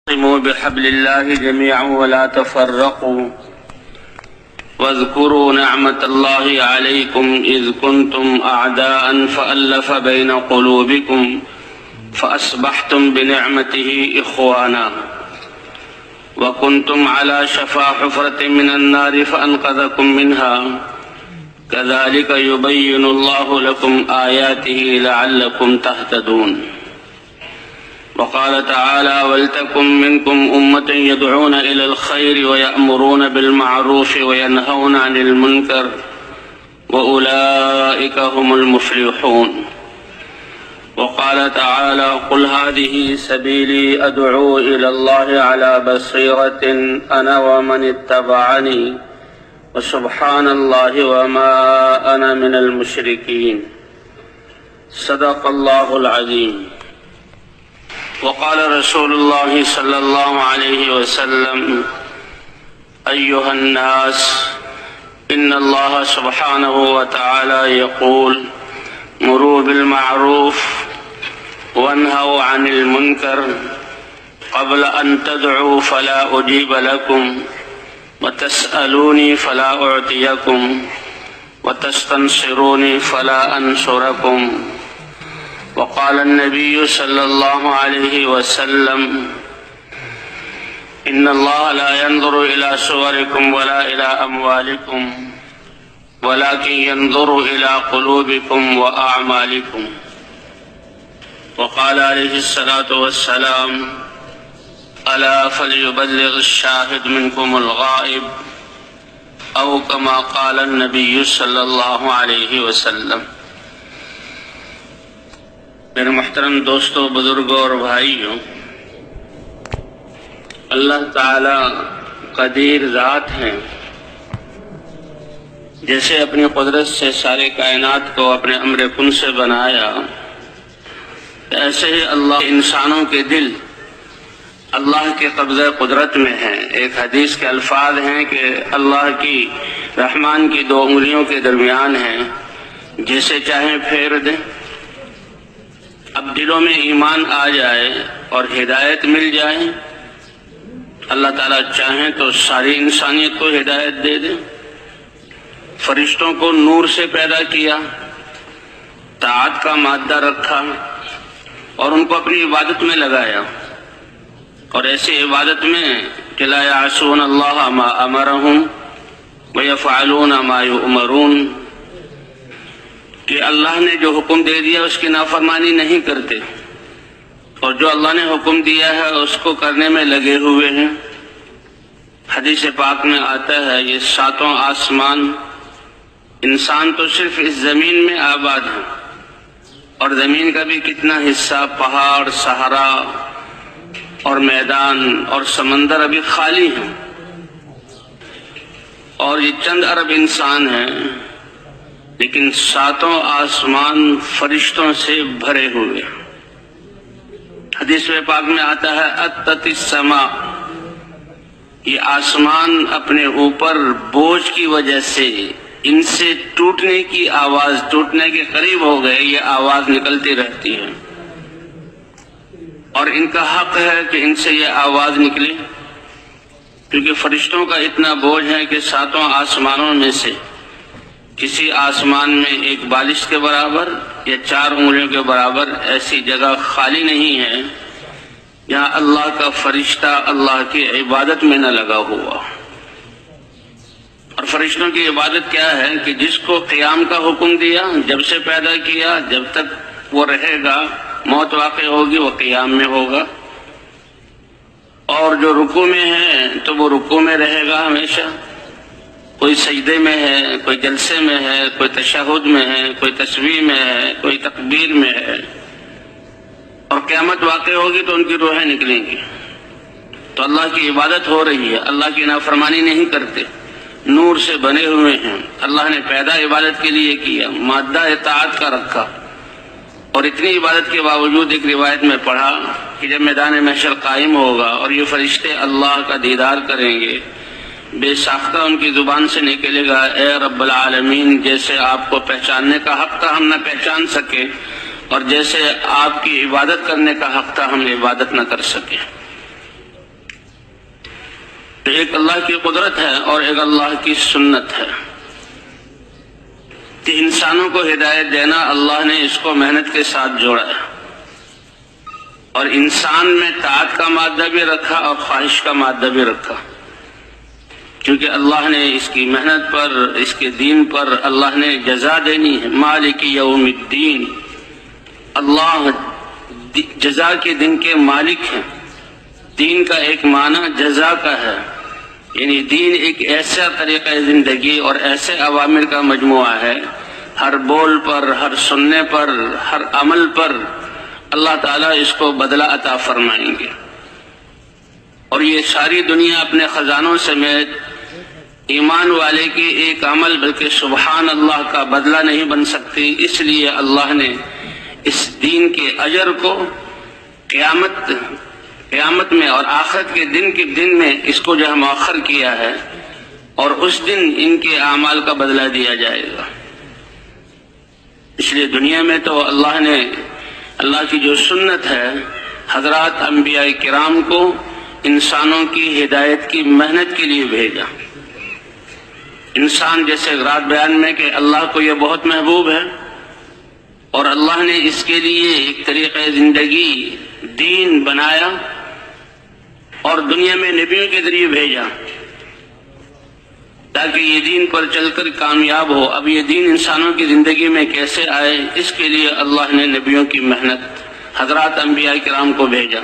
واعتصموا بحبل الله جميعا ولا تفرقوا واذكروا نعمة الله عليكم إذ كنتم أعداء فألف بين قلوبكم فأصبحتم بنعمته إخوانا وكنتم على شفا حفرة من النار فأنقذكم منها كذلك يبين الله لكم آياته لعلكم تهتدون. وقال تعالى: ولتكن منكم أمة يدعون إلى الخير ويأمرون بالمعروف وينهون عن المنكر وأولئك هم المفلحون. وقال تعالى: قل هذه سبيلي أدعو إلى الله على بصيرة أنا ومن اتبعني وسبحان الله وما أنا من المشركين. صدق الله العظيم. وقال رسول الله صلى الله عليه وسلم: أيها الناس إن الله سبحانه وتعالى يقول: مروا بالمعروف وانهوا عن المنكر قبل أن تدعوا فلا أجيب لكم وتسألوني فلا أعطيكم وتستنصروني فلا أنصركم. وقال النبي صلى الله عليه وسلم: إن الله لا ينظر إلى صوركم ولا إلى أموالكم ولكن ينظر إلى قلوبكم وأعمالكم. وقال عليه الصلاة والسلام: ألا فليبلغ الشاهد منكم الغائب أو كما قال النبي صلى الله عليه وسلم. میرے محترم دوستوں، بزرگوں اور بھائیوں، اللہ تعالی قدیر ذات ہیں. جیسے اپنی قدرت سے سارے کائنات کو اپنے امر کن سے بنایا، ایسے ہی اللہ انسانوں کے دل اللہ کے قبضہ قدرت میں ہیں. ایک حدیث کے الفاظ ہیں کہ اللہ کی رحمان کی دو انگلیوں کے درمیان ہیں، جسے چاہیں پھیر دیں. اب دلوں میں ایمان آ جائے اور ہدایت مل جائے، اللہ تعالیٰ چاہیں تو ساری انسانیت کو ہدایت دے دیں. فرشتوں کو نور سے پیدا کیا، طاعت کا مادہ رکھا اور ان کو اپنی عبادت میں لگایا، اور ایسی عبادت میں کہ لا یعصون اللہ ما امرہم ویفعلون ما یؤمرون، کہ اللہ نے جو حکم دے دیا اس کی نافرمانی نہیں کرتے، اور جو اللہ نے حکم دیا ہے اس کو کرنے میں لگے ہوئے ہیں. حدیث پاک میں آتا ہے یہ ساتوں آسمان، انسان تو صرف اس زمین میں آباد ہیں، اور زمین کا بھی کتنا حصہ پہاڑ، صحرا اور میدان اور سمندر ابھی خالی ہیں، اور یہ چند ارب انسان ہیں، لیکن ساتوں آسمان فرشتوں سے بھرے ہوئے. حدیث پاک میں آتا ہے اتت السماء، یہ آسمان اپنے اوپر بوجھ کی وجہ سے ان سے ٹوٹنے کی آواز، ٹوٹنے کے قریب ہو گئے، یہ آواز نکلتی رہتی ہے، اور ان کا حق ہے کہ ان سے یہ آواز نکلے، کیونکہ فرشتوں کا اتنا بوجھ ہے کہ ساتوں آسمانوں میں سے کسی آسمان میں ایک بالش کے برابر یا 4 انگلیوں کے برابر ایسی جگہ خالی نہیں ہے جہاں اللہ کا فرشتہ اللہ کی عبادت میں نہ لگا ہوا. اور فرشتوں کی عبادت کیا ہے کہ جس کو قیام کا حکم دیا، جب سے پیدا کیا جب تک وہ رہے گا، موت واقع ہوگی وہ قیام میں ہوگا، اور جو رکوع میں ہے تو وہ رکوع میں رہے گا ہمیشہ. کوئی سجدے میں ہے، کوئی جلسے میں ہے، کوئی تشہد میں ہے، کوئی تسبیح میں ہے، کوئی تکبیر میں ہے، اور قیامت واقع ہوگی تو ان کی روحیں نکلیں گی. تو اللہ کی عبادت ہو رہی ہے، اللہ کی نافرمانی نہیں کرتے، نور سے بنے ہوئے ہیں. اللہ نے پیدا عبادت کے لیے کیا، مادہ اطاعت کا رکھا، اور اتنی عبادت کے باوجود ایک روایت میں پڑھا کہ جب میدان محشر قائم ہوگا اور یہ فرشتے اللہ کا دیدار کریں گے، بے ساختہ ان کی زبان سے نکلے گا: اے رب العالمین، جیسے آپ کو پہچاننے کا حق تھا ہم نہ پہچان سکے، اور جیسے آپ کی عبادت کرنے کا حق تھا ہم عبادت نہ کر سکے. تو ایک اللہ کی قدرت ہے اور ایک اللہ کی سنت ہے کہ انسانوں کو ہدایت دینا اللہ نے اس کو محنت کے ساتھ جوڑا ہے، اور انسان میں طاعت کا مادہ بھی رکھا اور خواہش کا مادہ بھی رکھا، کیونکہ اللہ نے اس کی محنت پر، اس کے دین پر اللہ نے جزا دینی ہے۔ مالک یوم الدین، اللہ جزا کے دن کے مالک ہیں۔ دین کا ایک معنی جزا کا ہے، یعنی دین ایک ایسا طریقہ زندگی اور ایسے اوامر کا مجموعہ ہے، ہر بول پر، ہر سننے پر، ہر عمل پر اللہ تعالیٰ اس کو بدلہ عطا فرمائیں گے، اور یہ ساری دنیا اپنے خزانوں سمیت ایمان والے کی ایک عمل بلکہ سبحان اللہ کا بدلہ نہیں بن سکتی۔ اس لیے اللہ نے اس دین کے اجر کو قیامت میں اور آخرت کے دن میں اس کو جو ہے مؤخر کیا ہے، اور اس دن ان کے اعمال کا بدلہ دیا جائے گا۔ اس لیے دنیا میں تو اللہ نے اللہ کی جو سنت ہے، حضرات انبیاء کرام کو انسانوں کی ہدایت کی محنت کے لیے بھیجا۔ انسان جیسے رات بیان میں کہ اللہ کو یہ بہت محبوب ہے، اور اللہ نے اس کے لیے ایک طریقہ زندگی دین بنایا اور دنیا میں نبیوں کے ذریعے بھیجا تاکہ یہ دین پر چل کر کامیاب ہو۔ اب یہ دین انسانوں کی زندگی میں کیسے آئے، اس کے لیے اللہ نے نبیوں کی محنت، حضرات انبیاء کرام کو بھیجا۔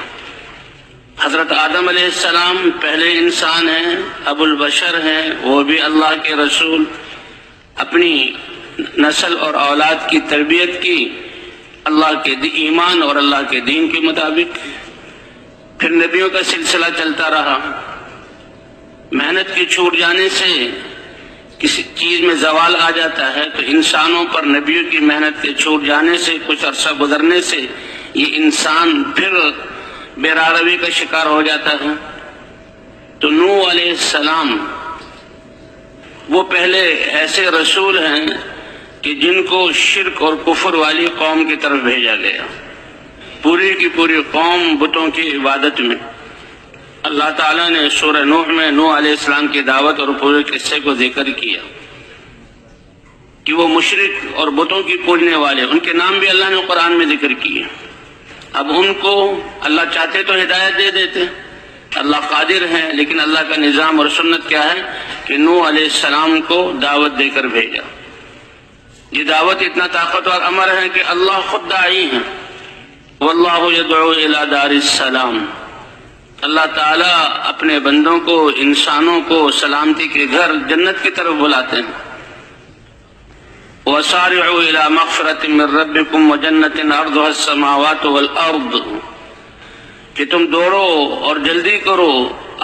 حضرت آدم علیہ السلام پہلے انسان ہیں، ابو البشر ہیں، وہ بھی اللہ کے رسول، اپنی نسل اور اولاد کی تربیت کی اللہ کے ایمان اور اللہ کے دین کے مطابق۔ پھر نبیوں کا سلسلہ چلتا رہا۔ محنت کے چھوٹ جانے سے کسی چیز میں زوال آ جاتا ہے، تو انسانوں پر نبیوں کی محنت کے چھوٹ جانے سے کچھ عرصہ گزرنے سے یہ انسان پھر بے-راروی کا شکار ہو جاتا ہے۔ تو نوح علیہ السلام وہ پہلے ایسے رسول ہیں کہ جن کو شرک اور کفر والی قوم کی طرف بھیجا گیا، پوری کی پوری قوم بتوں کی عبادت میں۔ اللہ تعالیٰ نے سورہ نوح میں نوح علیہ السلام کی دعوت اور پورے قصے کو ذکر کیا کہ وہ مشرک اور بتوں کی پوجنے والے، ان کے نام بھی اللہ نے قرآن میں ذکر کیے۔ اب ان کو اللہ چاہتے تو ہدایت دے دیتے، اللہ قادر ہیں، لیکن اللہ کا نظام اور سنت کیا ہے کہ نوح علیہ السلام کو دعوت دے کر بھیجا۔ یہ دعوت اتنا طاقتور امر ہے کہ اللہ خود داعی ہیں، واللہ یدعو الی دار السلام۔ اللہ تعالیٰ اپنے بندوں کو، انسانوں کو سلامتی کے گھر جنت کی طرف بلاتے ہیں۔ وَسَارِعُوا إِلَى مَغْفِرَةٍ مِّن رَّبِّكُمْ وَجَنَّةٍ عَرْضُهَا السَّمَاوَاتُ وَالْأَرْضُ، کہ تم دوڑو اور جلدی کرو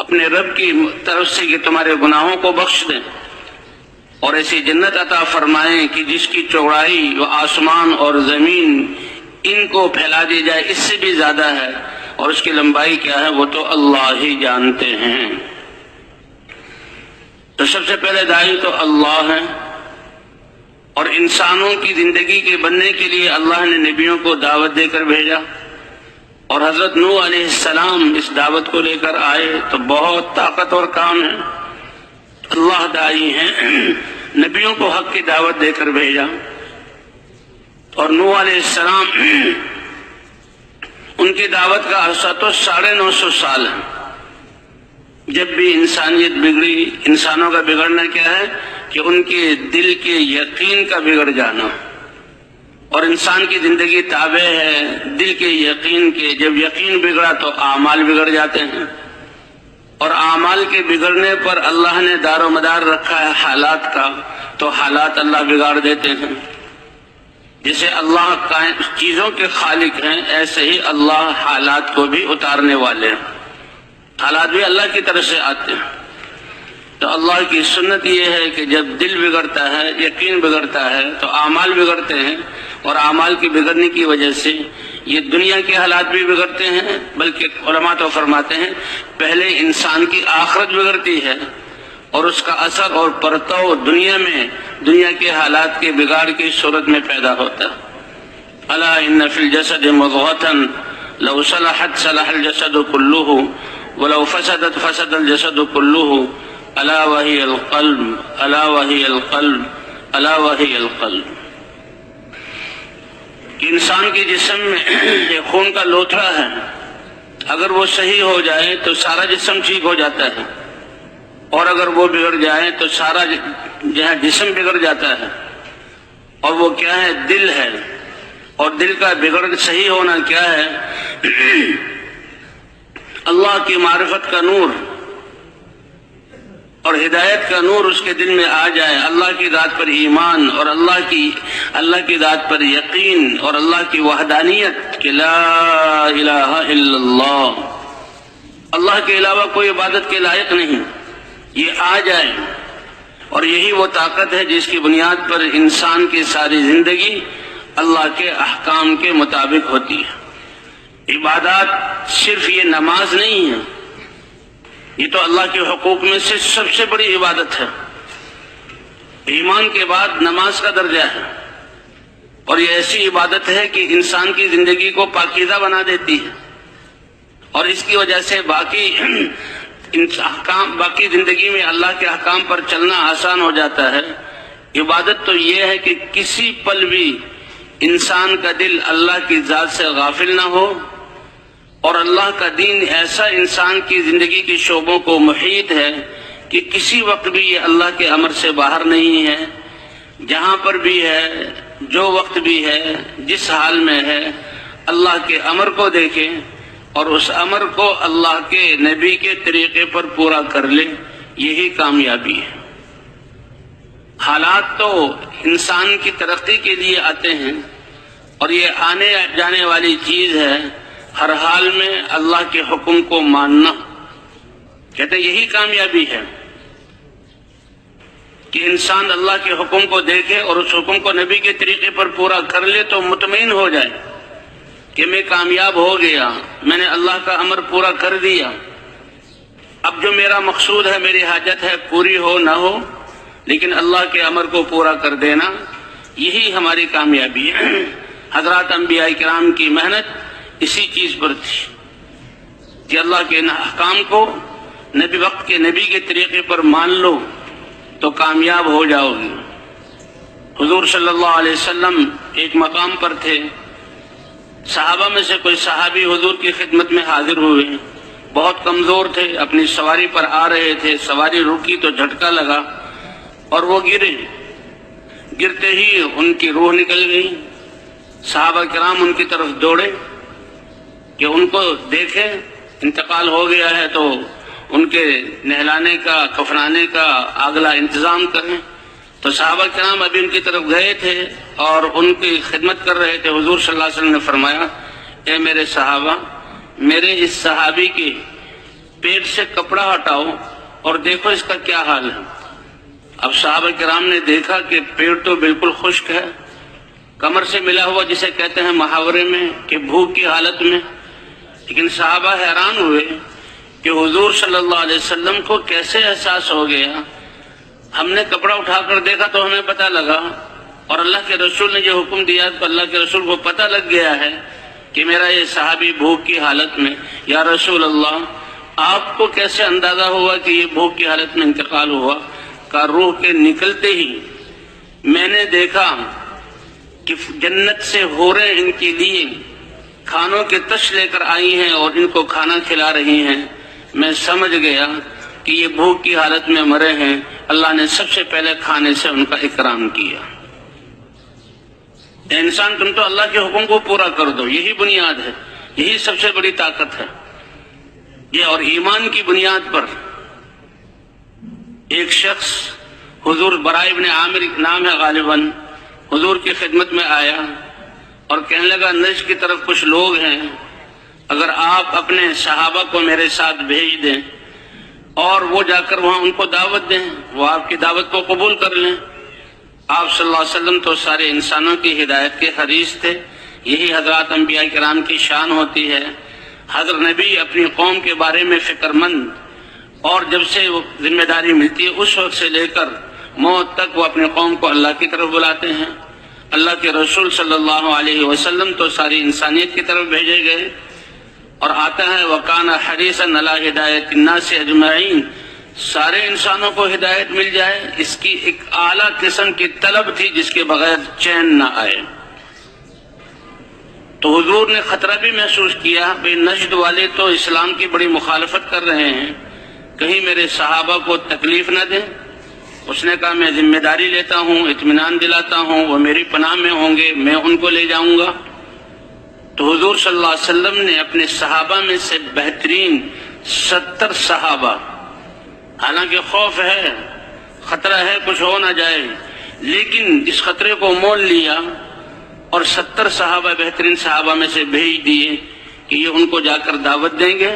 اپنے رب کی طرف سے کہ تمہارے گناہوں کو بخش دیں، اور ایسی جنت عطا فرمائیں کہ جس کی چوڑائی و آسمان اور زمین ان کو پھیلا دی جائے اس سے بھی زیادہ ہے، اور اس کی لمبائی کیا ہے وہ تو اللہ ہی جانتے ہیں۔ تو سب سے پہلے داعی تو اللہ ہے، اور انسانوں کی زندگی کے بننے کے لیے اللہ نے نبیوں کو دعوت دے کر بھیجا، اور حضرت نوح علیہ السلام اس دعوت کو لے کر آئے۔ تو بہت طاقتور کام ہے، اللہ داعی ہیں، نبیوں کو حق کی دعوت دے کر بھیجا۔ اور نوح علیہ السلام ان کی دعوت کا عرصہ تو 950 سال ہے۔ جب بھی انسانیت بگڑی، انسانوں کا بگڑنا کیا ہے کہ ان کے دل کے یقین کا بگڑ جانا، اور انسان کی زندگی تابع ہے دل کے یقین کے۔ جب یقین بگڑا تو اعمال بگڑ جاتے ہیں، اور اعمال کے بگڑنے پر اللہ نے دار و مدار رکھا ہے حالات کا، تو حالات اللہ بگاڑ دیتے ہیں۔ جیسے اللہ چیزوں کے خالق ہیں، ایسے ہی اللہ حالات کو بھی اتارنے والے ہیں، حالات بھی اللہ کی طرف سے آتے ہیں۔ تو اللہ کی سنت یہ ہے کہ جب دل بگڑتا ہے، یقین بگڑتا ہے، تو اعمال بگڑتے ہیں، اور اعمال کی بگڑنے کی وجہ سے یہ دنیا کے حالات بھی بگڑتے ہیں، بلکہ علماء تو فرماتے ہیں پہلے انسان کی آخرت بگڑتی ہے، اور اس کا اثر اور پرتو دنیا میں، دنیا کے حالات کے بگاڑ کی صورت میں پیدا ہوتا ہے۔ الا ان فی الجسد مضغۃ لو صلحت صلح الجسد كله ولو فسدت فسد الجسد كله الا وهي القلب الا وهي القلب الا وهي القلب. کہ انسان کے جسم میں ایک خون کا لوتھڑا ہے، اگر وہ صحیح ہو جائے تو سارا جسم ٹھیک ہو جاتا ہے، اور اگر وہ بگڑ جائے تو سارا جسم بگڑ جاتا ہے. اور وہ کیا ہے؟ دل ہے. اور دل کا بگڑ صحیح ہونا کیا ہے؟ اللہ کی معرفت کا نور اور ہدایت کا نور اس کے دل میں آ جائے، اللہ کی ذات پر ایمان اور اللہ کی ذات پر یقین اور اللہ کی وحدانیت کہ لا الہ الا اللہ، اللہ کے علاوہ کوئی عبادت کے لائق نہیں، یہ آ جائے. اور یہی وہ طاقت ہے جس کی بنیاد پر انسان کی ساری زندگی اللہ کے احکام کے مطابق ہوتی ہے. عبادات صرف یہ نماز نہیں ہے، یہ تو اللہ کے حقوق میں سے سب سے بڑی عبادت ہے. ایمان کے بعد نماز کا درجہ ہے، اور یہ ایسی عبادت ہے کہ انسان کی زندگی کو پاکیزہ بنا دیتی ہے، اور اس کی وجہ سے باقی زندگی میں اللہ کے احکام پر چلنا آسان ہو جاتا ہے. عبادت تو یہ ہے کہ کسی پل بھی انسان کا دل اللہ کی ذات سے غافل نہ ہو، اور اللہ کا دین ایسا انسان کی زندگی کے شعبوں کو محیط ہے کہ کسی وقت بھی یہ اللہ کے امر سے باہر نہیں ہے. جہاں پر بھی ہے، جو وقت بھی ہے، جس حال میں ہے، اللہ کے امر کو دیکھیں اور اس امر کو اللہ کے نبی کے طریقے پر پورا کر لیں. یہی کامیابی ہے. حالات تو انسان کی ترقی کے لیے آتے ہیں، اور یہ آنے جانے والی چیز ہے. ہر حال میں اللہ کے حکم کو ماننا، کہتے ہیں یہی کامیابی ہے کہ انسان اللہ کے حکم کو دیکھے اور اس حکم کو نبی کے طریقے پر پورا کر لے تو مطمئن ہو جائے کہ میں کامیاب ہو گیا، میں نے اللہ کا امر پورا کر دیا. اب جو میرا مقصود ہے، میری حاجت ہے، پوری ہو نہ ہو، لیکن اللہ کے امر کو پورا کر دینا یہی ہماری کامیابی ہے. حضرات انبیاء کرام کی محنت اسی چیز پر تھی کہ اللہ کے احکام کو نبی وقت کے نبی کے طریقے پر مان لو تو کامیاب ہو جاؤ گے. حضور صلی اللہ علیہ وسلم ایک مقام پر تھے، صحابہ میں سے کوئی صحابی حضور کی خدمت میں حاضر ہوئے، بہت کمزور تھے، اپنی سواری پر آ رہے تھے، سواری رکی تو جھٹکا لگا اور وہ گرے. گرتے ہی ان کی روح نکل گئی. صحابہ کرام ان کی طرف دوڑے کہ ان کو دیکھیں، انتقال ہو گیا ہے تو ان کے نہلانے کا، کفنانے کا اگلا انتظام کریں. تو صحابہ کرام ابھی ان کی طرف گئے تھے اور ان کی خدمت کر رہے تھے. حضور صلی اللہ علیہ وسلم نے فرمایا، اے میرے صحابہ، میرے اس صحابی کے پیٹ سے کپڑا ہٹاؤ اور دیکھو اس کا کیا حال ہے. اب صحابہ کرام نے دیکھا کہ پیٹ تو بالکل خشک ہے، کمر سے ملا ہوا، جسے کہتے ہیں محاورے میں کہ بھوک کی حالت میں. لیکن صحابہ حیران ہوئے کہ حضور صلی اللہ علیہ وسلم کو کیسے احساس ہو گیا. ہم نے کپڑا اٹھا کر دیکھا تو ہمیں پتہ لگا، اور اللہ کے رسول نے جو حکم دیا تو اللہ کے رسول کو پتہ لگ گیا ہے کہ میرا یہ صحابی بھوک کی حالت میں. یا رسول اللہ، آپ کو کیسے اندازہ ہوا کہ یہ بھوک کی حالت میں انتقال ہوا؟ کا روح کے نکلتے ہی میں نے دیکھا کہ جنت سے حوریں ان کے لیے کھانوں کے تش لے کر آئی ہیں اور ان کو کھانا کھلا رہی ہیں. میں سمجھ گیا کہ یہ بھوک کی حالت میں مرے ہیں، اللہ نے سب سے پہلے کھانے سے ان کا اکرام کیا. اے انسان، تم تو اللہ کے حکم کو پورا کر دو، یہی بنیاد ہے، یہی سب سے بڑی طاقت ہے یہ. اور ایمان کی بنیاد پر ایک شخص، حضور برائے ابن عامر نام ہے غالباً، حضور کی خدمت میں آیا اور کہنے لگا، نجد کی طرف کچھ لوگ ہیں، اگر آپ اپنے صحابہ کو میرے ساتھ بھیج دیں اور وہ جا کر وہاں ان کو دعوت دیں، وہ آپ کی دعوت کو قبول کر لیں. آپ صلی اللہ علیہ وسلم تو سارے انسانوں کی ہدایت کے حریص تھے. یہی حضرات انبیاء کرام کی شان ہوتی ہے. حضرت نبی اپنی قوم کے بارے میں فکر مند، اور جب سے وہ ذمہ داری ملتی ہے اس وقت سے لے کر موت تک وہ اپنی قوم کو اللہ کی طرف بلاتے ہیں. اللہ کے رسول صلی اللہ علیہ وسلم تو ساری انسانیت کی طرف بھیجے گئے، اور آتا ہے وَكَانَ حَرِيصًا عَلَىٰ ہدایت النَّاسِ اجمعین، سارے انسانوں کو ہدایت مل جائے، اس کی ایک اعلیٰ قسم کی طلب تھی جس کے بغیر چین نہ آئے۔ تو حضور نے خطرہ بھی محسوس کیا، بھئی نجد والے تو اسلام کی بڑی مخالفت کر رہے ہیں، کہیں میرے صحابہ کو تکلیف نہ دیں۔ اس نے کہا میں ذمہ داری لیتا ہوں، اطمینان دلاتا ہوں، وہ میری پناہ میں ہوں گے، میں ان کو لے جاؤں گا۔ تو حضور صلی اللہ علیہ وسلم نے اپنے صحابہ میں سے بہترین 70 صحابہ، حالانکہ خوف ہے، خطرہ ہے کچھ ہو نہ جائے، لیکن اس خطرے کو مول لیا اور 70 صحابہ بہترین صحابہ میں سے بھیج دیے کہ یہ ان کو جا کر دعوت دیں گے،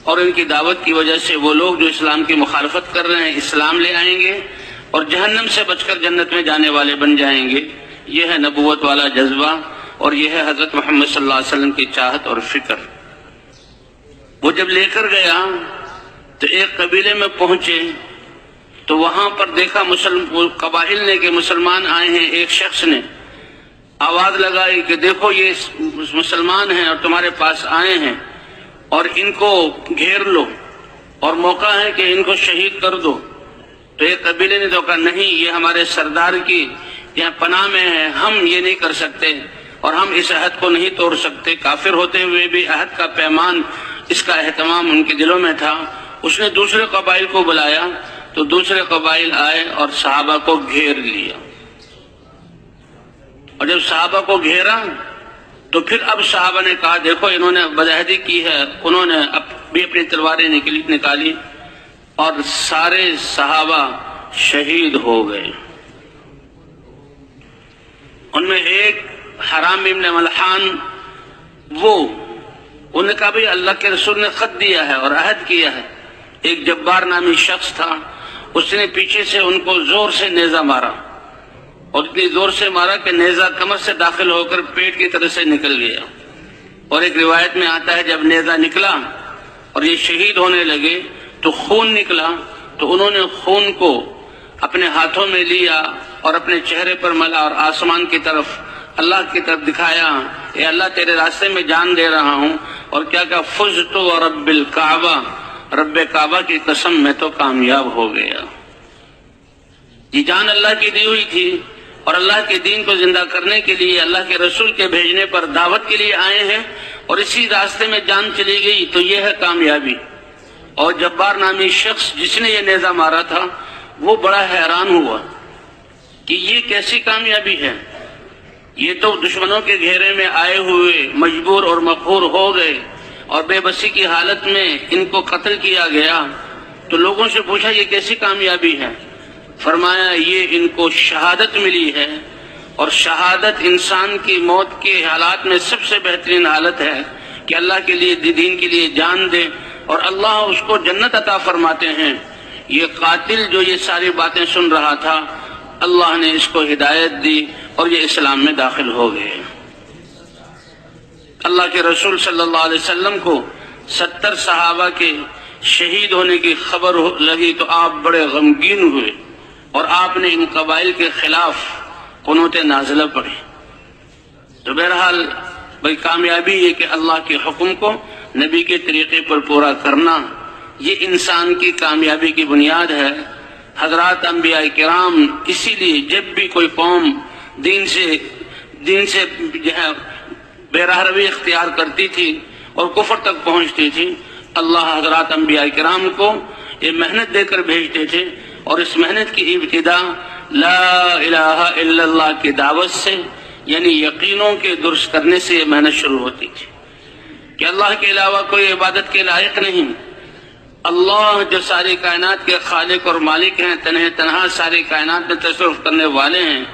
اور ان کی دعوت کی وجہ سے وہ لوگ جو اسلام کی مخالفت کر رہے ہیں اسلام لے آئیں گے اور جہنم سے بچ کر جنت میں جانے والے بن جائیں گے۔ یہ ہے نبوت والا جذبہ، اور یہ ہے حضرت محمد صلی اللہ علیہ وسلم کی چاہت اور فکر۔ وہ جب لے کر گیا تو ایک قبیلے میں پہنچے تو وہاں پر دیکھا قبائل نے کہ مسلمان آئے ہیں۔ ایک شخص نے آواز لگائی کہ دیکھو یہ مسلمان ہیں اور تمہارے پاس آئے ہیں، اور ان کو گھیر لو اور موقع ہے کہ ان کو شہید کر دو۔ تو ایک قبیلے نے تو کہا نہیں، یہ ہمارے سردار کی یہاں پناہ میں ہے، ہم یہ نہیں کر سکتے اور ہم اس عہد کو نہیں توڑ سکتے۔ کافر ہوتے ہوئے بھی عہد کا پیمان، اس کا اہتمام ان کے دلوں میں تھا۔ اس نے دوسرے قبائل کو بلایا تو دوسرے قبائل آئے اور صحابہ کو گھیر لیا، اور جب صحابہ کو گھیرا تو پھر اب صحابہ نے کہا دیکھو انہوں نے بدعہدی کی ہے، انہوں نے بھی اپنی تلواریں نکالی اور سارے صحابہ شہید ہو گئے۔ ان میں ایک حرام ابن ملحان، انہوں نے کہا بھئی اللہ کے رسول نے خط دیا ہے اور عہد کیا ہے۔ ایک جبار نامی شخص تھا، اس نے پیچھے سے ان کو زور سے نیزہ مارا، اور اتنی زور سے مارا کہ نیزہ کمر سے داخل ہو کر پیٹ کی طرف سے نکل گیا۔ اور ایک روایت میں آتا ہے جب نیزہ نکلا اور یہ شہید ہونے لگے تو خون نکلا، تو انہوں نے خون کو اپنے ہاتھوں میں لیا اور اپنے چہرے پر ملا اور آسمان کی طرف، اللہ کی طرف دکھایا، اے اللہ تیرے راستے میں جان دے رہا ہوں، اور کیا کہا فزت ورب الکعبہ، رب کعبہ کی قسم میں تو کامیاب ہو گیا۔ یہ جان اللہ کی دی ہوئی تھی اور اللہ کے دین کو زندہ کرنے کے لیے اللہ کے رسول کے بھیجنے پر دعوت کے لیے آئے ہیں، اور اسی راستے میں جان چلی گئی تو یہ ہے کامیابی۔ اور جبار نامی شخص جس نے یہ نیزہ مارا تھا وہ بڑا حیران ہوا کہ یہ کیسی کامیابی ہے، یہ تو دشمنوں کے گھیرے میں آئے ہوئے مجبور اور مقہور ہو گئے اور بے بسی کی حالت میں ان کو قتل کیا گیا۔ تو لوگوں سے پوچھا یہ کیسی کامیابی ہے؟ فرمایا یہ ان کو شہادت ملی ہے، اور شہادت انسان کی موت کے حالات میں سب سے بہترین حالت ہے کہ اللہ کے لیے دین کے لیے جان دے اور اللہ اس کو جنت عطا فرماتے ہیں۔ یہ قاتل جو یہ ساری باتیں سن رہا تھا، اللہ نے اس کو ہدایت دی اور یہ اسلام میں داخل ہو گئے۔ اللہ کے رسول صلی اللہ علیہ وسلم کو 70 صحابہ کے شہید ہونے کی خبر لگی تو آپ بڑے غمگین ہوئے، اور آپ نے ان قبائل کے خلاف قنوت نازلہ پڑھی۔ تو بہرحال بھئی کامیابی یہ کہ اللہ کے حکم کو نبی کے طریقے پر پورا کرنا، یہ انسان کی کامیابی کی بنیاد ہے۔ حضرات انبیاء کرام اسی لیے جب بھی کوئی قوم دین سے جو ہے بے راہ روی اختیار کرتی تھی اور کفر تک پہنچتی تھی، اللہ حضرات انبیاء کرام کو یہ محنت دے کر بھیجتے تھے، اور اس محنت کی ابتدا لا الہ الا اللہ کی دعوت سے، یعنی یقینوں کے درست کرنے سے یہ محنت شروع ہوتی تھی کہ اللہ کے علاوہ کوئی عبادت کے لائق نہیں۔ اللہ جو ساری کائنات کے خالق اور مالک ہیں، تنہا ساری کائنات میں تصرف کرنے والے ہیں،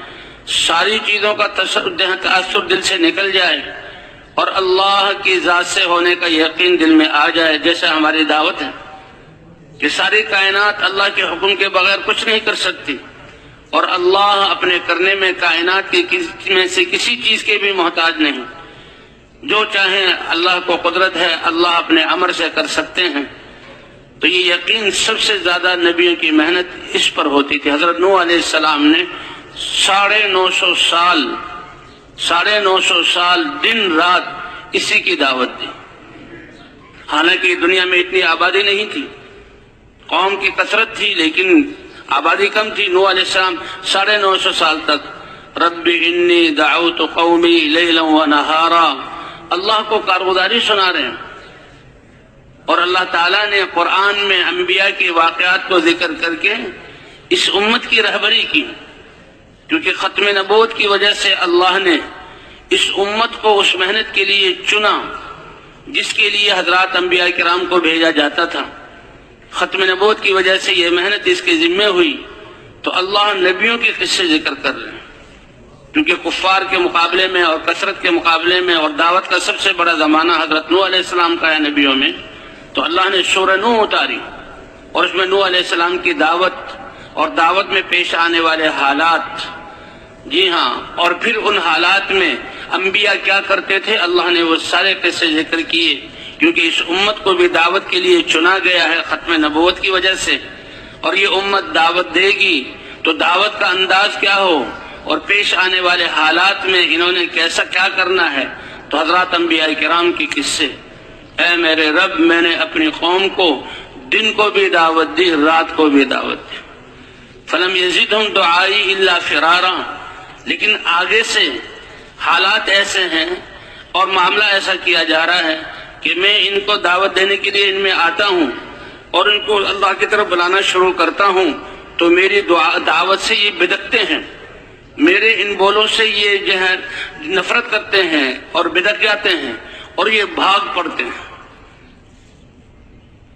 ساری چیزوں کا تأثر دل سے نکل جائے اور اللہ کی ذات سے ہونے کا یقین دل میں آ جائے، جیسا ہماری دعوت ہے کہ ساری کائنات اللہ کے حکم کے بغیر کچھ نہیں کر سکتی، اور اللہ اپنے کرنے میں کائنات کی میں سے کسی چیز کے بھی محتاج نہیں۔ جو چاہیں اللہ کو قدرت ہے، اللہ اپنے امر سے کر سکتے ہیں۔ تو یہ یقین سب سے زیادہ نبیوں کی محنت اس پر ہوتی تھی۔ حضرت نوح علیہ السلام نے 950 سال دن رات اسی کی دعوت دی، حالانکہ دنیا میں اتنی آبادی نہیں تھی، قوم کی کثرت تھی لیکن آبادی کم تھی۔ نوح علیہ السلام 950 سال تک رب انی دعوت قومی لیلا و نہارا اللہ کو کارگزاری سنا رہے ہیں، اور اللہ تعالیٰ نے قرآن میں انبیاء کے واقعات کو ذکر کر کے اس امت کی رہبری کی، کیونکہ ختم نبوت کی وجہ سے اللہ نے اس امت کو اس محنت کے لیے چنا جس کے لیے حضرات انبیاء کرام کو بھیجا جاتا تھا۔ ختم نبوت کی وجہ سے یہ محنت اس کے ذمہ ہوئی، تو اللہ نبیوں کے قصے ذکر کر رہے ہیں، کیونکہ کفار کے مقابلے میں اور کثرت کے مقابلے میں اور دعوت کا سب سے بڑا زمانہ حضرت نوح علیہ السلام کا ہے نبیوں میں، تو اللہ نے سورہ نوح اتاری اور اس میں نوح علیہ السلام کی دعوت اور دعوت میں پیش آنے والے حالات، جی ہاں، اور پھر ان حالات میں انبیاء کیا کرتے تھے اللہ نے وہ سارے قصے ذکر کیے، کیونکہ اس امت کو بھی دعوت کے لیے چنا گیا ہے ختم نبوت کی وجہ سے، اور یہ امت دعوت دے گی تو دعوت کا انداز کیا ہو اور پیش آنے والے حالات میں انہوں نے کیسا کیا کرنا ہے، تو حضرات انبیاء کرام کی قصے، اے میرے رب میں نے اپنی قوم کو دن کو بھی دعوت دی رات کو بھی دعوت دی، فلم یزدہم دعائی الا فرارا، لیکن آگے سے حالات ایسے ہیں اور معاملہ ایسا کیا جا رہا ہے کہ میں ان کو دعوت دینے کے لیے ان میں آتا ہوں اور ان کو اللہ کی طرف بلانا شروع کرتا ہوں تو میری دعوت سے یہ بدکتے ہیں، میرے ان بولوں سے یہ جو ہے نفرت کرتے ہیں اور بدک جاتے ہیں اور یہ بھاگ پڑتے ہیں،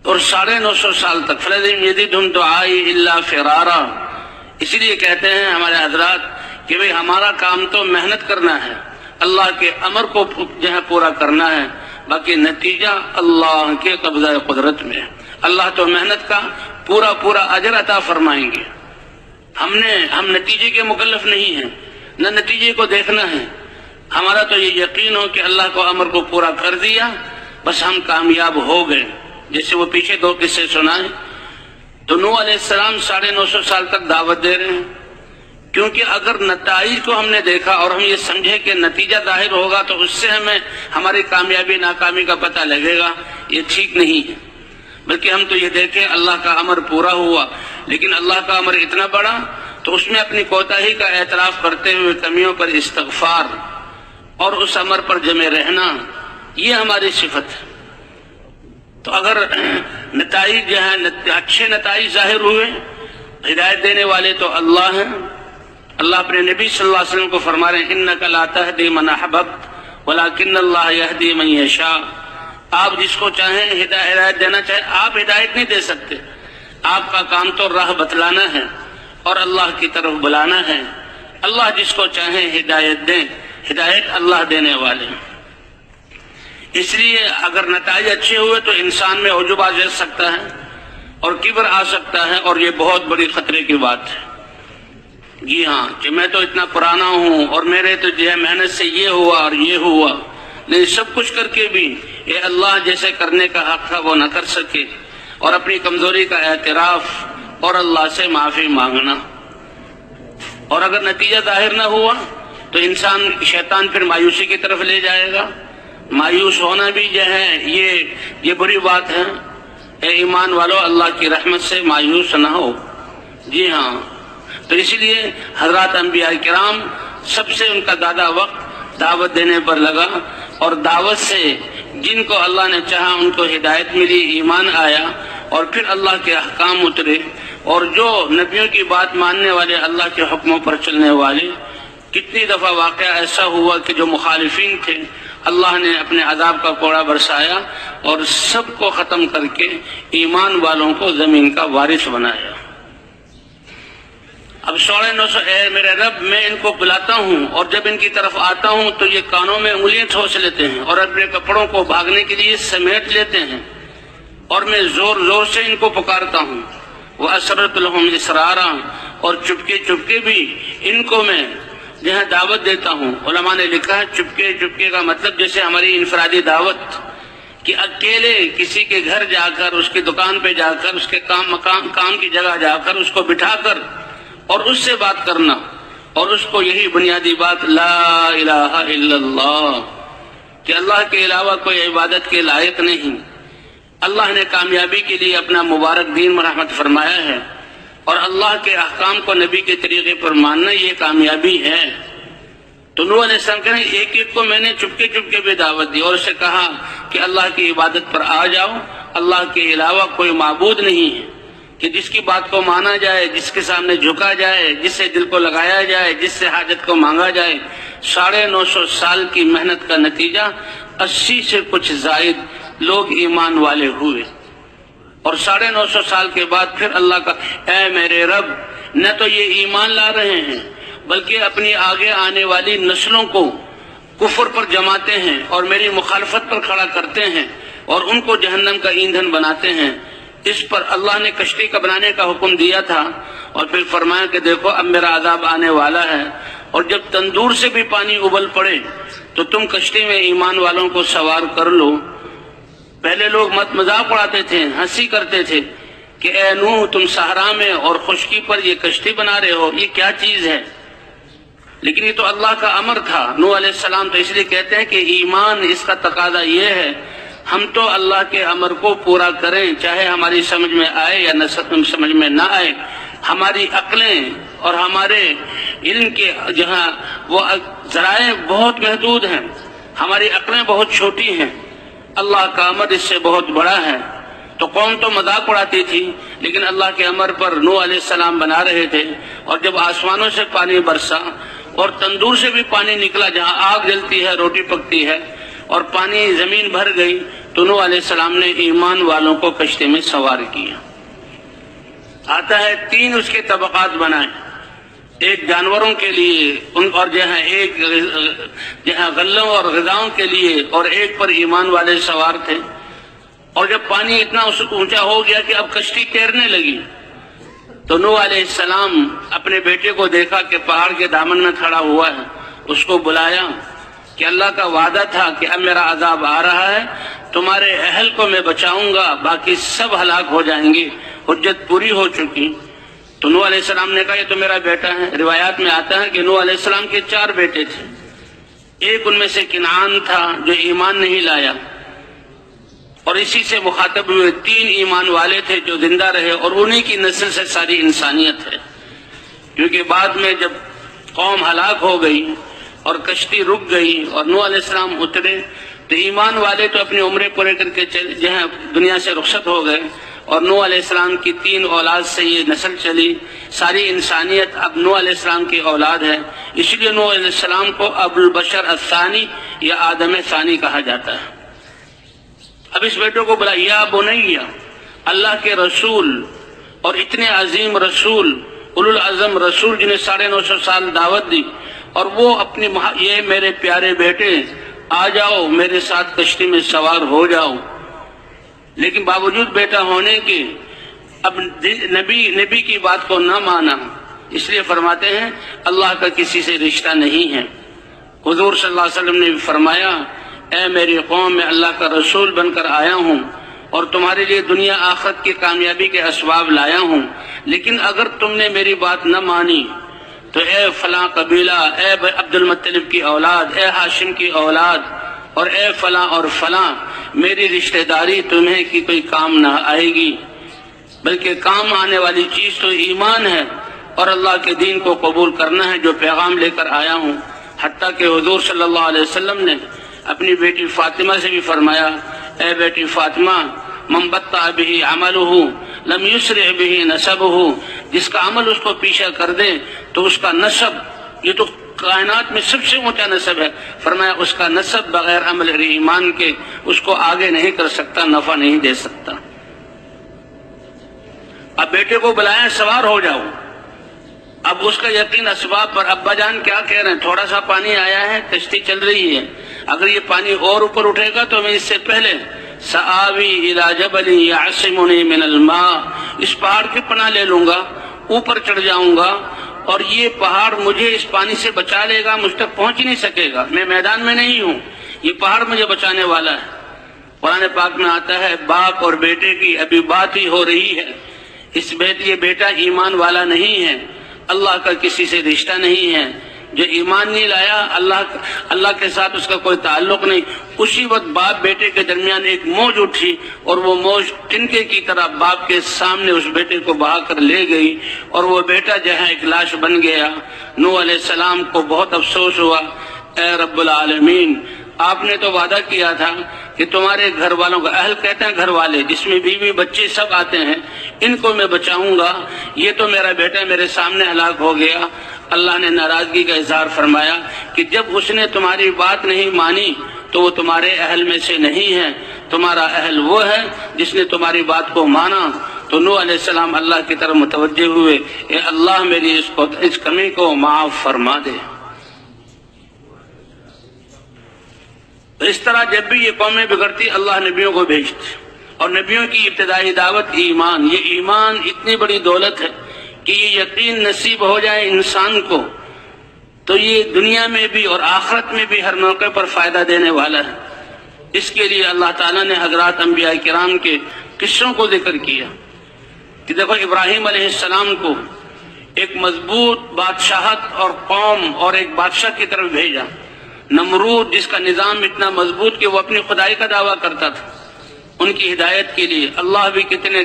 اور 950 سال تک فلم یزدہم دعائی الا فرارا۔ اسی لیے کہتے ہیں ہمارے حضرات کہ بھئی ہمارا کام تو محنت کرنا ہے، اللہ کے امر کو جو ہے پورا کرنا ہے، باقی نتیجہ اللہ کے قبضہ قدرت میں ہے۔ اللہ تو محنت کا پورا پورا اجر عطا فرمائیں گے، ہم نتیجے کے مکلف نہیں ہیں، نہ نتیجے کو دیکھنا ہے، ہمارا تو یہ یقین ہو کہ اللہ کو امر کو پورا کر دیا بس ہم کامیاب ہو گئے۔ جیسے وہ پیچھے 2 قصے سنائے، تو نوح علیہ السلام 950 سال تک دعوت دے رہے ہیں، کیونکہ اگر نتائج کو ہم نے دیکھا اور ہم یہ سمجھے کہ نتیجہ ظاہر ہوگا تو اس سے ہمیں ہماری کامیابی ناکامی کا پتہ لگے گا، یہ ٹھیک نہیں ہے، بلکہ ہم تو یہ دیکھیں اللہ کا امر پورا ہوا، لیکن اللہ کا امر اتنا بڑا تو اس میں اپنی کوتاہی کا اعتراف کرتے ہوئے کمیوں پر استغفار اور اس امر پر جمے رہنا، یہ ہماری صفت ہے۔ تو اگر نتائج جو ہیں اچھے نتائج ظاہر ہوئے، ہدایت دینے والے تو اللہ ہیں۔ اللہ اپنے نبی صلی اللہ علیہ وسلم کو فرما رہے ہیں انک لا تہدی من احببت ولکن اللہ یہدی من یشاء، آپ جس کو چاہیں ہدایت دینا چاہیں، آپ ہدایت نہیں دے سکتے، آپ کا کام تو راہ بتلانا ہے اور اللہ کی طرف بلانا ہے۔ اللہ جس کو چاہیں ہدایت دیں، ہدایت اللہ دینے والے ہیں۔ اس لیے اگر نتائج اچھے ہوئے تو انسان میں عجب آ جا سکتا ہے اور کبر آ سکتا ہے، اور یہ بہت بڑی خطرے کی بات ہے۔ جی ہاں، کہ میں تو اتنا پرانا ہوں اور میرے تو جو ہے محنت سے یہ ہوا اور یہ ہوا، نہیں، سب کچھ کر کے بھی یہ اللہ جیسے کرنے کا حق تھا وہ نہ کر سکے، اور اپنی کمزوری کا اعتراف اور اللہ سے معافی مانگنا، اور اگر نتیجہ ظاہر نہ ہوا تو انسان شیطان پھر مایوسی کی طرف لے جائے گا۔ مایوس ہونا بھی جو ہے یہ بری بات ہے۔ اے ایمان والو، اللہ کی رحمت سے مایوس نہ ہو۔ جی ہاں، تو اس لیے حضرات انبیاء کرام سب سے ان کا زیادہ وقت دعوت دینے پر لگا، اور دعوت سے جن کو اللہ نے چاہا ان کو ہدایت ملی، ایمان آیا، اور پھر اللہ کے احکام اترے، اور جو نبیوں کی بات ماننے والے، اللہ کے حکموں پر چلنے والے، کتنی دفعہ واقعہ ایسا ہوا کہ جو مخالفین تھے اللہ نے اپنے عذاب کا کوڑا برسایا اور سب کو ختم کر کے ایمان والوں کو زمین کا وارث بنایا۔ اب 950 اے میرے رب میں ان کو بلاتا ہوں، اور جب ان کی طرف آتا ہوں تو یہ کانوں میں انگلیاں ٹھوس لیتے ہیں اور اپنے کپڑوں کو بھاگنے کے لیے سمیٹ لیتے ہیں، اور میں زور زور سے ان کو پکارتا ہوں، وَأَسْرَرْتُ لَهُمْ إِسْرَارًا، اور چپکے چپکے بھی ان کو میں جہاں دعوت دیتا ہوں۔ علماء نے لکھا ہے چپکے چپکے کا مطلب جیسے ہماری انفرادی دعوت، کہ اکیلے کسی کے گھر جا کر، اس کی دکان پہ جا کر، اس کے کام کی جگہ جا کر اس کو بٹھا کر اور اس سے بات کرنا، اور اس کو یہی بنیادی بات لا الہ الا اللہ، کہ اللہ کے علاوہ کوئی عبادت کے لائق نہیں، اللہ نے کامیابی کے لیے اپنا مبارک دین مرحمت فرمایا ہے، اور اللہ کے احکام کو نبی کے طریقے پر ماننا یہ کامیابی ہے۔ تو نوح علیہ السلام کہنے ایک ایک کو میں نے چپکے چپکے بھی دعوت دی اور اسے کہا کہ اللہ کی عبادت پر آ جاؤ، اللہ کے علاوہ کوئی معبود نہیں ہے کہ جس کی بات کو مانا جائے، جس کے سامنے جھکا جائے، جس سے دل کو لگایا جائے، جس سے حاجت کو مانگا جائے۔ 950 سال کی محنت کا نتیجہ 80 سے کچھ زائد لوگ ایمان والے ہوئے، اور 950 سال کے بعد پھر اللہ کا اے میرے رب، نہ تو یہ ایمان لا رہے ہیں بلکہ اپنی آگے آنے والی نسلوں کو کفر پر جماتے ہیں اور میری مخالفت پر کھڑا کرتے ہیں اور ان کو جہنم کا ایندھن بناتے ہیں۔ اس پر اللہ نے کشتی کا بنانے کا حکم دیا تھا، اور پھر فرمایا کہ دیکھو اب میرا عذاب آنے والا ہے، اور جب تندور سے بھی پانی ابل پڑے تو تم کشتی میں ایمان والوں کو سوار کر لو۔ پہلے لوگ مذاق اڑاتے تھے، ہنسی کرتے تھے کہ اے نوح، تم صحرا میں اور خشکی پر یہ کشتی بنا رہے ہو، یہ کیا چیز ہے؟ لیکن یہ تو اللہ کا امر تھا۔ نوح علیہ السلام تو اس لیے کہتے ہیں کہ ایمان اس کا تقاضا یہ ہے ہم تو اللہ کے امر کو پورا کریں، چاہے ہماری سمجھ میں آئے یا نہ سمجھ میں نہ آئے۔ ہماری عقلیں اور ہمارے علم کے جہاں وہ ذرائع بہت محدود ہیں، ہماری عقلیں بہت چھوٹی ہیں، اللہ کا امر اس سے بہت بڑا ہے۔ تو قوم تو مذاق اڑاتی تھی، لیکن اللہ کے امر پر نوح علیہ السلام بنا رہے تھے، اور جب آسمانوں سے پانی برسا اور تندور سے بھی پانی نکلا، جہاں آگ جلتی ہے روٹی پکتی ہے، اور پانی زمین بھر گئی، تو نوح علیہ السلام نے ایمان والوں کو کشتی میں سوار کیا۔ آتا ہے 3 اس کے طبقات بنائے، ایک جانوروں کے لیے اور جہاں غلوں اور غذاؤں کے لیے، اور ایک پر ایمان والے سوار تھے۔ اور جب پانی اتنا اونچا ہو گیا کہ اب کشتی تیرنے لگی، تو نوح علیہ السلام اپنے بیٹے کو دیکھا کہ پہاڑ کے دامن میں کھڑا ہوا ہے، اس کو بلایا کہ اللہ کا وعدہ تھا کہ اب میرا عذاب آ رہا ہے، تمہارے اہل کو میں بچاؤں گا، باقی سب ہلاک ہو جائیں گے، حجت پوری ہو چکی۔ تو نوح علیہ السلام نے کہا یہ تو میرا بیٹا ہے۔ روایات میں آتا ہے کہ نوح علیہ السلام کے 4 بیٹے تھے، ایک ان میں سے کنعان تھا جو ایمان نہیں لایا، اور اسی سے مخاطب ہوئے 3 ایمان والے تھے جو زندہ رہے، اور انہی کی نسل سے ساری انسانیت ہے۔ کیونکہ بعد میں جب قوم ہلاک ہو گئی اور کشتی رک گئی اور نوح علیہ السلام اترے، تو ایمان والے تو اپنی عمریں پورے کر کے جہاں دنیا سے رخصت ہو گئے، اور نوح علیہ السلام کی 3 اولاد سے یہ نسل چلی، ساری انسانیت اب نوح علیہ السلام کی اولاد ہے۔ اس لیے نوح علیہ السلام کو ابو البشر الثانی یا آدم ثانی کہا جاتا ہے۔ اب اس بیٹوں کو بلا، یا بنیا، اللہ کے رسول اور اتنے عظیم رسول، اولو العزم رسول جنہیں 950 سال دعوت دی، اور وہ اپنی یہ میرے پیارے بیٹے آ جاؤ میرے ساتھ کشتی میں سوار ہو جاؤ۔ لیکن باوجود بیٹا ہونے کے اب نبی کی بات کو نہ مانا، اس لیے فرماتے ہیں اللہ کا کسی سے رشتہ نہیں ہے۔ حضور صلی اللہ علیہ وسلم نے بھی فرمایا اے میری قوم، میں اللہ کا رسول بن کر آیا ہوں اور تمہارے لیے دنیا آخرت کی کامیابی کے اسباب لایا ہوں، لیکن اگر تم نے میری بات نہ مانی تو اے فلاں قبیلہ، اے عبد المطلب کی اولاد، اے ہاشم کی اولاد، اور اے فلاں اور فلاں، میری رشتہ داری تمہیں کی کوئی کام نہ آئے گی، بلکہ کام آنے والی چیز تو ایمان ہے اور اللہ کے دین کو قبول کرنا ہے جو پیغام لے کر آیا ہوں۔ حتیٰ کہ حضور صلی اللہ علیہ وسلم نے اپنی بیٹی فاطمہ سے بھی فرمایا اے بیٹی فاطمہ، من بطأ به عملہ لم یسرع به نسبہ، جس کا عمل اس کو پیچھے کر دے تو اس کا نسب، یہ تو کائنات میں سب سے اونچا نسب ہے، فرمایا اس کا نسب بغیر عمل ایمان کے اس کو آگے نہیں کر سکتا، نفع نہیں دے سکتا۔ اب بیٹے کو بلایا سوار ہو جاؤ، اب اس کا یقین اسباب پر، ابا جان کیا کہہ رہے ہیں، تھوڑا سا پانی آیا ہے، کشتی چل رہی ہے، اگر یہ پانی اور اوپر اٹھے گا تو میں اس سے پہلے سآوی الی جبل یعصمنی من الماء، اس پہاڑ کی پناہ لے لوں گا، اوپر چڑھ جاؤں گا اور یہ پہاڑ مجھے اس پانی سے بچا لے گا، مجھ تک پہنچ نہیں سکے گا، میں میدان میں نہیں ہوں، یہ پہاڑ مجھے بچانے والا ہے۔ قرآن پاک میں آتا ہے باپ اور بیٹے کی ابھی بات ہی ہو رہی ہے، یہ بیٹا ایمان والا نہیں ہے، اللہ کا کسی سے رشتہ نہیں ہے، جو ایمان نہیں لایا، اللہ کے ساتھ اس کا کوئی تعلق نہیں، اسی وقت باپ بیٹے کے درمیان ایک موج اٹھی اور وہ موج تنکے کی طرح باپ کے سامنے اس بیٹے کو بہا کر لے گئی، اور وہ بیٹا جو ہے ایک لاش بن گیا۔ نوح علیہ السلام کو بہت افسوس ہوا، اے رب العالمین، آپ نے تو وعدہ کیا تھا کہ تمہارے گھر والوں کا، اہل کہتے ہیں گھر والے جس میں بیوی بچے سب آتے ہیں، ان کو میں بچاؤں گا، یہ تو میرا بیٹا میرے سامنے ہلاک ہو گیا۔ اللہ نے ناراضگی کا اظہار فرمایا کہ جب اس نے تمہاری بات نہیں مانی تو وہ تمہارے اہل میں سے نہیں ہے، تمہارا اہل وہ ہے جس نے تمہاری بات کو مانا۔ تو نوح علیہ السلام اللہ کی طرف متوجہ ہوئے، اے اللہ میری اس کمی کو معاف فرما دے۔ تو اس طرح جب بھی یہ قومیں بگڑتی اللہ نبیوں کو بھیجتے، اور نبیوں کی ابتدائی دعوت ایمان، یہ ایمان اتنی بڑی دولت ہے کہ یہ یقین نصیب ہو جائے انسان کو تو یہ دنیا میں بھی اور آخرت میں بھی ہر موقع پر فائدہ دینے والا ہے۔ اس کے لیے اللہ تعالیٰ نے حضرات انبیاء کرام کے قصوں کو ذکر کیا کہ دیکھو ابراہیم علیہ السلام کو ایک مضبوط بادشاہت اور قوم اور ایک بادشاہ کی طرف بھیجا، نمرود جس کا نظام اتنا مضبوط کہ وہ اپنی خدائی کا دعویٰ کرتا تھا، ان کی ہدایت کے لیے اللہ بھی کتنے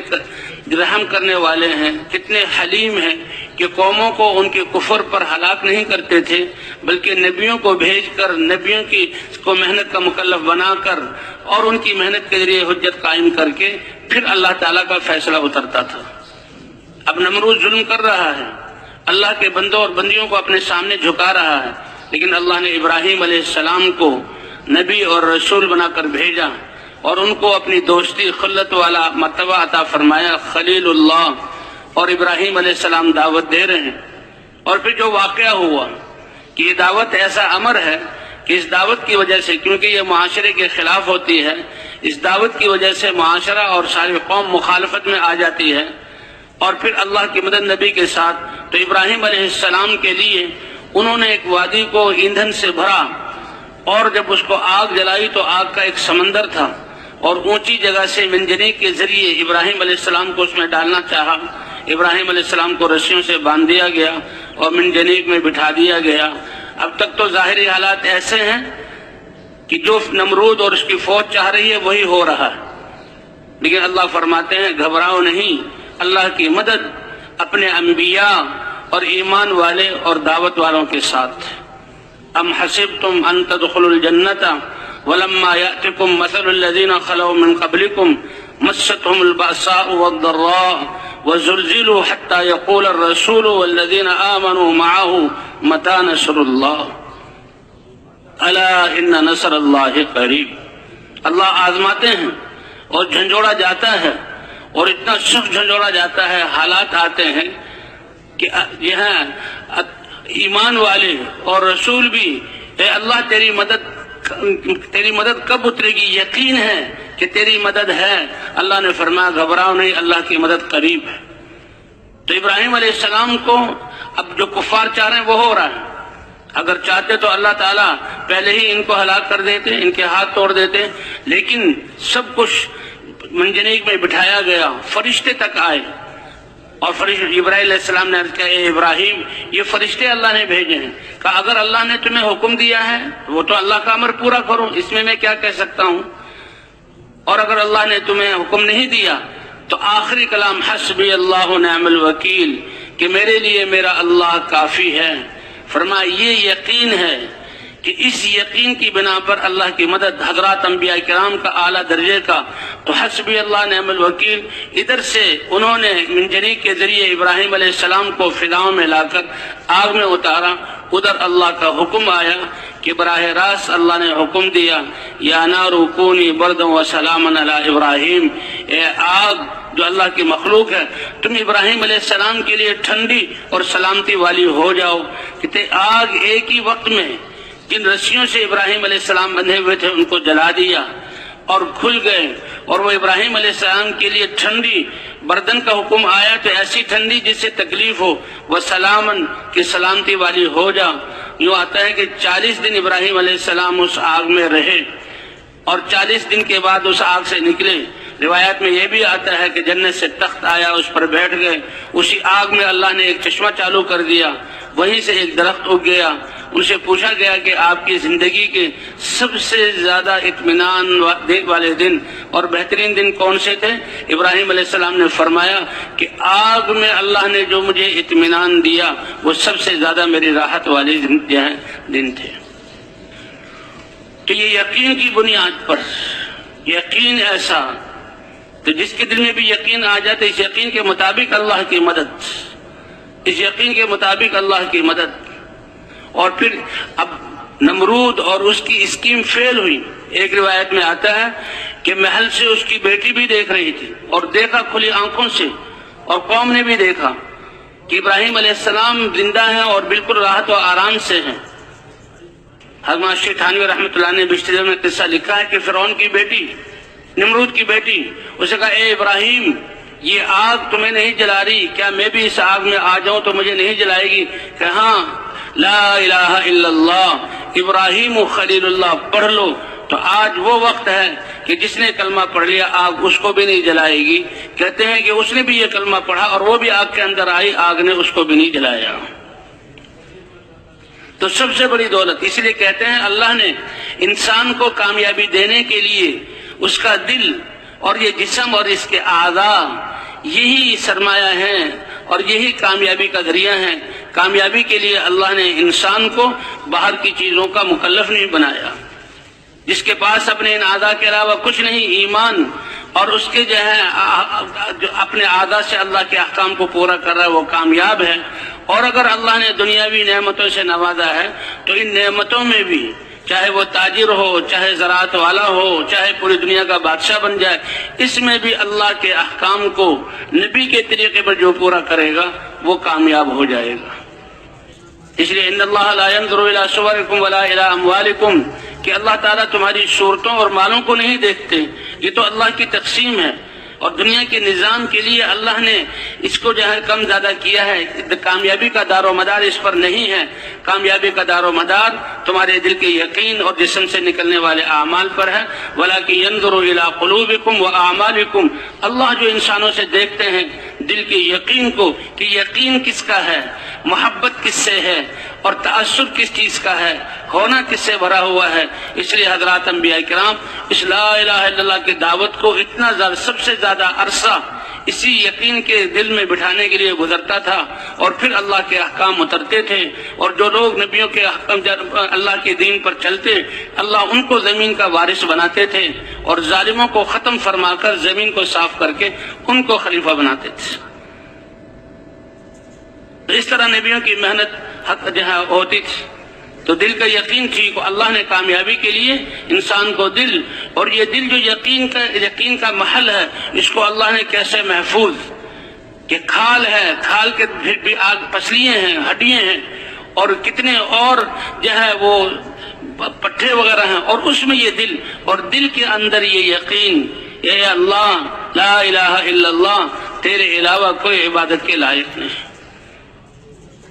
رحم کرنے والے ہیں، کتنے حلیم ہیں کہ قوموں کو ان کے کفر پر ہلاک نہیں کرتے تھے، بلکہ نبیوں کو بھیج کر نبیوں کی کو محنت کا مکلف بنا کر اور ان کی محنت کے ذریعے حجت قائم کر کے پھر اللہ تعالیٰ کا فیصلہ اترتا تھا۔ اب نمرود ظلم کر رہا ہے، اللہ کے بندوں اور بندیوں کو اپنے سامنے جھکا رہا ہے، لیکن اللہ نے ابراہیم علیہ السلام کو نبی اور رسول بنا کر بھیجا اور ان کو اپنی دوستی خلت والا مرتبہ عطا فرمایا، خلیل اللہ، اور ابراہیم علیہ السلام دعوت دے رہے ہیں۔ اور پھر جو واقعہ ہوا کہ یہ دعوت ایسا امر ہے کہ اس دعوت کی وجہ سے، کیونکہ یہ معاشرے کے خلاف ہوتی ہے، اس دعوت کی وجہ سے معاشرہ اور ساری قوم مخالفت میں آ جاتی ہے، اور پھر اللہ کی مدد نبی کے ساتھ۔ تو ابراہیم علیہ السلام کے لیے انہوں نے ایک وادی کو ایندھن سے بھرا، اور جب اس کو آگ جلائی تو آگ کا ایک سمندر تھا، اور اونچی جگہ سے منجنیق کے ذریعے ابراہیم علیہ السلام کو اس میں ڈالنا چاہا۔ ابراہیم علیہ السلام کو رسیوں سے باندھ دیا گیا اور منجنیق میں بٹھا دیا گیا۔ اب تک تو ظاہری حالات ایسے ہیں کہ جو نمرود اور اس کی فوج چاہ رہی ہے وہی ہو رہا ہے، لیکن اللہ فرماتے ہیں گھبراؤ نہیں، اللہ کی مدد اپنے انبیاء اور ایمان والے اور دعوت والوں کے ساتھ۔ ام حسبتم ان تدخلوا الجنۃ ولما يأتكم مثل الذين خلوا من قبلكم مستهم البأساء والضراء وزلزلوا حتى يقول الرسول والذين آمنوا معه متى نصر الله ألا إن نصر الله قريب۔ اللہ آزماتے ہیں اور جھنجھوڑا جاتا ہے، اور اتنا سخت جھنجھوڑا جاتا ہے، حالات آتے ہیں کہ یہاں ایمان والے اور رسول بھی، اے اللہ تیری مدد کب اترے گی؟ یقین ہے کہ تیری مدد ہے۔ اللہ نے فرمایا گھبراؤ نہیں، اللہ کی مدد قریب ہے۔ تو ابراہیم علیہ السلام کو اب جو کفار چاہ رہے ہیں وہ ہو رہا ہے۔ اگر چاہتے تو اللہ تعالیٰ پہلے ہی ان کو ہلاک کر دیتے، ان کے ہاتھ توڑ دیتے، لیکن سب کچھ منجنیق میں بٹھایا گیا، فرشتے تک آئے، اور فرشتے ابراہیم علیہ السلام نے عرض کیا، اے ابراہیم یہ فرشتے اللہ نے بھیجے ہیں، کہ اگر اللہ نے تمہیں حکم دیا ہے وہ تو اللہ کا امر پورا کرو، اس میں کیا کہہ سکتا ہوں، اور اگر اللہ نے تمہیں حکم نہیں دیا تو آخری کلام حسبی اللہ نعم الوکیل، کہ میرے لیے میرا اللہ کافی ہے۔ فرمایا یہ یقین ہے کہ اس یقین کی بنا پر اللہ کی مدد، حضرات انبیاء کرام کا اعلیٰ درجے کا، تو حسبی اللہ نعم الوکیل، ادھر سے انہوں نے منجنیق کے ذریعے ابراہیم علیہ السلام کو فضاؤں میں لا کر آگ میں اتارا، ادھر اللہ کا حکم آیا کہ براہ راست اللہ نے حکم دیا، یا نار کونی بردا وسلاما علی ابراہیم، اے آگ جو اللہ کی مخلوق ہے تم ابراہیم علیہ السلام کے لیے ٹھنڈی اور سلامتی والی ہو جاؤ۔ کہ آگ ایک ہی وقت میں جن رسیوں سے ابراہیم علیہ السلام بندھے ہوئے تھے ان کو جلا دیا اور کھل گئے، اور وہ ابراہیم علیہ السلام کے لیے ٹھنڈی بردن کا حکم آیا، تو ایسی ٹھنڈی جس سے تکلیف ہو، وہ سلامن کی سلامتی والی ہو جا۔ یوں آتا ہے کہ 40 دن ابراہیم علیہ السلام اس آگ میں رہے، اور 40 دن کے بعد اس آگ سے نکلے۔ روایت میں یہ بھی آتا ہے کہ جنت سے تخت آیا، اس پر بیٹھ گئے، اسی آگ میں اللہ نے ایک چشمہ چالو کر دیا، وہیں سے ایک درخت اگ گیا، ان سے پوچھا گیا کہ آپ کی زندگی کے سب سے زیادہ اطمینان والے دن اور بہترین دن کون سے تھے؟ ابراہیم علیہ السلام نے فرمایا کہ آگ میں اللہ نے جو مجھے اطمینان دیا وہ سب سے زیادہ میری راحت والے دن تھے۔ تو یہ یقین کی بنیاد پر، یقین ایسا تو جس کے دل میں بھی یقین آ جاتا ہے، اس یقین کے مطابق اللہ کی مدد، اس یقین کے مطابق اللہ کی مدد۔ اور پھر اب نمرود اور اس کی اسکیم فیل ہوئی۔ ایک روایت میں آتا ہے کہ محل سے اس کی بیٹی بھی دیکھ رہی تھی اور دیکھا کھلی آنکھوں سے، اور قوم نے بھی دیکھا کہ ابراہیم علیہ السلام زندہ ہیں اور بالکل راحت و آرام سے ہیں۔ حضرت شیخ تھانوی رحمۃ اللہ نے بشتری میں قصہ لکھا ہے کہ فرعون کی بیٹی، نمرود کی بیٹی، اسے کہا اے ابراہیم، یہ آگ تمہیں نہیں جلا رہی، کیا میں بھی اس آگ میں آ جاؤں تو مجھے نہیں جلائے گی؟ کہ ہاں، لا الہ الا اللہ ابراہیم خلیل اللہ پڑھ لو تو آج وہ وقت ہے کہ جس نے کلمہ پڑھ لیا آگ اس کو بھی نہیں جلائے گی۔ کہتے ہیں کہ اس نے بھی یہ کلمہ پڑھا اور وہ بھی آگ کے اندر آئی، آگ نے اس کو بھی نہیں جلایا۔ تو سب سے بڑی دولت، اس لیے کہتے ہیں اللہ نے انسان کو کامیابی دینے کے لیے اس کا دل اور یہ جسم اور اس کے اعضاء یہی سرمایہ ہیں اور یہی کامیابی کا ذریعہ ہیں۔ کامیابی کے لیے اللہ نے انسان کو باہر کی چیزوں کا مکلف نہیں بنایا۔ جس کے پاس اپنے ان اعضاء کے علاوہ کچھ نہیں، ایمان اور اس کے جو اپنے اعضاء سے اللہ کے احکام کو پورا کر رہا ہے، وہ کامیاب ہے۔ اور اگر اللہ نے دنیاوی نعمتوں سے نوازا ہے تو ان نعمتوں میں بھی، چاہے وہ تاجر ہو، چاہے زراعت والا ہو، چاہے پوری دنیا کا بادشاہ بن جائے، اس میں بھی اللہ کے احکام کو نبی کے طریقے پر جو پورا کرے گا وہ کامیاب ہو جائے گا۔ اس لیے ان اللہ لا ينظر الى صورکم ولا الى اموالکم، کہ اللہ تعالیٰ تمہاری صورتوں اور مالوں کو نہیں دیکھتے، یہ تو اللہ کی تقسیم ہے۔ اور دنیا کے نظام کے لیے اللہ نے اس کو کم زیادہ کیا ہے۔ کامیابی کا دار و مدار اس پر نہیں ہے، کامیابی کا دار و مدار تمہارے دل کے یقین اور جسم سے نکلنے والے اعمال پر ہے۔ وَلَكِنْ يَنْظُرُ إِلَىٰ قُلُوبِكُمْ وَأَعْمَالِكُمْ، اللہ جو انسانوں سے دیکھتے ہیں دل کے یقین کو، کہ یقین کس کا ہے، محبت کس سے ہے اور تعصب کس چیز کا ہے، ہونا کس سے بھرا ہوا ہے۔ اس لیے حضرات انبیاء کرام اس لا الہ الا اللہ کی دعوت کو اتنا زیادہ، سب سے زیادہ عرصہ اسی یقین کے دل میں بٹھانے کے لیے گزرتا تھا، اور پھر اللہ کے احکام اترتے تھے، اور جو لوگ نبیوں کے احکام اللہ کے دین پر چلتے، اللہ ان کو زمین کا وارث بناتے تھے، اور ظالموں کو ختم فرما کر زمین کو صاف کر کے ان کو خلیفہ بناتے تھے۔ تو اس طرح نبیوں کی محنت جہاں ہوتی تھی، تو دل کا یقین ٹھیک ہو، اللہ نے کامیابی کے لیے انسان کو دل، اور یہ دل جو یقین کا محل ہے، اس کو اللہ نے کیسے محفوظ، کہ کھال ہے، کھال کے پھر بھی پسلیاں ہیں، ہڈیاں ہیں، اور کتنے اور وہ پٹھے وغیرہ ہیں، اور اس میں یہ دل، اور دل کے اندر یہ یقین، اے اللہ لا الہ الا اللہ، تیرے علاوہ کوئی عبادت کے لائق نہیں۔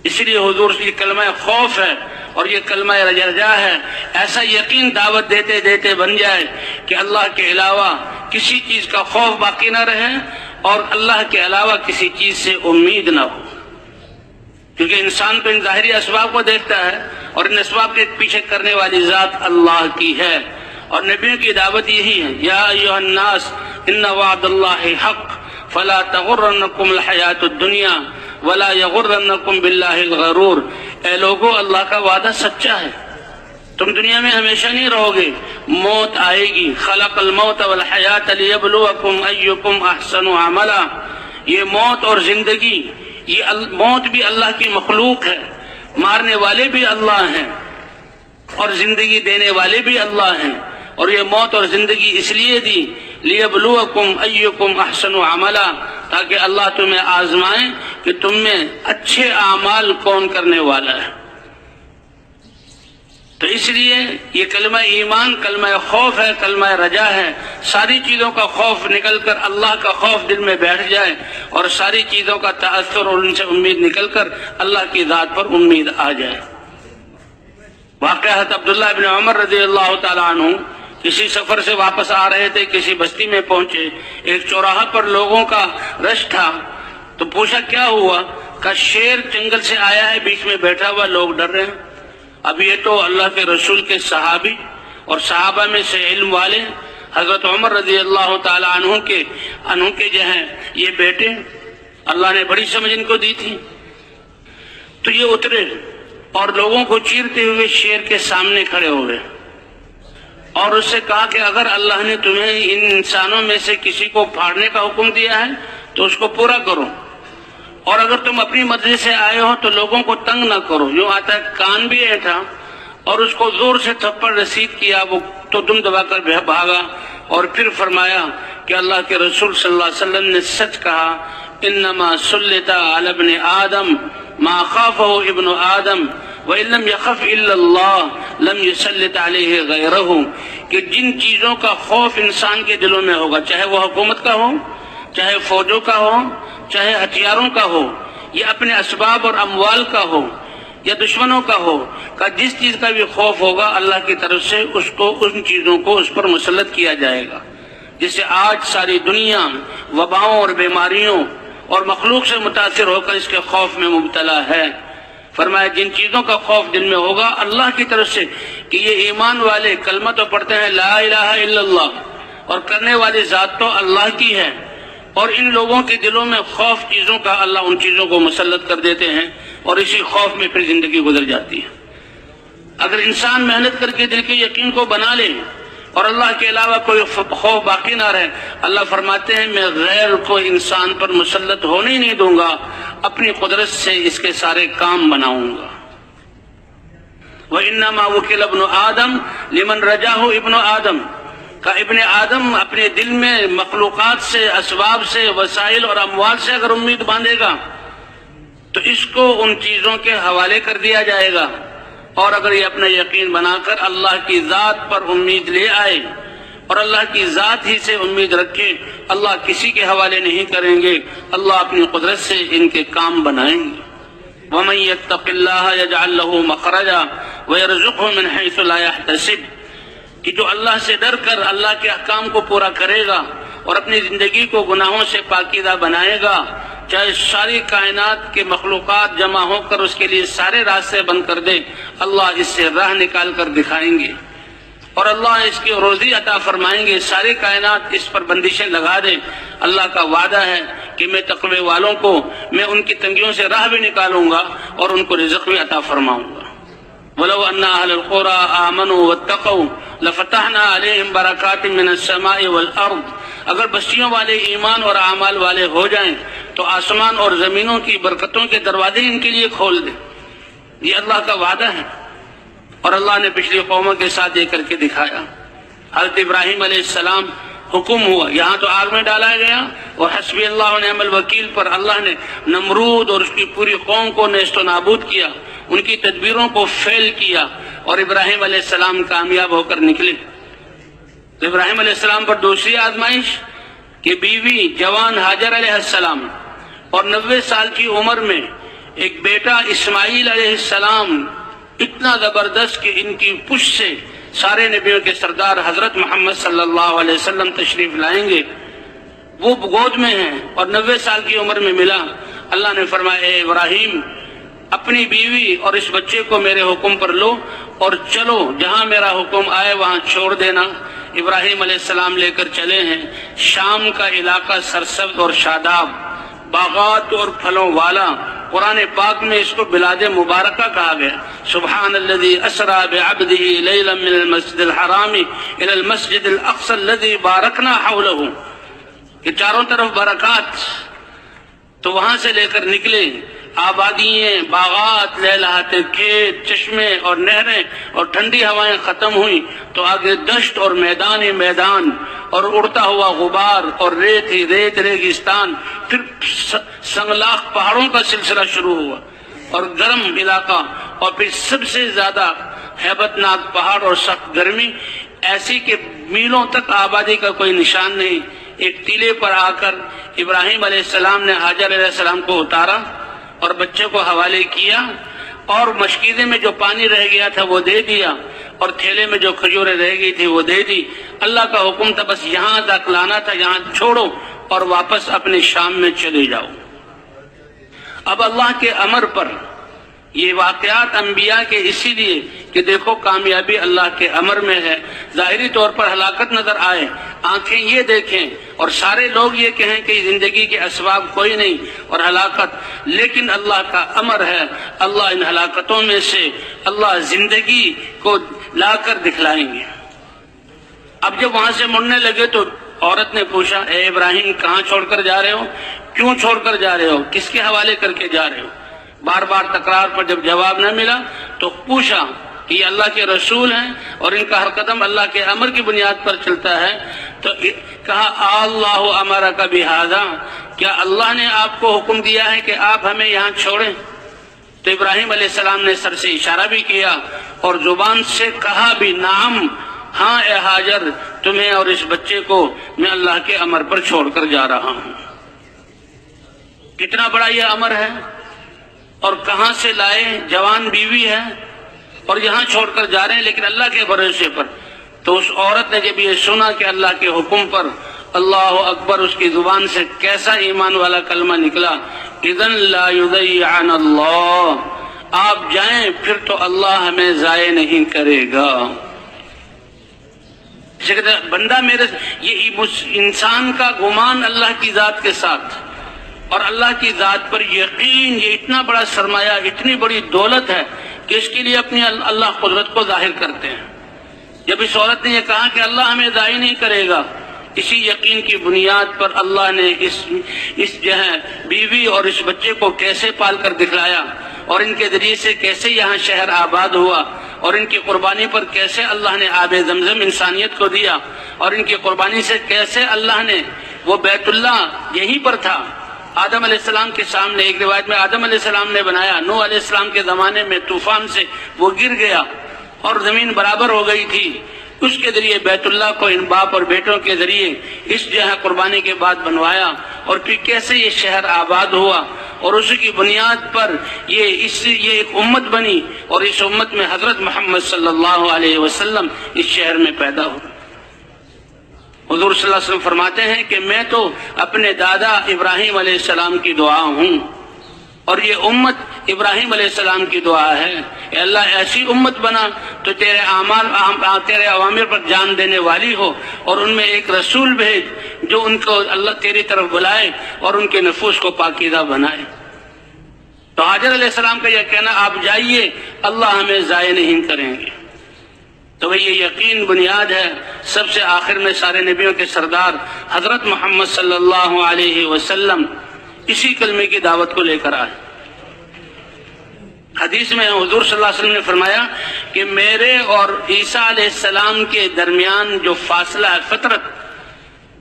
اس لیے حضور یہ کلمہ خوف ہے اور یہ کلمہ رجا ہے، ایسا یقین دعوت دیتے دیتے بن جائے کہ اللہ کے علاوہ کسی چیز کا خوف باقی نہ رہے، اور اللہ کے علاوہ کسی چیز سے امید نہ ہو۔ کیونکہ انسان تو ان ظاہری اسباب کو دیکھتا ہے، اور ان اسباب کے پیچھے کرنے والی ذات اللہ کی ہے، اور نبیوں کی دعوت یہی ہے، یا ایھا الناس ان وعد اللہ حق فلا تغرنکم الحیات الدنیا ولا یغرنکم باللہ الغرور۔ اے لوگو، اللہ کا وعدہ سچا ہے، تم دنیا میں ہمیشہ نہیں رہو گے، موت آئے گی۔ خلق الموت والحیات لیبلوکم ایکم احسن عملا، یہ موت اور زندگی، یہ موت بھی اللہ کی مخلوق ہے، مارنے والے بھی اللہ ہیں اور زندگی دینے والے بھی اللہ ہیں، اور یہ موت اور زندگی اس لیے دی لیبلوکم ایکم احسن عملا، تاکہ اللہ تمہیں آزمائے کہ تم میں اچھے اعمال کون کرنے والا ہے۔ تو اس لیے یہ کلمہ ایمان کلمہ خوف ہے، کلمہ رجا ہے۔ ساری چیزوں کا خوف نکل کر اللہ کا خوف دل میں بیٹھ جائے، اور ساری چیزوں کا تأثر اور ان سے امید نکل کر اللہ کی ذات پر امید آ جائے۔ واقعہ حضرت عبداللہ ابن عمر رضی اللہ تعالیٰ عنہ کسی سفر سے واپس آ رہے تھے، کسی بستی میں پہنچے، ایک چوراہا پر لوگوں کا رش تھا، تو پوچھا کیا ہوا؟ کہ شیر جنگل سے آیا ہے، بیچ میں بیٹھا ہوا، لوگ ڈر رہے ہیں۔ اب یہ تو اللہ کے رسول کے صحابی اور صحابہ میں سے علم والے حضرت عمر رضی اللہ تعالی عنہ کے جو ہیں یہ بیٹے، اللہ نے بڑی سمجھ ان کو دی تھی، تو یہ اترے اور لوگوں کو چیرتے ہوئے شیر کے سامنے کھڑے ہو گئے اور اس سے کہا کہ اگر اللہ نے تمہیں ان انسانوں میں سے کسی کو پھاڑنے کا حکم دیا ہے تو اس کو پورا کرو، اور اگر تم اپنی مرضی سے آئے ہو تو لوگوں کو تنگ نہ کرو۔ یوں آتا ہے کان بھی ایٹھا اور اس کو زور سے تھپڑ رسید کیا، وہ تو دم دبا کر بھاگا، اور پھر فرمایا کہ اللہ کے رسول صلی اللہ علیہ وسلم نے سچ کہا، انما سلط علی ابن آدم ما خافہ ابن آدم وَإِن لَمْ يَخَفْ إِلَّا اللَّهُ لَمْ يُسَلِّطْ عَلَيْهِ غَيْرَهُ، کہ جن چیزوں کا خوف انسان کے دلوں میں ہوگا، چاہے وہ حکومت کا ہو، چاہے فوجوں کا ہو، چاہے ہتھیاروں کا ہو، یا اپنے اسباب اور اموال کا ہو، یا دشمنوں کا ہو، کہ جس چیز کا بھی خوف ہوگا اللہ کی طرف سے اس کو ان چیزوں کو اس پر مسلط کیا جائے گا۔ جس سے آج ساری دنیا وباؤں اور بیماریوں اور مخلوق سے متاثر ہو کر اس کے خوف میں مبتلا ہے۔ فرمایا جن چیزوں کا خوف دل میں ہوگا اللہ کی طرف سے، کہ یہ ایمان والے کلمہ تو پڑھتے ہیں لا الہ الا اللہ، اور کرنے والی ذات تو اللہ کی ہے، اور ان لوگوں کے دلوں میں خوف چیزوں کا اللہ ان چیزوں کو مسلط کر دیتے ہیں، اور اسی خوف میں پھر زندگی گزر جاتی ہے۔ اگر انسان محنت کر کے دل کے یقین کو بنا لے اور اللہ کے علاوہ کوئی خوف باقی نہ رہے، اللہ فرماتے ہیں میں غیر کو انسان پر مسلط ہونے ہی نہیں دوں گا، اپنی قدرت سے اس کے سارے کام بناؤں گا۔ وَإِنَّمَا وُكِلَ ابْنُ آدم لِمَنْ رَجَاهُ ابن آدم، کہ ابن آدم اپنے دل میں مخلوقات سے، اسباب سے، وسائل اور اموال سے اگر امید باندھے گا تو اس کو ان چیزوں کے حوالے کر دیا جائے گا، اور اگر یہ اپنا یقین بنا کر اللہ کی ذات پر امید لے آئے اور اللہ کی ذات ہی سے امید رکھے، اللہ کسی کے حوالے نہیں کریں گے، اللہ اپنی قدرت سے ان کے کام بنائیں گے۔ وَمَن يَتَّقِ اللَّهَ يَجْعَل لَّهُ مَخْرَجًا وَيَرْزُقْهُ مِنْ حَيْثُ لَا يَحْتَسِبُ، کہ جو اللہ سے ڈر کر اللہ کے احکام کو پورا کرے گا اور اپنی زندگی کو گناہوں سے پاکیزہ بنائے گا، چاہے ساری کائنات کے مخلوقات جمع ہو کر اس کے لیے سارے راستے بند کر دے، اللہ اس سے راہ نکال کر دکھائیں گے، اور اللہ اس کی روزی عطا فرمائیں گے، ساری کائنات اس پر بندشیں لگا دے۔ اللہ کا وعدہ ہے کہ میں تقوی والوں کو میں ان کی تنگیوں سے راہ بھی نکالوں گا اور ان کو رزق بھی عطا فرماؤں گا۔ وَلَوْ أَنَّ أَهْلَ الْقُرَىٰ آمَنُوا وَاتَّقَوْا لَفَتَحْنَا عَلَيْهِمْ بَرَكَاتٍ مِّنَ السَّمَاءِ وَالْأَرْضِ، اگر بستیوں والے ایمان اور اعمال والے ہو جائیں تو آسمان اور زمینوں کی برکتوں کے دروازے ان کے لیے کھول دے۔ یہ اللہ کا وعدہ ہے، اور اللہ نے پچھلی قوموں کے ساتھ یہ کر کے دکھایا۔ حضرت ابراہیم علیہ السلام حکم ہوا، یہاں تو آگ میں ڈالا گیا، اور حسبی اللہ و نعم الوکیل پر اللہ نے نمرود اور اس کی پوری قوم کو نیست و نابود کیا، ان کی تدبیروں کو فیل کیا، اور ابراہیم علیہ السلام کامیاب ہو کر نکلے۔ تو ابراہیم علیہ السلام پر دوسری آزمائش کہ بیوی جوان ہاجر علیہ السلام اور 90 سال کی عمر میں ایک بیٹا اسماعیل علیہ السلام اتنا زبردست کہ ان کی پشت سے سارے نبیوں کے سردار حضرت محمد صلی اللہ علیہ وسلم تشریف لائیں گے، وہ گود میں ہیں اور 90 سال کی عمر میں ملا۔ اللہ نے فرمایا اے ابراہیم اپنی بیوی اور اس بچے کو میرے حکم پر لو اور چلو، جہاں میرا حکم آئے وہاں چھوڑ دینا۔ ابراہیم علیہ السلام لے کر چلے ہیں۔ شام کا علاقہ سرسبز اور شاداب، باغات اور پھلوں والا، قرآن پاک میں اس کو بلاد مبارکہ کہا گیا۔ سبحان الذی اسری بعبدہ لیلا من المسجد الحرام الی المسجد الاقصی الذی بارکنا حولہ، کہ چاروں طرف برکات، تو وہاں سے لے کر نکلے، آبادیاں، باغات، لہلہاتے کھیت، چشمے اور نہریں اور ٹھنڈی ہوائیں ختم ہوئیں تو آگے دشت اور میدان ہی میدان اور اڑتا ہوا غبار اور ریت ہی ریت، ریگستان، پھر سنگلاخ پہاڑوں کا سلسلہ شروع ہوا اور گرم علاقہ، اور پھر سب سے زیادہ ہیبت ناک پہاڑ اور سخت گرمی، ایسی کہ میلوں تک آبادی کا کوئی نشان نہیں۔ ایک ٹیلے پر آ کر ابراہیم علیہ السلام نے حاجر علیہ السلام کو اتارا اور بچے کو حوالے کیا، اور مشکیزے میں جو پانی رہ گیا تھا وہ دے دیا، اور تھیلے میں جو کھجوریں رہ گئی تھی وہ دے دی۔ اللہ کا حکم تھا بس یہاں تک لانا تھا، یہاں چھوڑو اور واپس اپنے شام میں چلے جاؤ۔ اب اللہ کے امر پر یہ واقعات انبیاء کے اسی لیے کہ دیکھو کامیابی اللہ کے امر میں ہے، ظاہری طور پر ہلاکت نظر آئے، آنکھیں یہ دیکھیں اور سارے لوگ یہ کہیں کہ زندگی کے اسباب کوئی نہیں اور ہلاکت، لیکن اللہ کا امر ہے، اللہ ان ہلاکتوں میں سے اللہ زندگی کو لا کر دکھلائیں گے۔ اب جب وہاں سے مڑنے لگے تو عورت نے پوچھا، اے ابراہیم کہاں چھوڑ کر جا رہے ہو، کیوں چھوڑ کر جا رہے ہو، کس کے حوالے کر کے جا رہے ہو؟ بار بار تکرار پر جب جواب نہ ملا تو پوچھا کہ یہ اللہ کے رسول ہیں اور ان کا ہر قدم اللہ کے امر کی بنیاد پر چلتا ہے، تو کہا اللہ امرک بہذا، کیا اللہ نے آپ کو حکم دیا ہے کہ آپ ہمیں یہاں چھوڑیں؟ تو ابراہیم علیہ السلام نے سر سے اشارہ بھی کیا اور زبان سے کہا بھی، نعم، ہاں اے ہاجر، تمہیں اور اس بچے کو میں اللہ کے امر پر چھوڑ کر جا رہا ہوں۔ کتنا بڑا یہ امر ہے، اور کہاں سے لائے، جوان بیوی ہے اور یہاں چھوڑ کر جا رہے ہیں لیکن اللہ کے بھروسے پر۔ تو اس عورت نے جب یہ سنا کہ اللہ کے حکم پر اللہ اکبر اس کی زبان سے کیسا ایمان والا کلمہ نکلا، اذن لا یضیعن اللہ، آپ جائیں پھر تو اللہ ہمیں ضائع نہیں کرے گا۔ بندہ میرے، یہ انسان کا گمان اللہ کی ذات کے ساتھ اور اللہ کی ذات پر یقین، یہ اتنا بڑا سرمایہ، اتنی بڑی دولت ہے کہ اس کے لیے اپنی اللہ قدرت کو ظاہر کرتے ہیں۔ جب اس عورت نے یہ کہا کہ اللہ ہمیں ضائع نہیں کرے گا، اسی یقین کی بنیاد پر اللہ نے اس جو ہے بیوی اور اس بچے کو کیسے پال کر دکھلایا اور ان کے ذریعے سے کیسے یہاں شہر آباد ہوا اور ان کی قربانی پر کیسے اللہ نے آب زمزم انسانیت کو دیا اور ان کی قربانی سے کیسے اللہ نے وہ بیت اللہ یہیں پر تھا، آدم علیہ السلام کے سامنے، ایک روایت میں آدم علیہ السلام نے بنایا، نوح علیہ السلام کے زمانے میں طوفان سے وہ گر گیا اور زمین برابر ہو گئی تھی، اس کے ذریعے بیت اللہ کو ان باپ اور بیٹوں کے ذریعے اس جو ہے قربانی کے بعد بنوایا اور پھر کیسے یہ شہر آباد ہوا اور اسی کی بنیاد پر یہ ایک امت بنی اور اس امت میں حضرت محمد صلی اللہ علیہ وسلم اس شہر میں پیدا ہوئے۔ حضور صلی اللہ علیہ وسلم فرماتے ہیں کہ میں تو اپنے دادا ابراہیم علیہ السلام کی دعا ہوں اور یہ امت ابراہیم علیہ السلام کی دعا ہے، اے اللہ ایسی امت بنا تو تیرے تیرے اوامر پر جان دینے والی ہو اور ان میں ایک رسول بھیج جو ان کو اللہ تیری طرف بلائے اور ان کے نفوس کو پاکیزہ بنائے۔ تو حاجر علیہ السلام کا یہ کہنا، آپ جائیے اللہ ہمیں ضائع نہیں کریں گے، تو یہ یقین بنیاد ہے۔ سب سے آخر میں سارے نبیوں کے سردار حضرت محمد صلی اللہ علیہ وسلم اسی کلمے کی دعوت کو لے کر آئے۔ حدیث میں حضور صلی اللہ علیہ وسلم نے فرمایا کہ میرے اور عیسیٰ علیہ السلام کے درمیان جو فاصلہ ہے، فترت،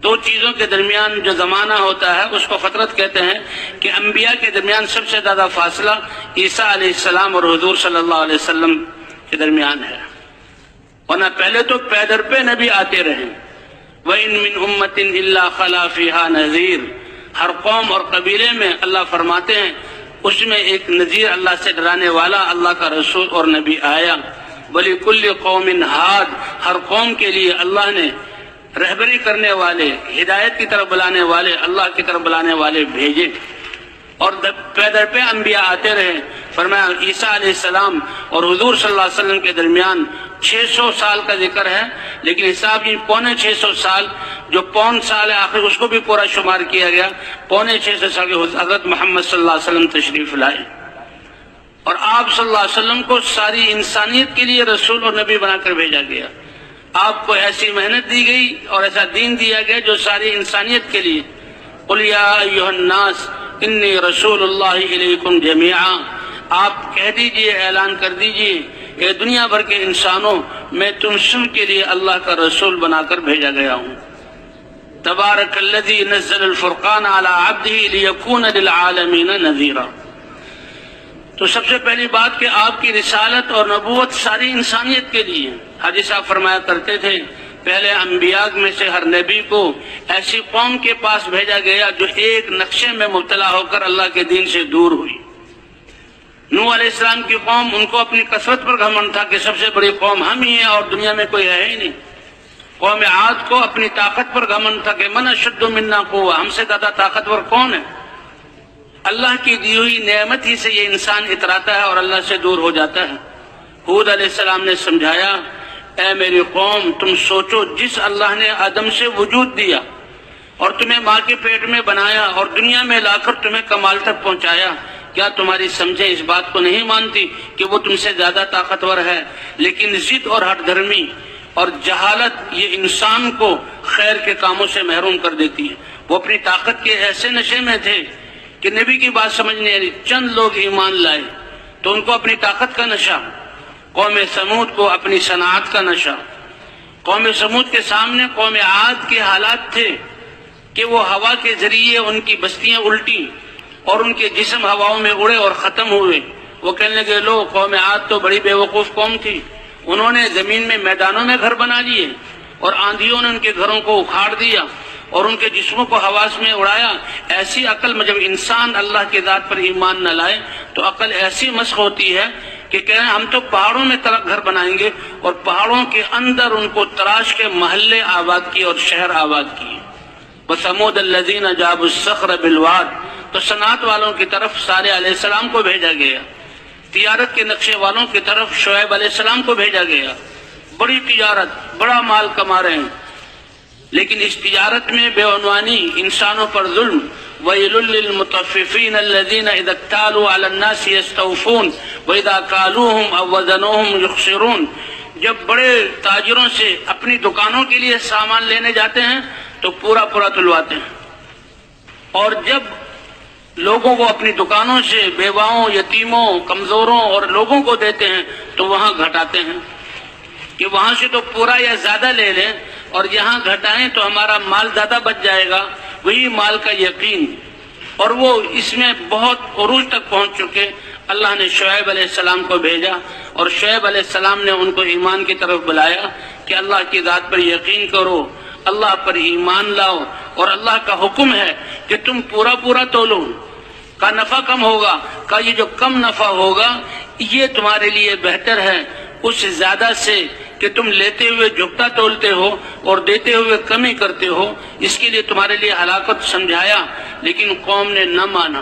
دو چیزوں کے درمیان جو زمانہ ہوتا ہے اس کو فترت کہتے ہیں، کہ انبیاء کے درمیان سب سے زیادہ فاصلہ عیسیٰ علیہ السلام اور حضور صلی اللہ علیہ وسلم کے درمیان ہے، ورنہ پہلے تو پیدر پہ نبی آتے رہے۔ وَإِن مِّنْ أُمَّةٍ إِلَّا خَلَا فِيهَا نَذِيرٌ، ہر قوم اور قبیلے میں اللہ فرماتے ہیں اس میں ایک نذیر، اللہ سے ڈرانے والا، اللہ کا رسول اور نبی آیا۔ وَلِكُلِّ قَوْمٍ ہاد، ہر قوم کے لیے اللہ نے رہبری کرنے والے، ہدایت کی طرف بلانے والے، اللہ کی طرف بلانے والے بھیجے، اور پیدر پہ انبیاء آتے رہے۔ فرمایا عیسیٰ علیہ السلام اور حضور صلی اللہ علیہ وسلم کے درمیان 600 سال کا ذکر ہے، لیکن حساب یہ 625 سال، جو پون سال ہے آخر اس کو بھی پورا شمار کیا گیا، 625 سال کے حضرت محمد صلی اللہ علیہ وسلم تشریف لائے اور آپ صلی اللہ علیہ وسلم کو ساری انسانیت کے لیے رسول اور نبی بنا کر بھیجا گیا۔ آپ کو ایسی محنت دی گئی اور ایسا دین دیا گیا جو ساری انسانیت کے لیے، قُلْ يَا أَيُّهَا النَّاسِ إِنِّي رَسُولُ اللَّهِ إِلَيْكُمْ جَمِيعًا، آپ کہہ دیجئے، اعلان کر دیجئے کہ دنیا بھر کے انسانوں، میں تم سب کے لیے اللہ کا رسول بنا کر بھیجا گیا ہوں۔ تبارک الذی نزل الفرقان علی عبدہ لیکون للعالمین نذیرا۔ تو سب سے پہلی بات کہ آپ کی رسالت اور نبوت ساری انسانیت کے لیے۔ حاجی صاحب فرمایا کرتے تھے پہلے انبیاء میں سے ہر نبی کو ایسی قوم کے پاس بھیجا گیا جو ایک نقشے میں مبتلا ہو کر اللہ کے دین سے دور ہوئی۔ نوح علیہ السلام کی قوم، ان کو اپنی کثرت پر گھمنڈ تھا کہ سب سے بڑی قوم ہم ہی ہیں اور دنیا میں کوئی ہے ہی نہیں۔ قوم عاد کو اپنی طاقت پر گھمنڈ تھا کہ من اشد منا قوہ، ہم سے زیادہ طاقتور کون ہے۔ اللہ کی دی ہوئی نعمت ہی سے یہ انسان اتراتا ہے اور اللہ سے دور ہو جاتا ہے۔ ہود علیہ السلام نے سمجھایا، اے میری قوم، تم سوچو، جس اللہ نے آدم سے وجود دیا اور تمہیں ماں کے پیٹ میں بنایا اور دنیا میں لا کر تمہیں کمال تک پہنچایا، کیا تمہاری سمجھیں اس بات کو نہیں مانتی کہ وہ تم سے زیادہ طاقتور ہے؟ لیکن ضد اور ہٹ دھرمی اور جہالت یہ انسان کو خیر کے کاموں سے محروم کر دیتی ہے۔ وہ اپنی طاقت کے ایسے نشے میں تھے کہ نبی کی بات سمجھ نہیں آ رہی، چند لوگ ایمان لائے تو ان کو اپنی طاقت کا نشہ، قوم سمود کو اپنی صنعت کا نشہ۔ قوم سمود کے سامنے قوم عاد کے حالات تھے کہ وہ ہوا کے ذریعے ان کی بستیاں الٹی اور ان کے جسم ہواؤں میں اڑے اور ختم ہوئے۔ وہ کہنے لگے، لو، قوم عاد تو بڑی بے وقوف قوم تھی، انہوں نے زمین میں میدانوں میں گھر بنا لیے اور آندھیوں نے ان کے گھروں کو اکھاڑ دیا اور ان کے جسموں کو حواس میں اڑایا۔ ایسی عقل میں جب انسان اللہ کی ذات پر ایمان نہ لائے تو عقل ایسی مسخ ہوتی ہے کہ کہیں ہم تو پہاڑوں میں گھر بنائیں گے اور پہاڑوں کے اندر ان کو تراش کے محلے آباد کیے اور شہر آباد کیے۔ وَثَمُودَ الَّذِينَ جَابُوا الصَّخْرَ بِالْوَادِ، تو صنعت والوں کی طرف صالح علیہ السلام کو بھیجا گیا، تجارت کے نقشے والوں کی طرف شعیب علیہ السلام کو بھیجا گیا۔ بڑی تجارت، بڑا مال کما رہے ہیں، لیکن اس تجارت میں بے عنوانی، انسانوں پر ظلم۔ وَيْلٌ لِّلْمُطَفِّفِينَ الَّذِينَ إِذَا اكْتَالُوا عَلَى النَّاسِ يَسْتَوْفُونَ وَإِذَا كَالُوهُمْ أَو وَّزَنُوهُمْ يُخْسِرُونَ، جب بڑے تاجروں سے اپنی دکانوں کے لیے سامان لینے جاتے ہیں تو پورا تلواتے ہیں، اور جب لوگوں کو اپنی دکانوں سے بیواؤں، یتیموں، کمزوروں اور لوگوں کو دیتے ہیں تو وہاں گھٹاتے ہیں کہ وہاں سے تو پورا یا زیادہ لے لیں اور یہاں گھٹائیں تو ہمارا مال زیادہ بچ جائے گا۔ وہی مال کا یقین، اور وہ اس میں بہت عروج تک پہنچ چکے۔ اللہ نے شعیب علیہ السلام کو بھیجا اور شعیب علیہ السلام نے ان کو ایمان کی طرف بلایا کہ اللہ کی ذات پر یقین کرو، اللہ پر ایمان لاؤ، اور اللہ کا حکم ہے کہ تم پورا تولو۔ کا نفع کم ہوگا، کا یہ جو کم نفع ہوگا یہ تمہارے لیے بہتر ہے اس زیادہ سے کہ تم لیتے ہوئے جھکتا تولتے ہو اور دیتے ہوئے کمی کرتے ہو، اس کے لیے تمہارے لیے ہلاکت سمجھایا، لیکن قوم نے نہ مانا۔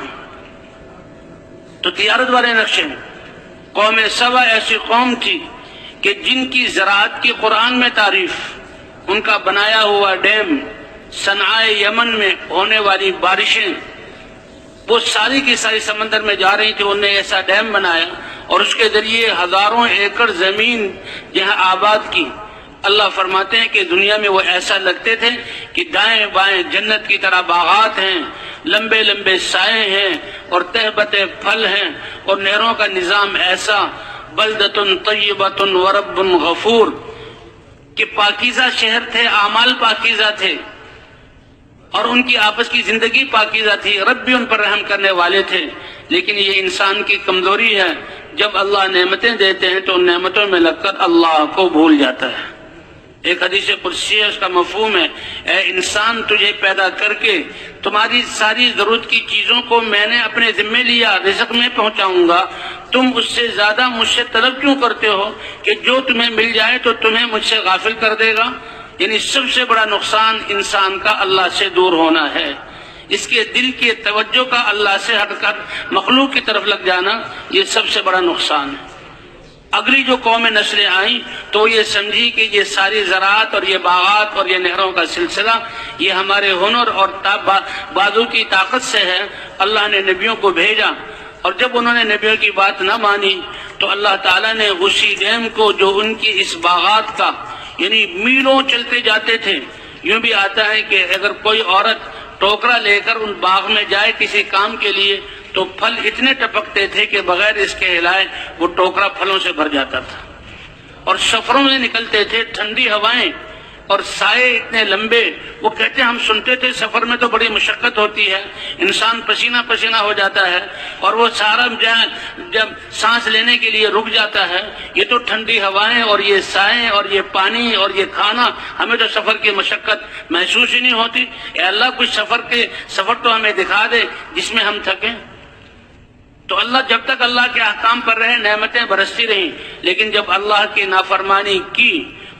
تو تجارت والے نقشے، قوم سبا ایسی قوم تھی کہ جن کی زراعت کی قرآن میں تعریف، ان کا بنایا ہوا ڈیم، صنعائے یمن میں ہونے والی بارشیں، وہ ساری کی ساری سمندر میں جا رہی تھی، انہوں نے ایسا ڈیم بنایا اور اس کے ذریعے ہزاروں ایکڑ زمین جہاں آباد کی۔ اللہ فرماتے ہیں کہ دنیا میں وہ ایسا لگتے تھے کہ دائیں بائیں جنت کی طرح باغات ہیں، لمبے لمبے سائے ہیں اور تہبتے پھل ہیں، اور نہروں کا نظام ایسا، بلدۃ طیبۃ ورب غفور، کہ پاکیزہ شہر تھے، اعمال پاکیزہ تھے اور ان کی آپس کی زندگی پاکیزہ تھی، رب بھی ان پر رحم کرنے والے تھے۔ لیکن یہ انسان کی کمزوری ہے، جب اللہ نعمتیں دیتے ہیں تو ان نعمتوں میں لگ کر اللہ کو بھول جاتا ہے۔ ایک حدیث قدسی ہے، اس کا مفہوم ہے، اے انسان، تجھے پیدا کر کے تمہاری ساری ضرورت کی چیزوں کو میں نے اپنے ذمے لیا، رزق میں پہنچاؤں گا، تم اس سے زیادہ مجھ سے طلب کیوں کرتے ہو کہ جو تمہیں مل جائے تو تمہیں مجھ سے غافل کر دے گا؟ یعنی سب سے بڑا نقصان انسان کا اللہ سے دور ہونا ہے، اس کے دل کی توجہ کا اللہ سے ہٹ کر مخلوق کی طرف لگ جانا، یہ سب سے بڑا نقصان ہے۔ اگلی جو قوم نسلیں آئیں تو یہ سمجھی کہ یہ ساری زراعت اور یہ باغات اور یہ نہروں کا سلسلہ یہ ہمارے ہنر اور بازو کی طاقت سے ہے۔ اللہ نے نبیوں کو بھیجا اور جب انہوں نے نبیوں کی بات نہ مانی تو اللہ تعالیٰ نے اسی ڈیم کو جو ان کی اس باغات کا، یعنی میلوں چلتے جاتے تھے، یوں بھی آتا ہے کہ اگر کوئی عورت ٹوکرا لے کر ان باغ میں جائے کسی کام کے لیے تو پھل اتنے ٹپکتے تھے کہ بغیر اس کے ہلائے وہ ٹوکرا پھلوں سے بھر جاتا تھا، اور سفروں میں نکلتے تھے، ٹھنڈی ہوائیں اور سائے اتنے لمبے۔ وہ کہتے ہیں ہم سنتے تھے سفر میں تو بڑی مشقت ہوتی ہے، انسان پسینہ پسینہ ہو جاتا ہے اور وہ سارا جب سانس لینے کے لیے رک جاتا ہے، یہ تو ٹھنڈی ہوائیں اور یہ سائیں اور یہ پانی اور یہ کھانا، ہمیں تو سفر کی مشقت محسوس ہی نہیں ہوتی۔ اے اللہ، کچھ سفر تو ہمیں دکھا دے جس میں ہم تھکیں۔ تو اللہ جب تک اللہ کے احکام پر رہے نعمتیں برستی رہیں، لیکن جب اللہ کی نافرمانی کی،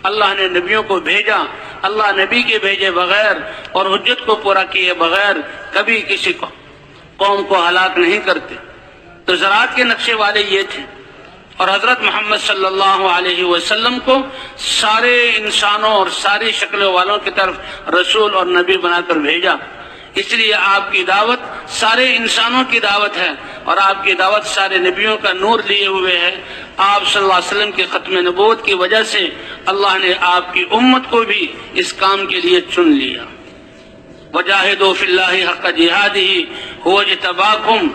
اللہ نے نبیوں کو بھیجا، اللہ نبی کے بھیجے بغیر اور حجت کو پورا کیے بغیر کبھی کسی کو قوم کو ہلاک نہیں کرتے۔ تو زراعت کے نقشے والے یہ تھے، اور حضرت محمد صلی اللہ علیہ وسلم کو سارے انسانوں اور ساری شکلوں والوں کی طرف رسول اور نبی بنا کر بھیجا۔ اس لیے آپ کی دعوت سارے انسانوں کی دعوت ہے، اور آپ کی دعوت سارے نبیوں کا نور لیے ہوئے ہے۔ آپ صلی اللہ علیہ وسلم کے ختم نبوت کی وجہ سے اللہ نے آپ کی امت کو بھی اس کام کے لیے چن لیا۔ وجاہدوا فی اللہ حق جہادہ هو اجتباکم،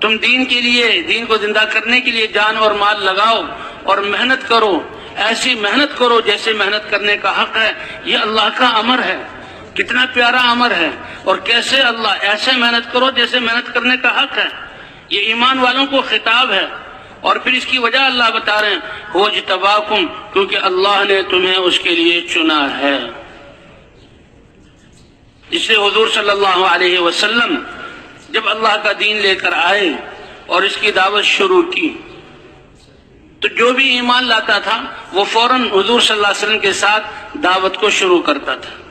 تم دین کے لیے، دین کو زندہ کرنے کے لیے جان اور مال لگاؤ اور محنت کرو، ایسی محنت کرو جیسے محنت کرنے کا حق ہے۔ یہ اللہ کا امر ہے، کتنا پیارا امر ہے، اور کیسے اللہ ایسے محنت کرو جیسے محنت کرنے کا حق ہے۔ یہ ایمان والوں کو خطاب ہے، اور پھر اس کی وجہ اللہ بتا رہے ہیں هو اجتباکم، کیونکہ اللہ نے تمہیں اس کے لیے چنا ہے۔ اس لیے حضور صلی اللہ علیہ وسلم جب اللہ کا دین لے کر آئے اور اس کی دعوت شروع کی تو جو بھی ایمان لاتا تھا وہ فوراً حضور صلی اللہ علیہ وسلم کے ساتھ دعوت کو شروع کرتا تھا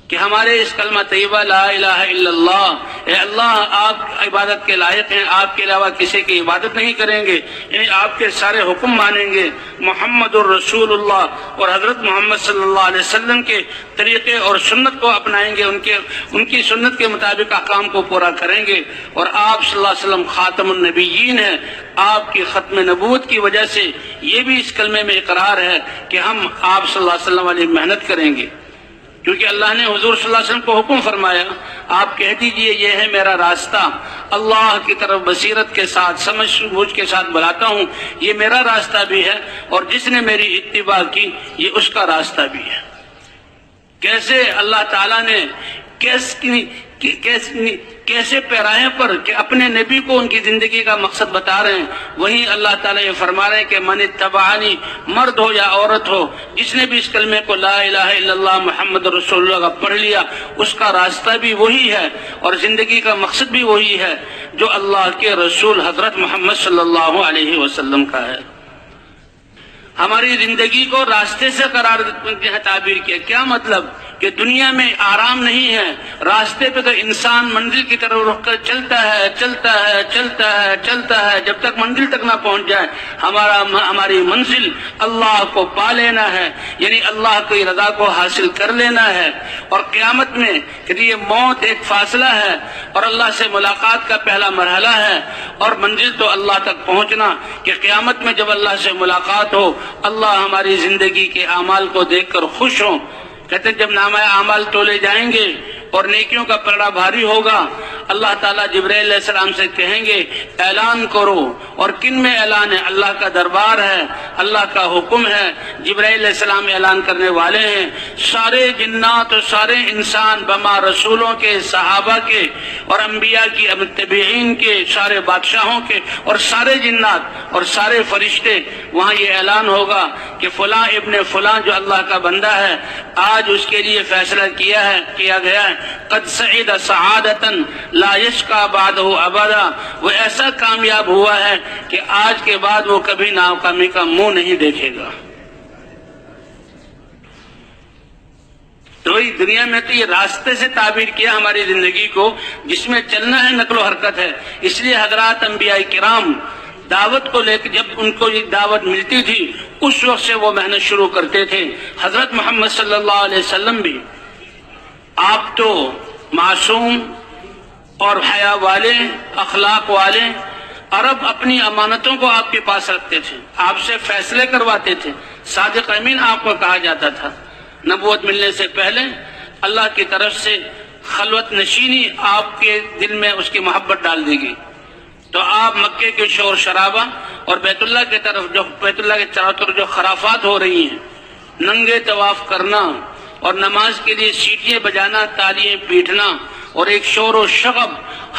کہ ہمارے اس کلمہ طیبہ لا الہ الا اللہ، اے اللہ آپ عبادت کے لائق ہیں، آپ کے علاوہ کسی کی عبادت نہیں کریں گے، یعنی آپ کے سارے حکم مانیں گے، محمد الرسول اللہ اور حضرت محمد صلی اللہ علیہ وسلم کے طریقے اور سنت کو اپنائیں گے، ان کی سنت کے مطابق احکام کو پورا کریں گے، اور آپ صلی اللہ علیہ وسلم خاتم النبیین ہیں۔ آپ کی ختم نبوت کی وجہ سے یہ بھی اس کلمے میں اقرار ہے کہ ہم آپ صلی اللہ علیہ وسلم والی محنت کریں گے، کیونکہ اللہ نے حضور صلی اللہ علیہ وسلم کو حکم فرمایا آپ کہہ دیجئے یہ ہے میرا راستہ، اللہ کی طرف بصیرت کے ساتھ سمجھ بوجھ کے ساتھ بلاتا ہوں، یہ میرا راستہ بھی ہے اور جس نے میری اتباع کی یہ اس کا راستہ بھی ہے۔ کیسے اللہ تعالیٰ نے کیسے پیراہے پر کہ اپنے نبی کو ان کی زندگی کا مقصد بتا رہے ہیں، وہیں اللہ تعالیٰ یہ فرما رہے ہیں کہ من اتبعنی، مرد ہو یا عورت ہو، جس نے بھی اس کلمے کو لا الہ الا اللہ محمد رسول اللہ کا پڑھ لیا اس کا راستہ بھی وہی ہے اور زندگی کا مقصد بھی وہی ہے جو اللہ کے رسول حضرت محمد صلی اللہ علیہ وسلم کا ہے۔ ہماری زندگی کو راستے سے قرار تعبیر کیا، کیا مطلب کہ دنیا میں آرام نہیں ہے، راستے پہ تو انسان منزل کی طرف رخ کر چلتا ہے جب تک منزل تک نہ پہنچ جائے۔ ہماری منزل اللہ کو پا لینا ہے، یعنی اللہ کی رضا کو حاصل کر لینا ہے، اور قیامت میں کہ یہ موت ایک فاصلہ ہے اور اللہ سے ملاقات کا پہلا مرحلہ ہے، اور منزل تو اللہ تک پہنچنا کہ قیامت میں جب اللہ سے ملاقات ہو اللہ ہماری زندگی کے اعمال کو دیکھ کر خوش ہوں۔ کہتے ہیں جب نامہ اعمال تولے جائیں گے اور نیکیوں کا پلڑا بھاری ہوگا، اللہ تعالیٰ جبرائیل علیہ السلام سے کہیں گے اعلان کرو، اور کن میں اعلان ہے؟ اللہ کا دربار ہے، اللہ کا حکم ہے، جبرائیل علیہ السلام اعلان کرنے والے ہیں، سارے جنات اور سارے انسان بما رسولوں کے، صحابہ کے اور انبیاء کی متبعین کے، سارے بادشاہوں کے اور سارے جنات اور سارے فرشتے، وہاں یہ اعلان ہوگا کہ فلاں ابن فلاں جو اللہ کا بندہ ہے آج اس کے لیے فیصلہ کیا گیا ہے، قد سعید سعادتا لا یشقى بعدہ ابدا، وہ ایسا کامیاب ہوا ہے کہ آج کے بعد وہ کبھی ناکامی کا منہ نہیں دیکھے گا۔ تو دنیا میں تو یہ راستے سے تعبیر کیا ہماری زندگی کو جس میں چلنا ہے، نقل و حرکت ہے۔ اس لیے حضرات انبیاء کرام دعوت کو لے کے جب ان کو یہ دعوت ملتی تھی اس وقت سے وہ محنت شروع کرتے تھے۔ حضرت محمد صلی اللہ علیہ وسلم بھی، آپ تو معصوم اور حیا والے، اخلاق والے، عرب اپنی امانتوں کو آپ کے پاس رکھتے تھے، آپ سے فیصلے کرواتے تھے، صادق امین آپ کو کہا جاتا تھا۔ نبوت ملنے سے پہلے اللہ کی طرف سے خلوت نشینی آپ کے دل میں اس کی محبت ڈال دی گئی، تو آپ مکے کے شور شرابہ اور بیت اللہ کے طرف بیت اللہ کے چاروں طرف جو خرافات ہو رہی ہیں، ننگے طواف کرنا اور نماز کے لیے سیٹیاں بجانا، تالیاں پیٹنا اور ایک شور و شغب،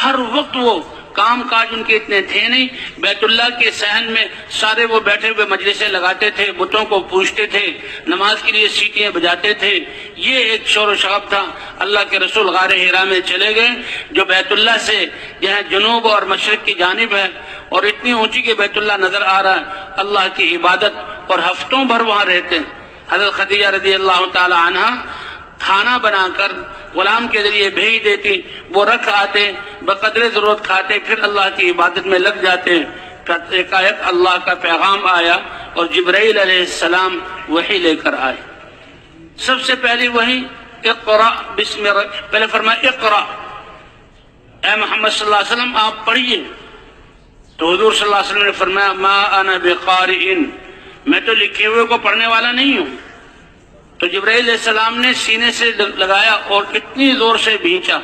ہر وقت وہ کام کاج ان کے اتنے تھے نہیں۔ بیت اللہ کے صحن میں سارے وہ بیٹھے ہوئے مجلسیں لگاتے تھے، بتوں کو پوجتے تھے، نماز کے لیے سیٹیاں بجاتے تھے، یہ ایک شور و شغب تھا۔ اللہ کے رسول غار حرا میں چلے گئے جو بیت اللہ سے جہاں جنوب اور مشرق کی جانب ہے اور اتنی اونچی کہ بیت اللہ نظر آ رہا ہے، اللہ کی عبادت اور ہفتوں بھر وہاں رہتے ہیں۔ حضرت خدیجہ رضی اللہ تعالی عنہ کھانا بنا کر غلام کے ذریعے بھیج دیتی، وہ رکھ آتے، بقدر ضرورت کھاتے، پھر اللہ کی عبادت میں لگ جاتے۔ ایک اللہ کا پیغام آیا اور جبرائیل علیہ السلام وحی لے کر آئے۔ سب سے پہلی وحی اقرأ بسم ربک، پہلے فرمایا اقرأ، اے محمد صلی اللہ علیہ وسلم آپ پڑھیے۔ تو حضور صلی اللہ علیہ وسلم نے فرمایا ما انا بقارئ، میں تو لکھے ہوئے کو پڑھنے والا نہیں ہوں۔ تو جبرائیل علیہ السلام نے سینے سے لگایا اور اتنی زور سے بھینچا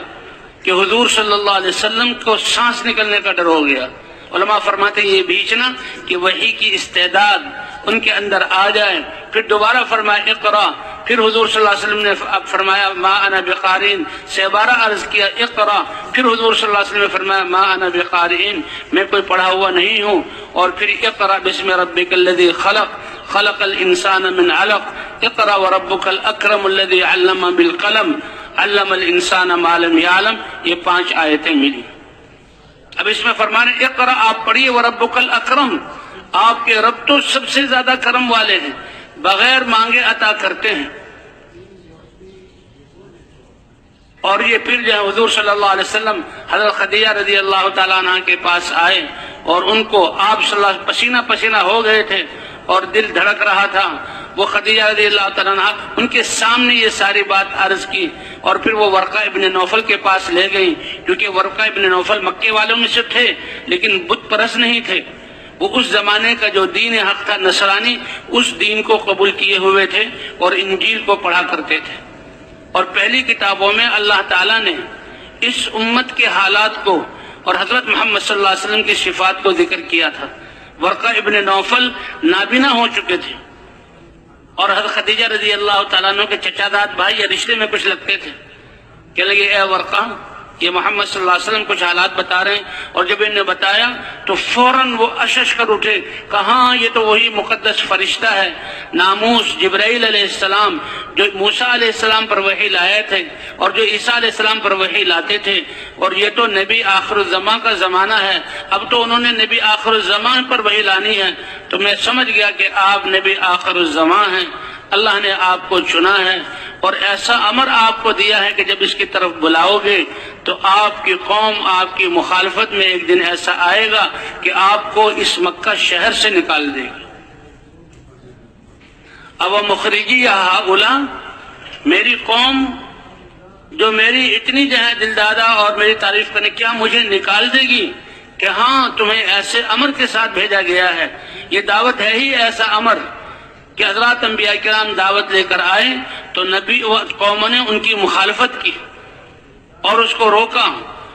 کہ حضور صلی اللہ علیہ وسلم کو سانس نکلنے کا ڈر ہو گیا۔ علماء فرماتے ہیں یہ بھینچنا کہ وحی کی استعداد ان کے اندر آ جائے۔ پھر دوبارہ فرمایا اقرا، پھر حضور صلی اللہ علیہ وسلم نے فرمایا ما انا بقارئ، سہبارہ عرض کیا اقرا، پھر حضور صلی اللہ علیہ وسلم نے فرمایا ما انا بقارئ، میں کوئی پڑھا ہوا نہیں ہوں۔ اور پھر اقرا بسم ربک الذی خلق خلق الانسان من علق اقرا وربک الاکرم الذی علم بالقلم علم الانسان ما لم یعلم، یہ 5 آیتیں ملی۔ اب اس میں فرمانے اقرا آپ پڑھیے وربک الاکرم، آپ کے رب تو سب سے زیادہ کرم والے ہیں، بغیر مانگے عطا کرتے ہیں۔ اور یہ پھر جو ہے حضور صلی اللہ علیہ وسلم حضرت خدیجہ رضی اللہ تعالیٰ عنہ کے پاس آئے اور ان کو آپ صلی اللہ علیہ وسلم پسینہ پسینہ ہو گئے تھے اور دل دھڑک رہا تھا۔ وہ خدیجہ رضی اللہ تعالیٰ عنہ ان کے سامنے یہ ساری بات عرض کی اور پھر وہ ورقہ ابن نوفل کے پاس لے گئی، کیونکہ ورقہ ابن نوفل مکے والوں میں سے تھے لیکن بت پرست نہیں تھے۔ وہ اس زمانے کا جو دین حق تھا نصرانی، اس دین کو قبول کیے ہوئے تھے اور انجیل کو پڑھا کرتے تھے۔ اور پہلی کتابوں میں اللہ تعالیٰ نے اس امت کے حالات کو اور حضرت محمد صلی اللہ علیہ وسلم کی صفات کو ذکر کیا تھا۔ ورقہ ابن نوفل نابینا ہو چکے تھے اور حضرت خدیجہ رضی اللہ تعالیٰ عنہ کے چچا داد بھائی یا رشتے میں کچھ لگتے تھے۔ کہ لگے اے ورقہ، یہ محمد صلی اللہ علیہ وسلم کچھ حالات بتا رہے ہیں، اور جب انہیں بتایا تو فوراً وہ اشش کر اٹھے، کہاں یہ تو وہی مقدس فرشتہ ہے، ناموس جبرائیل علیہ السلام جو موسیٰ علیہ السلام پر وحی لائے تھے اور جو عیسیٰ علیہ السلام پر وحی لاتے تھے، اور یہ تو نبی آخر الزمان کا زمانہ ہے، اب تو انہوں نے نبی آخر الزمان پر وحی لانی ہے۔ تو میں سمجھ گیا کہ آپ نبی آخر الزمان ہیں، اللہ نے آپ کو چنا ہے اور ایسا امر آپ کو دیا ہے کہ جب اس کی طرف بلاؤ گے تو آپ کی قوم آپ کی مخالفت میں ایک دن ایسا آئے گا کہ آپ کو اس مکہ شہر سے نکال دے گی۔ اب مخرجی ہؤلاء، میری قوم جو میری اتنی جو ہے دلدادہ اور میری تعریف کرنے، کیا مجھے نکال دے گی؟ کہ ہاں تمہیں ایسے امر کے ساتھ بھیجا گیا ہے۔ یہ دعوت ہے ہی ایسا امر کہ حضرات انبیاء کرام دعوت لے کر آئے تو نبی و قوموں نے ان کی مخالفت کی اور اس کو روکا۔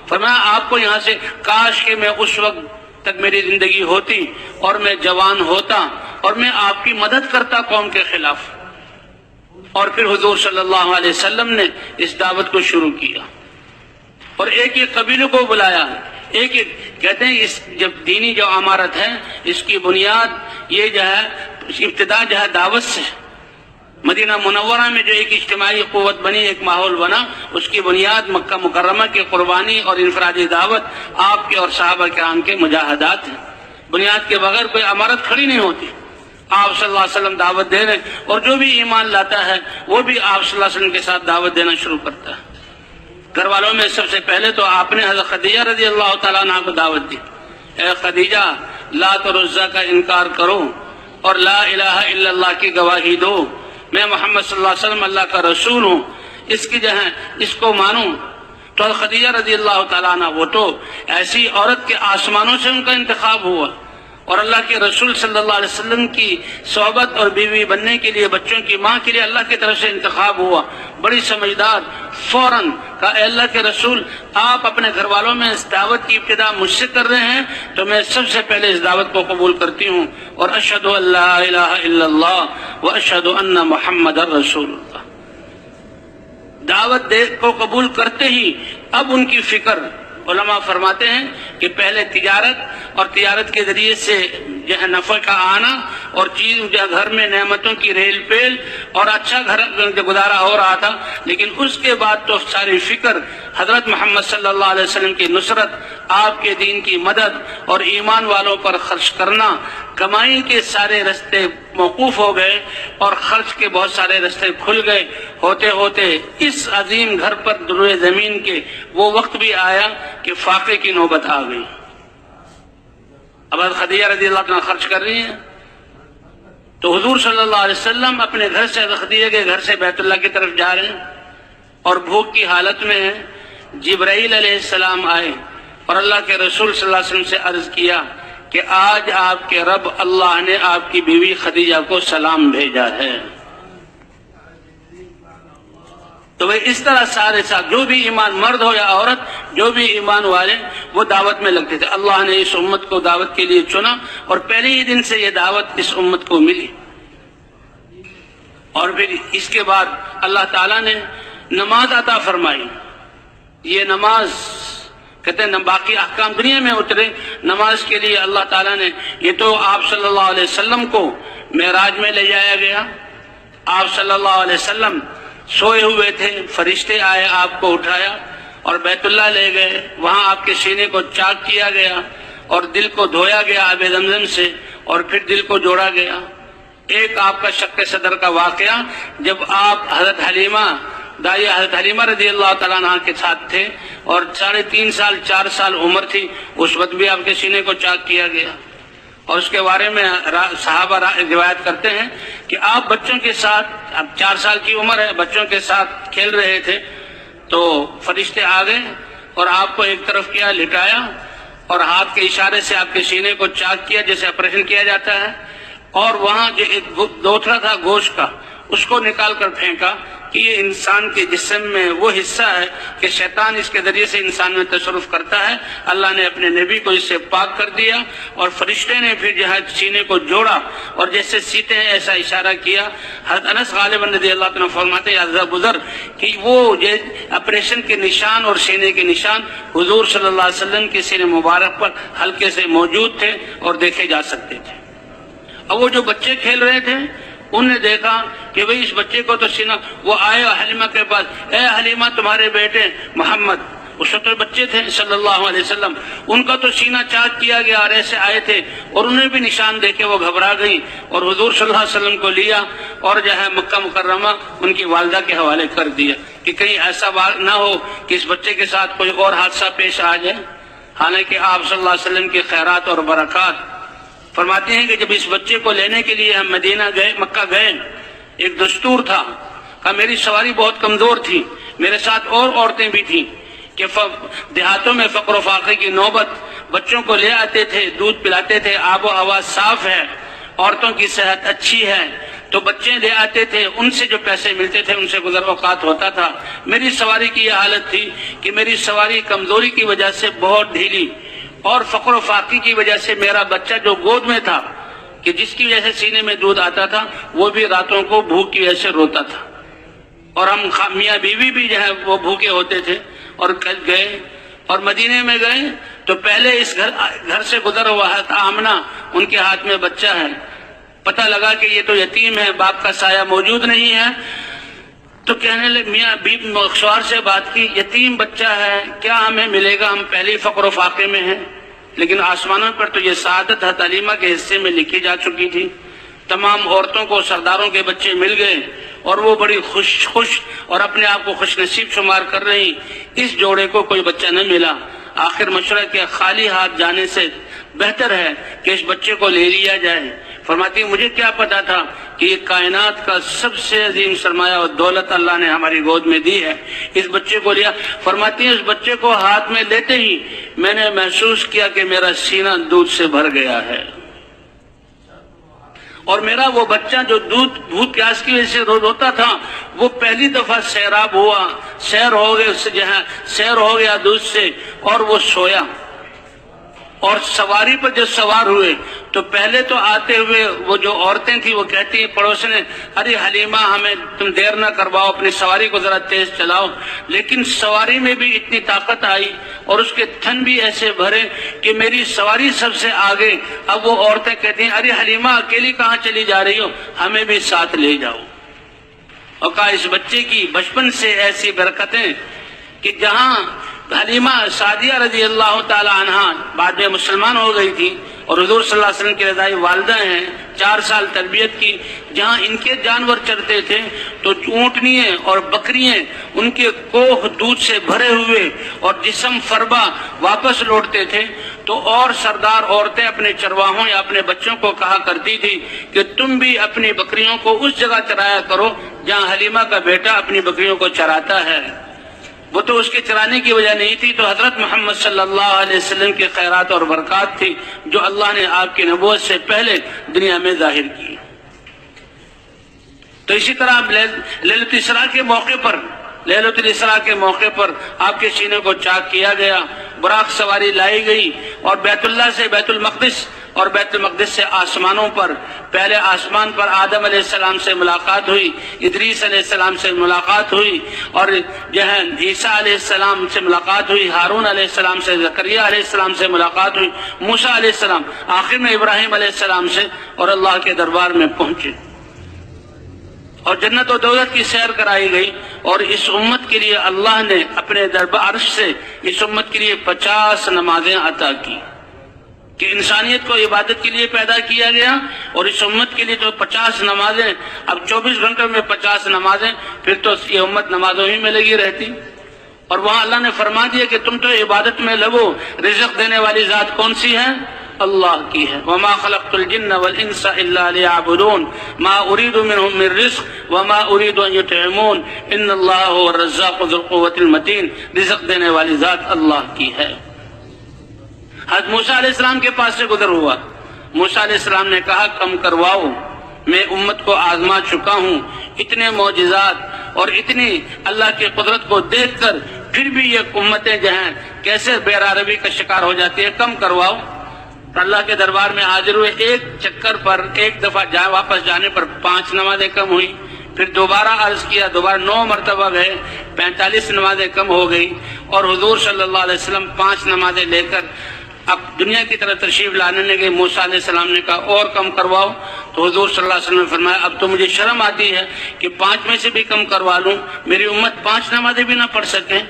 فرمایا آپ کو یہاں سے، کاش کہ میں اس وقت تک میری زندگی ہوتی اور میں جوان ہوتا اور میں آپ کی مدد کرتا قوم کے خلاف۔ اور پھر حضور صلی اللہ علیہ وسلم نے اس دعوت کو شروع کیا اور ایک ایک قبیلے کو بلایا۔ ایک ایک کہتے ہیں اس جب دینی جو عمارت ہے اس کی بنیاد یہ جو ہے ابتدا جو ہے دعوت سے، مدینہ منورہ میں جو ایک اجتماعی قوت بنی، ایک ماحول بنا، اس کی بنیاد مکہ مکرمہ کی قربانی اور انفرادی دعوت، آپ کے اور صحابہ کرام کے مجاہدات ہیں۔ بنیاد کے بغیر کوئی عمارت کھڑی نہیں ہوتی۔ آپ صلی اللہ علیہ وسلم دعوت دے رہے ہیں اور جو بھی ایمان لاتا ہے وہ بھی آپ صلی اللہ علیہ وسلم کے ساتھ دعوت دینا شروع کرتا ہے۔ گھر والوں میں سب سے پہلے تو آپ نے حضرت خدیجہ رضی اللہ تعالیٰ عنہ کو دعوت دی، اے خدیجہ لات اور عزیٰ کا انکار کرو اور لا الہ الا اللہ کی گواہی دو، میں محمد صلی اللہ علیہ وسلم اللہ کا رسول ہوں، اس کی جو ہے اس کو مانوں۔ تو خدیجہ رضی اللہ تعالیٰ عنہ وہ تو ایسی عورت کے آسمانوں سے ان کا انتخاب ہوا اور اللہ کے رسول صلی اللہ علیہ وسلم کی صحبت اور بیوی بننے کے لیے، بچوں کی ماں کے لیے اللہ کی طرف سے انتخاب ہوا۔ بڑی سمجھدار، فوراً کہا اے اللہ کے رسول، آپ اپنے گھر والوں میں اس دعوت کی ابتدا مجھ سے کر رہے ہیں تو میں سب سے پہلے اس دعوت کو قبول کرتی ہوں، اور اشہد ان لا الہ الا اللہ واشہد ان محمد رسول اللہ۔ دعوت کو قبول کرتے ہی اب ان کی فکر، علماء فرماتے ہیں کہ پہلے تجارت، اور تجارت کے ذریعے سے جو ہے نفع کا آنا اور چیز جو ہے گھر میں نعمتوں کی ریل پیل اور اچھا گھر گزارا ہو رہا تھا، لیکن اس کے بعد تو ساری فکر حضرت محمد صلی اللہ علیہ وسلم کی نصرت، آپ کے دین کی مدد اور ایمان والوں پر خرچ کرنا، کمائی کے سارے راستے موقوف ہو گئے اور خرچ کے بہت سارے راستے کھل گئے۔ ہوتے ہوتے اس عظیم گھر پر روئے زمین کے وہ وقت بھی آیا کہ فاقے کی نوبت آ گئی۔ اب خدیجہ رضی اللہ عنہ خرچ کر رہی ہیں تو حضور صلی اللہ علیہ وسلم اپنے گھر سے، خدیجہ کے گھر سے بیت اللہ کی طرف جا رہے ہیں اور بھوک کی حالت میں ہیں۔ جبرائیل علیہ السلام آئے اور اللہ کے رسول صلی اللہ علیہ وسلم سے عرض کیا کہ آج آپ کے رب اللہ نے آپ کی بیوی خدیجہ کو سلام بھیجا ہے۔ تو وہ اس طرح سارے ساتھ جو بھی ایمان، مرد ہو یا عورت، جو بھی ایمان والے وہ دعوت میں لگتے تھے۔ اللہ نے اس امت کو دعوت کے لیے چنا اور پہلے ہی دن سے یہ دعوت اس امت کو ملی۔ اور پھر اس کے بعد اللہ تعالیٰ نے نماز عطا فرمائی۔ یہ نماز کہتے ہیں باقی احکام دنیا میں اترے، نماز کے لیے اللہ تعالیٰ نے، یہ تو آپ صلی اللہ علیہ وسلم کو معراج میں لے جایا گیا۔ آپ صلی اللہ علیہ وسلم سوئے ہوئے تھے، فرشتے آئے، آپ کو اٹھایا اور بیت اللہ لے گئے۔ وہاں آپ کے سینے کو چاک کیا گیا اور دل کو دھویا گیا آب زمزم سے اور پھر دل کو جوڑا گیا۔ ایک آپ کا شق صدر کا واقعہ، جب آپ حضرت حلیمہ دائی حضرت حلیمہ رضی اللہ تعالیٰ عنہ کے ساتھ تھے اور 3.5 سال 4 سال عمر تھی، اس وقت بھی آپ کے سینے کو چاک کیا گیا۔ اور اس کے بارے میں صحابہ روایت کرتے ہیں کہ آپ بچوں کے ساتھ، اب 4 سال کی عمر ہے، بچوں کے ساتھ کھیل رہے تھے تو فرشتے آ گئے اور آپ کو ایک طرف کیا، لٹایا اور ہاتھ کے اشارے سے آپ کے سینے کو چاک کیا جیسے آپریشن کیا جاتا ہے، اور وہاں جو ایک دوترا تھا گوشت کا، اس کو نکال کر پھینکا کہ یہ انسان کے جسم میں وہ حصہ ہے کہ شیطان اس کے ذریعے سے انسان میں تصرف کرتا ہے۔ اللہ نے اپنے نبی کو اس سے پاک کر دیا اور فرشتے نے پھر جو ہے سینے کو جوڑا اور جیسے سیتے ہیں ایسا اشارہ کیا۔ حضرت انس غالباً رضی اللہ عنہ فرماتے ہیں عزا بزرگ کہ وہ آپریشن کے نشان اور سینے کے نشان حضور صلی اللہ علیہ وسلم کے سینے مبارک پر ہلکے سے موجود تھے اور دیکھے جا سکتے تھے۔ اب وہ جو بچے کھیل رہے تھے انہوں نے دیکھا کہ بھئی اس بچے کو تو سینہ، وہ آئے حلیمہ کے پاس، اے حلیمہ تمہارے بیٹے محمد، اس وقت بچے تھے صلی اللہ علیہ وسلم، ان کا تو سینہ چاک کیا گیا اور ایسے آئے تھے اور انہیں بھی نشان دیکھے وہ گھبرا گئی اور حضور صلی اللہ علیہ وسلم کو لیا اور جو ہے مکہ مکرمہ ان کی والدہ کے حوالے کر دیا کہ کہیں ایسا نہ ہو کہ اس بچے کے ساتھ کوئی اور حادثہ پیش آ جائے۔ حالانکہ آپ صلی اللہ علیہ وسلم کی خیرات اور برکات فرماتے ہیں کہ جب اس بچے کو لینے کے لیے ہم مدینہ گئے، مکہ گئے، ایک دستور تھا کہ میری سواری بہت کمزور تھی، میرے ساتھ اور عورتیں بھی تھیں کہ دیہاتوں میں فقر و فاقے کی نوبت، بچوں کو لے آتے تھے، دودھ پلاتے تھے، آب و ہوا صاف ہے، عورتوں کی صحت اچھی ہے تو بچے لے آتے تھے، ان سے جو پیسے ملتے تھے ان سے گزر اوقات ہوتا تھا۔ میری سواری کی یہ حالت تھی کہ میری سواری کمزوری کی وجہ سے بہت ڈھیلی اور فقر و فاقے کی وجہ سے میرا بچہ جو گود میں تھا کہ جس کی وجہ سے سینے میں دودھ آتا تھا وہ بھی راتوں کو بھوک کی وجہ سے روتا تھا، اور ہم میاں بیوی بھی جو ہے وہ بھوکے ہوتے تھے۔ اور گئے اور مدینے میں گئے تو پہلے اس گھر سے گزر ہوا ہے آمنہ، ان کے ہاتھ میں بچہ ہے، پتہ لگا کہ یہ تو یتیم ہے، باپ کا سایہ موجود نہیں ہے، تو کہنے لگے، میاں بیوی مخصوار سے بات کی، یتیم بچہ ہے، کیا ہمیں ملے گا، ہم پہلے فقر و فاقے میں ہیں۔ لیکن آسمانوں پر تو یہ سعادت حضرت حلیمہ کے حصے میں لکھی جا چکی تھی۔ تمام عورتوں کو سرداروں کے بچے مل گئے اور وہ بڑی خوش اور اپنے آپ کو خوش نصیب شمار کر رہی، اس جوڑے کو کوئی بچہ نہ ملا۔ آخر مشورہ کیا، خالی ہاتھ جانے سے بہتر ہے کہ اس بچے کو لے لیا جائے۔ فرماتی مجھے کیا پتا تھا کہ یہ کائنات کا سب سے عظیم سرمایہ اور دولت اللہ نے ہماری گود میں دی ہے، اس بچے کو لیا۔ فرماتی اس بچے کو ہاتھ میں لیتے ہی میں نے محسوس کیا کہ میرا سینہ دودھ سے بھر گیا ہے، اور میرا وہ بچہ جو دودھ پیاس کی وجہ سے روتا تھا وہ پہلی دفعہ سیراب ہوا، سیر ہو گئے، اس سے جہاں سیر ہو گیا دودھ سے، اور وہ سویا۔ اور سواری پر جب سوار ہوئے تو پہلے تو آتے ہوئے وہ جو عورتیں تھیں وہ کہتی ہیں پڑوس نے، ارے حلیمہ ہمیں تم دیر نہ کرواؤ، اپنی سواری کو ذرا تیز چلاؤ، لیکن سواری میں بھی اتنی طاقت آئی اور اس کے تھن بھی ایسے بھرے کہ میری سواری سب سے آگے۔ اب وہ عورتیں کہتی ہیں ارے حلیمہ اکیلی کہاں چلی جا رہی ہو، ہمیں بھی ساتھ لے جاؤ۔ اور کہا اس بچے کی بچپن سے ایسی برکتیں کہ جہاں حلیمہ سعدیہ رضی اللہ تعالی عنہا بعد میں مسلمان ہو گئی تھی اور حضور صلی اللہ علیہ وسلم کی رضائی والدہ ہیں، 4 سال تربیت کی، جہاں ان کے جانور چرتے تھے تو اونٹنیاں اور بکریاں ان کے کوہ دودھ سے بھرے ہوئے اور جسم فربا واپس لوٹتے تھے، تو اور سردار عورتیں اپنے چرواہوں یا اپنے بچوں کو کہا کرتی تھی کہ تم بھی اپنی بکریوں کو اس جگہ چرایا کرو جہاں حلیمہ کا بیٹا اپنی بکریوں کو چراتا ہے۔ وہ تو اس کے چرانے کی وجہ نہیں تھی، تو حضرت محمد صلی اللہ علیہ وسلم کی خیرات اور برکات تھی جو اللہ نے آپ کی نبوت سے پہلے دنیا میں ظاہر کی۔ تو اسی طرح لیلۃ الاسراء کے موقع پر آپ کے سینے کو چاک کیا گیا، براق سواری لائی گئی اور بیت اللہ سے بیت المقدس اور بیت المقدس سے آسمانوں پر، پہلے آسمان پر آدم علیہ السلام سے ملاقات ہوئی، ادریس علیہ السلام سے ملاقات ہوئی، اور عیسیٰ علیہ السلام سے ملاقات ہوئی، ہارون علیہ السلام سے، زکریا علیہ السلام سے ملاقات ہوئی، موسیٰ علیہ السلام، آخر میں ابراہیم علیہ السلام سے، اور اللہ کے دربار میں پہنچے اور جنت و دوزخ کی سیر کرائی گئی۔ اور اس امت کے لیے اللہ نے اپنے دربار عرش سے اس امت کے لیے 50 نمازیں عطا کی کہ انسانیت کو عبادت کے لیے پیدا کیا گیا، اور اس امت کے لیے تو 50 نمازیں، اب 24 گھنٹوں میں 50 نمازیں، پھر تو یہ امت نمازوں ہی میں لگی رہتی۔ اور وہاں اللہ نے فرما دیا کہ تم تو عبادت میں لگو، رزق دینے والی ذات کون سی ہے؟ اللہ کی ہے۔ وما خلقت الجن والانس الا ليعبدون ما اريد منهم من رزق وما اريد ان يطعمون ان اللہ هو الرزاق ذو القوة المتین، رزق دینے والی ذات اللہ کی ہے۔ حضرت موسیٰ علیہ السلام کے پاس سے گزر ہوا، موسیٰ علیہ السلام نے کہا کم کرواؤ، میں امت کو آزما چکا ہوں، اتنے معجزات اور اتنی اللہ کی قدرت کو دیکھ کر پھر بھی یہ امتیں جو ہیں کیسے بے عربی کا شکار ہو جاتی ہے، کم کرواؤ۔ اللہ کے دربار میں حاضر ہوئے، ایک چکر پر، ایک دفعہ واپس جانے پر 5 نمازیں کم ہوئی، پھر دوبارہ عرض کیا، دوبارہ 9 مرتبہ گئے، 45 نمازیں کم ہو گئی، اور حضور صلی اللہ علیہ وسلم 5 نمازیں لے کر اب دنیا کی طرف تشریف لانے لگے۔ موسیٰ علیہ السلام نے کہا اور کم کرواؤ، تو حضور صلی اللہ علیہ وسلم نے فرمایا اب تو مجھے شرم آتی ہے کہ 5 میں سے بھی کم کروا لوں، میری امت 5 نمازیں بھی نہ پڑھ سکیں،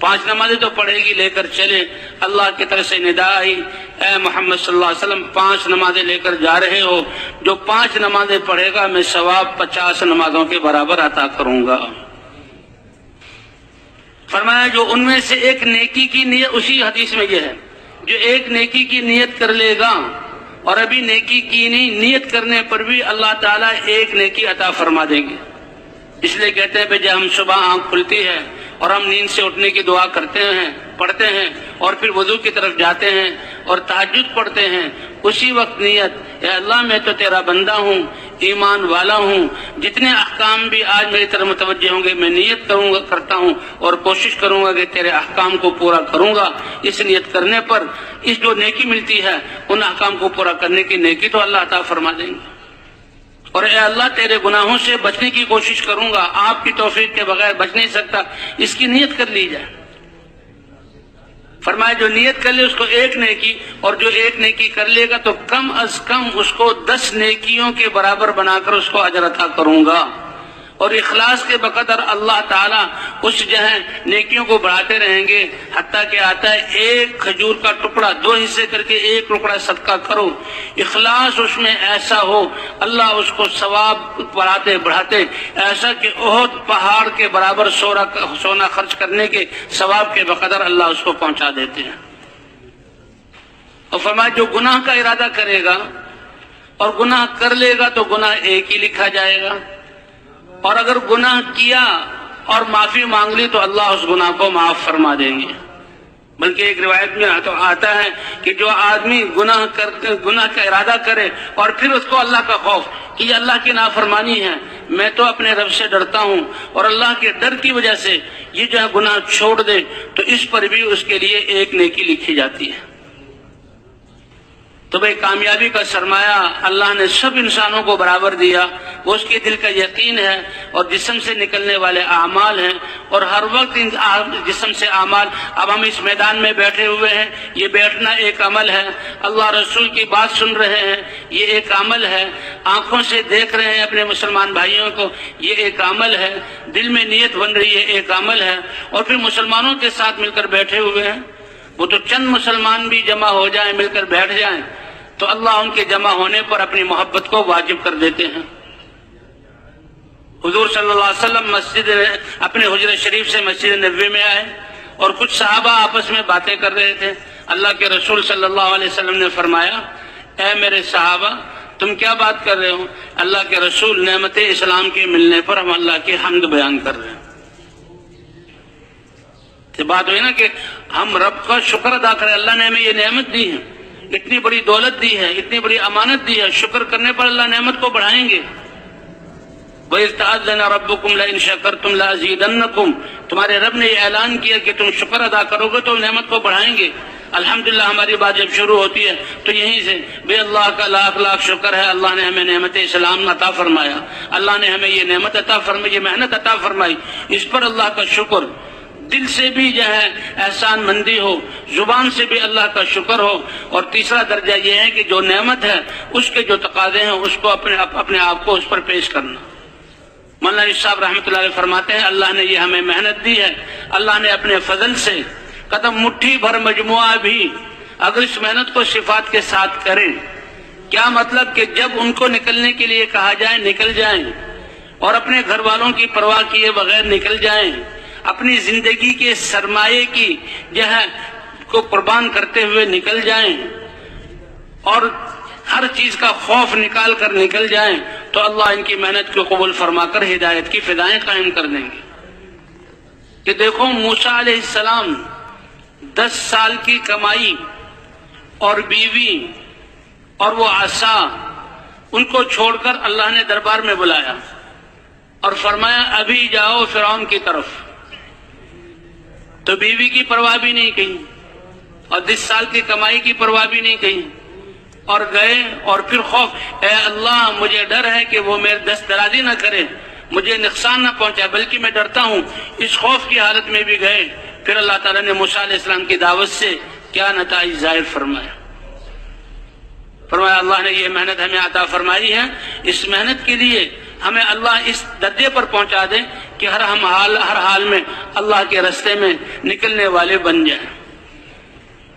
5 نمازیں تو پڑھے گی، لے کر چلے۔ اللہ کی طرف سے ندا آئی، اے محمد صلی اللہ علیہ وسلم 5 نمازیں لے کر جا رہے ہو، جو 5 نمازیں پڑھے گا میں ثواب 50 نمازوں کے برابر عطا کروں گا۔ فرمایا جو ان میں سے ایک نیکی کی نیت، اسی حدیث میں یہ ہے، جو ایک نیکی کی نیت کر لے گا اور ابھی نیکی کی نہیں، نیت کرنے پر بھی اللہ تعالیٰ ایک نیکی عطا فرما دیں گے۔ اس لیے کہتے ہیں کہ جب ہم صبح آنکھ کھلتی ہے اور ہم نیند سے اٹھنے کی دعا کرتے ہیں، پڑھتے ہیں، اور پھر وضو کی طرف جاتے ہیں اور تہجد پڑھتے ہیں، اسی وقت نیت، اے اللہ میں تو تیرا بندہ ہوں، ایمان والا ہوں، جتنے احکام بھی آج میری طرف متوجہ ہوں گے میں نیت کرتا ہوں اور کوشش کروں گا کہ تیرے احکام کو پورا کروں گا۔ اس نیت کرنے پر اس جو نیکی ملتی ہے ان احکام کو پورا کرنے کی نیکی تو اللہ عطا فرما دیں گے۔ اور اے اللہ تیرے گناہوں سے بچنے کی کوشش کروں گا، آپ کی توفیق کے بغیر بچ نہیں سکتا، اس کی نیت کر لی جائے۔ فرمایا جو نیت کر لے اس کو ایک نیکی، اور جو ایک نیکی کر لے گا تو کم از کم اس کو 10 نیکیوں کے برابر بنا کر اس کو اجر عطا کروں گا۔ اور اخلاص کے بقدر اللہ تعالیٰ اس جو ہے نیکیوں کو بڑھاتے رہیں گے، حتیٰ کہ آتا ہے 1 کھجور کا ٹکڑا 2 حصے کر کے 1 ٹکڑا صدقہ کرو، اخلاص اس میں ایسا ہو، اللہ اس کو ثواب بڑھاتے ایسا کہ احد پہاڑ کے برابر سونا خرچ کرنے کے ثواب کے بقدر اللہ اس کو پہنچا دیتے ہیں۔ اور فرمایا جو گناہ کا ارادہ کرے گا اور گناہ کر لے گا تو گناہ ایک ہی لکھا جائے گا، اور اگر گناہ کیا اور معافی مانگ لی تو اللہ اس گناہ کو معاف فرما دیں گے۔ بلکہ ایک روایت میں تو آتا ہے کہ جو آدمی گناہ کا ارادہ کرے اور پھر اس کو اللہ کا خوف کہ یہ اللہ کی نافرمانی ہے، میں تو اپنے رب سے ڈرتا ہوں، اور اللہ کے ڈر کی وجہ سے یہ جو ہے گناہ چھوڑ دے تو اس پر بھی اس کے لیے ایک نیکی لکھی جاتی ہے۔ تو بھائی کامیابی کا سرمایہ اللہ نے سب انسانوں کو برابر دیا، وہ اس کے دل کا یقین ہے اور جسم سے نکلنے والے اعمال ہیں، اور ہر وقت ان جسم سے اعمال. اب ہم اس میدان میں بیٹھے ہوئے ہیں، یہ بیٹھنا ایک عمل ہے، اللہ رسول کی بات سن رہے ہیں یہ ایک عمل ہے، آنکھوں سے دیکھ رہے ہیں اپنے مسلمان بھائیوں کو یہ ایک عمل ہے، دل میں نیت بن رہی ہے ایک عمل ہے، اور پھر مسلمانوں کے ساتھ مل کر بیٹھے ہوئے ہیں. وہ تو چند مسلمان بھی جمع ہو جائیں، مل کر بیٹھ جائیں تو اللہ ان کے جمع ہونے پر اپنی محبت کو واجب کر دیتے ہیں. حضور صلی اللہ علیہ وسلم اپنے حجرہ شریف سے مسجد نبوی میں آئے اور کچھ صحابہ آپس میں باتیں کر رہے تھے. اللہ کے رسول صلی اللہ علیہ وسلم نے فرمایا، اے میرے صحابہ تم کیا بات کر رہے ہو؟ اللہ کے رسول نعمت اسلام کے ملنے پر ہم اللہ کی حمد بیان کر رہے ہیں. تو بات ہوئی نا کہ ہم رب کا شکر ادا کریں، اللہ نے ہمیں یہ نعمت دی ہے، اتنی بڑی دولت دی ہے، اتنی بڑی امانت دی ہے، شکر کرنے پر اللہ نعمت کو بڑھائیں گے. وَإِذْ تَأَذَّنَ رَبُّكُمْ لَئِن شَكَرْتُمْ لَأَزِيدَنَّكُمْ، تمہارے رب نے یہ اعلان کیا کہ تم شکر ادا کرو گے تو نعمت کو بڑھائیں گے. الحمدللہ ہماری بات جب شروع ہوتی ہے تو یہیں سے بے اللہ کا لاکھ لاکھ شکر ہے، اللہ نے ہمیں نعمت اسلام عطا فرمایا، اللہ نے ہمیں یہ نعمت عطا فرمائی، یہ محنت عطا فرمائی، اس پر اللہ کا شکر. دل سے بھی جو ہے احسان مندی ہو، زبان سے بھی اللہ کا شکر ہو. اور تیسرا درجہ یہ ہے کہ جو نعمت ہے اس کے جو تقاضے ہیں اس کو اپنے آپ کو اس پر پیش کرنا. مولانا صاحب رحمۃ اللہ علیہ فرماتے ہیں اللہ نے یہ ہمیں محنت دی ہے، اللہ نے اپنے فضل سے قدم مٹھی بھر مجموعہ بھی اگر اس محنت کو صفات کے ساتھ کریں، کیا مطلب کہ جب ان کو نکلنے کے لیے کہا جائے نکل جائیں، اور اپنے گھر والوں کی پرواہ کیے بغیر نکل جائیں، اپنی زندگی کے سرمایے کی جو ہے کو قربان کرتے ہوئے نکل جائیں، اور ہر چیز کا خوف نکال کر نکل جائیں، تو اللہ ان کی محنت کو قبول فرما کر ہدایت کی فضائیں قائم کر دیں گے. کہ دیکھو موسیٰ علیہ السلام 10 سال کی کمائی اور بیوی اور وہ عصا ان کو چھوڑ کر اللہ نے دربار میں بلایا اور فرمایا ابھی جاؤ فرعون کی طرف. تو بیوی کی پرواہ بھی نہیں کی اور 10 سال کی کمائی کی پرواہ بھی نہیں کی، اور گئے. اور پھر خوف، اے اللہ مجھے ڈر ہے کہ وہ میرے دست درازی نہ کرے، مجھے نقصان نہ پہنچا، بلکہ میں ڈرتا ہوں. اس خوف کی حالت میں بھی گئے. پھر اللہ تعالیٰ نے موسیٰ علیہ السلام کی دعوت سے کیا نتائج ظاہر فرمایا. فرمایا اللہ نے یہ محنت ہمیں عطا فرمائی ہے، اس محنت کے لیے ہمیں اللہ اس درجے پر پہنچا دے کہ ہر حال میں اللہ کے راستے میں نکلنے والے بن جائیں.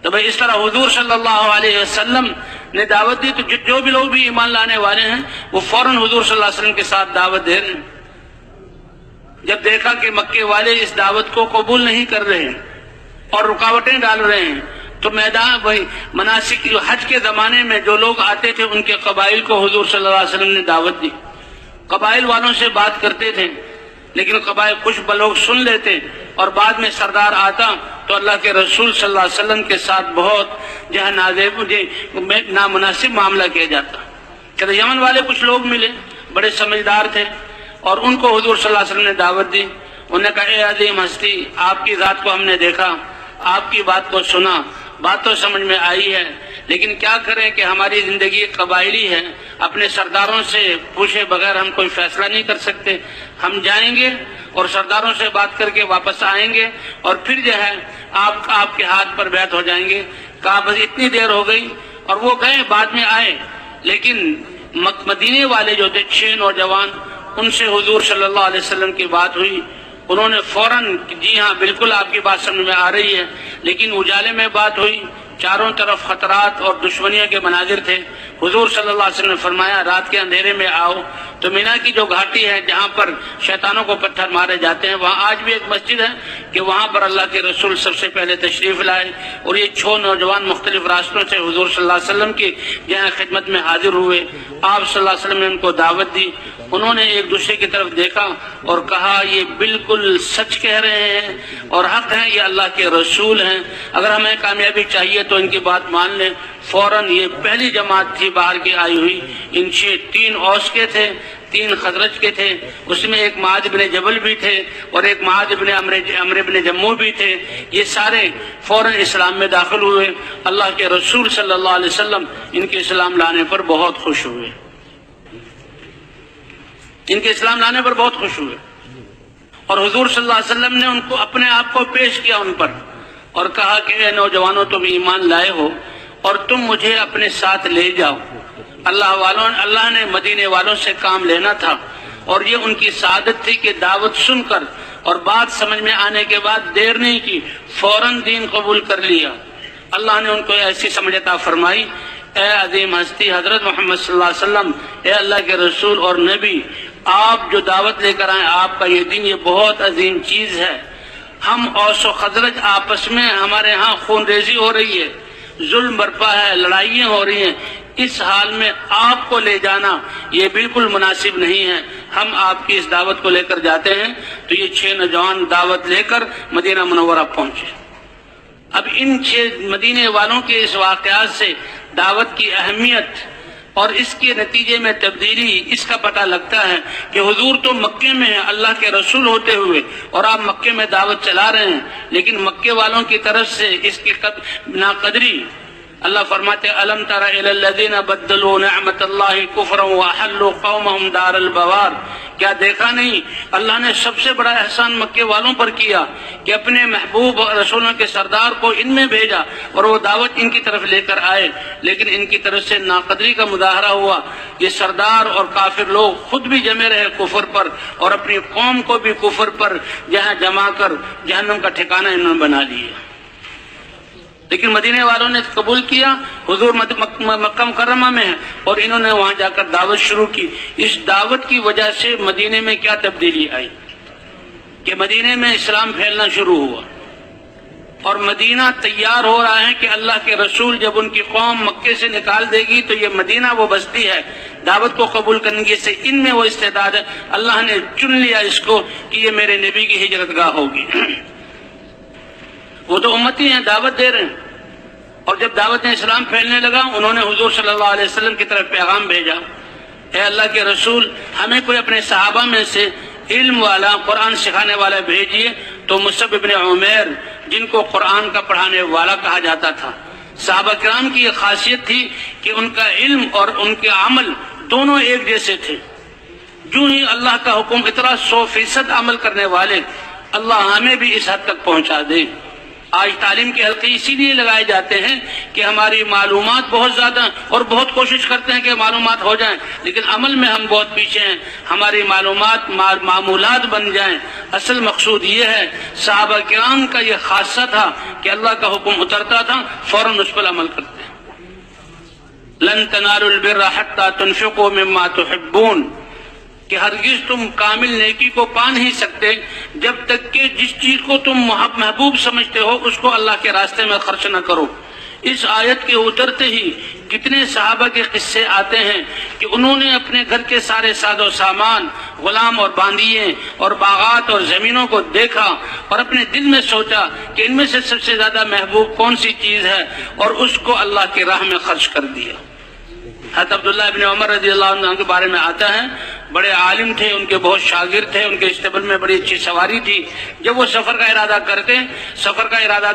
تو بھئی اس طرح حضور صلی اللہ علیہ وسلم نے دعوت دی، تو جو بھی لوگ بھی ایمان لانے والے ہیں وہ فوراً حضور صلی اللہ علیہ وسلم کے ساتھ دعوت دے رہے ہیں. جب دیکھا کہ مکے والے اس دعوت کو قبول نہیں کر رہے ہیں اور رکاوٹیں ڈال رہے ہیں، تو میدان وہی مناسک جو حج کے زمانے میں جو لوگ آتے تھے ان کے قبائل کو حضور صلی اللہ علیہ وسلم نے دعوت دی. قبائل والوں سے بات کرتے تھے، لیکن قبائل کچھ لوگ سن لیتے اور بعد میں سردار آتا تو اللہ کے رسول صلی اللہ علیہ وسلم کے ساتھ بہت نامناسب معاملہ کیا جاتا. کہ یمن والے کچھ لوگ ملے، بڑے سمجھدار تھے، اور ان کو حضور صلی اللہ علیہ وسلم نے دعوت دی. انہوں نے کہا اے عظیم ہستی، آپ کی ذات کو ہم نے دیکھا، آپ کی بات کو سنا، بات تو سمجھ میں آئی ہے، لیکن کیا کریں کہ ہماری زندگی قبائلی ہے، اپنے سرداروں سے پوچھے بغیر ہم کوئی فیصلہ نہیں کر سکتے. ہم جائیں گے اور سرداروں سے بات کر کے واپس آئیں گے، اور پھر جو ہے آپ کے ہاتھ پر بیعت ہو جائیں گے. کہا بس اتنی دیر ہو گئی، اور وہ گئے، بعد میں آئے. لیکن مدینے والے جو تھے 6 نوجوان، ان سے حضور صلی اللہ علیہ وسلم کی بات ہوئی. انہوں نے فوراً جی ہاں بالکل آپ کی بات سمجھ میں آ رہی ہے، لیکن اجالے میں بات ہوئی، چاروں طرف خطرات اور دشمنیوں کے مناظر تھے. حضور صلی اللہ علیہ وسلم نے فرمایا رات کے اندھیرے میں آؤ. تو مینا کی جو گھاٹی ہے جہاں پر شیطانوں کو پتھر مارے جاتے ہیں، وہاں آج بھی ایک مسجد ہے کہ وہاں پر اللہ کے رسول سب سے پہلے تشریف لائے، اور یہ 6 نوجوان مختلف راستوں سے حضور صلی اللہ علیہ وسلم کی جہاں خدمت میں حاضر ہوئے. آپ صلی اللہ علیہ وسلم نے ان کو دعوت دی. انہوں نے ایک دوسرے کی طرف دیکھا اور کہا یہ بالکل سچ کہہ رہے ہیں اور حق ہیں، یہ اللہ کے رسول ہیں، اگر ہمیں کامیابی چاہیے تو ان کی بات مان لیں. فوراً یہ پہلی جماعت تھی باہر کی آئی ہوئی. ان 3 اوس کے تھے، 3 خزرج کے تھے، اس میں ایک معاذ بن جبل بھی تھے اور ایک معاذ بن عمرو بن جموح بھی تھے۔ یہ سارے فوراً اسلام میں داخل ہوئے۔ اللہ کے رسول صلی اللہ علیہ وسلم ان کے اسلام لانے پر بہت خوش ہوئے، ان کے اسلام لانے پر بہت خوش ہوئے، اور حضور صلی اللہ علیہ وسلم نے ان کو اپنے آپ کو پیش کیا ان پر اور کہا کہ اے نوجوانوں، تم ایمان لائے ہو اور تم مجھے اپنے ساتھ لے جاؤ۔ اللہ نے مدینے والوں سے کام لینا تھا، اور یہ ان کی سعادت تھی کہ دعوت سن کر اور بات سمجھ میں آنے کے بعد دیر نہیں کی، فوراً دین قبول کر لیا۔ اللہ نے ان کو ایسی سمجھ عطا فرمائی، اے عظیم ہستی حضرت محمد صلی اللہ علیہ وسلم، اے اللہ کے رسول اور نبی، آپ جو دعوت لے کر آئے، آپ کا یہ دین یہ بہت عظیم چیز ہے۔ ہم اوس و خزرج آپس میں ہمارے ہاں خون ریزی ہو رہی ہے، ظلم برپا ہے، لڑائیاں ہو رہی ہیں، اس حال میں آپ کو لے جانا یہ بالکل مناسب نہیں ہے۔ ہم آپ کی اس دعوت کو لے کر جاتے ہیں۔ تو یہ 6 نوجوان دعوت لے کر مدینہ منورہ پہنچے۔ اب ان 6 مدینے والوں کے اس واقعات سے دعوت کی اہمیت اور اس کے نتیجے میں تبدیلی اس کا پتہ لگتا ہے کہ حضور تو مکے میں ہیں اللہ کے رسول ہوتے ہوئے، اور آپ مکے میں دعوت چلا رہے ہیں، لیکن مکے والوں کی طرف سے اس کی ناقدری۔ اللہ فرماتے الم تر الی الذین بدلوا نعمت اللہ کفرا واحلوا قومهم دار البوار، کیا دیکھا نہیں اللہ نے سب سے بڑا احسان مکے والوں پر کیا کہ اپنے محبوب رسولوں کے سردار کو ان میں بھیجا اور وہ دعوت ان کی طرف لے کر آئے، لیکن ان کی طرف سے ناقدری کا مظاہرہ ہوا۔ یہ سردار اور کافر لوگ خود بھی جمے رہے کفر پر اور اپنی قوم کو بھی کفر پر جہاں جما کر جہنم کا ٹھکانہ انہوں نے بنا لیا۔ لیکن مدینے والوں نے قبول کیا، حضور مکہ مکرمہ میں ہیں اور انہوں نے وہاں جا کر دعوت شروع کی۔ اس دعوت کی وجہ سے مدینے میں کیا تبدیلی آئی کہ مدینے میں اسلام پھیلنا شروع ہوا، اور مدینہ تیار ہو رہا ہے کہ اللہ کے رسول جب ان کی قوم مکے سے نکال دے گی تو یہ مدینہ وہ بستی ہے دعوت کو قبول کرنے سے ان میں وہ استعداد ہے۔ اللہ نے چن لیا اس کو کہ یہ میرے نبی کی ہجرت گاہ ہوگی۔ وہ تو امتی ہیں، دعوت دے رہے ہیں، اور جب دعوت اسلام پھیلنے لگا انہوں نے حضور صلی اللہ علیہ وسلم کی طرف پیغام بھیجا، اے اللہ کے رسول ہمیں کوئی اپنے صحابہ میں سے علم والا قرآن سکھانے والا بھیجیے۔ تو مصعب بن عمیر جن کو قرآن کا پڑھانے والا کہا جاتا تھا، صحابہ کرام کی یہ خاصیت تھی کہ ان کا علم اور ان کے عمل دونوں ایک جیسے تھے۔ جو ہی اللہ کا حکم اتنا 100% عمل کرنے والے، اللہ ہمیں بھی اس حد تک پہنچا دے۔ آج تعلیم کے حلقے اسی لیے لگائے جاتے ہیں کہ ہماری معلومات بہت زیادہ اور بہت کوشش کرتے ہیں کہ معلومات ہو جائیں، لیکن عمل میں ہم بہت پیچھے ہیں۔ ہماری معلومات معمولات بن جائیں۔ اصل مقصود یہ ہے، صحابہ کرام کا یہ خاصہ تھا کہ اللہ کا حکم اترتا تھا فوراً اس پر عمل کرتے ہیں۔ لن تنالوا البر حتى تنفقوا مما تحبون، کہ ہرگز تم کامل نیکی کو پا نہیں سکتے جب تک کہ جس چیز کو تم محبوب سمجھتے ہو اس کو اللہ کے راستے میں خرچ نہ کرو۔ اس آیت کے اترتے ہی کتنے صحابہ کے قصے آتے ہیں کہ انہوں نے اپنے گھر کے سارے ساز و سامان، غلام اور باندیے اور باغات اور زمینوں کو دیکھا اور اپنے دل میں سوچا کہ ان میں سے سب سے زیادہ محبوب کون سی چیز ہے، اور اس کو اللہ کی راہ میں خرچ کر دیا۔ حضرت عبداللہ ابن عمر رضی اللہ عنہ کے بارے میں آتا ہے، بڑے عالم تھے، ان کے بہت شاگرد تھے، ان کے اسٹیبل میں بڑی اچھی سواری تھی۔ جب وہ سفر کا ارادہ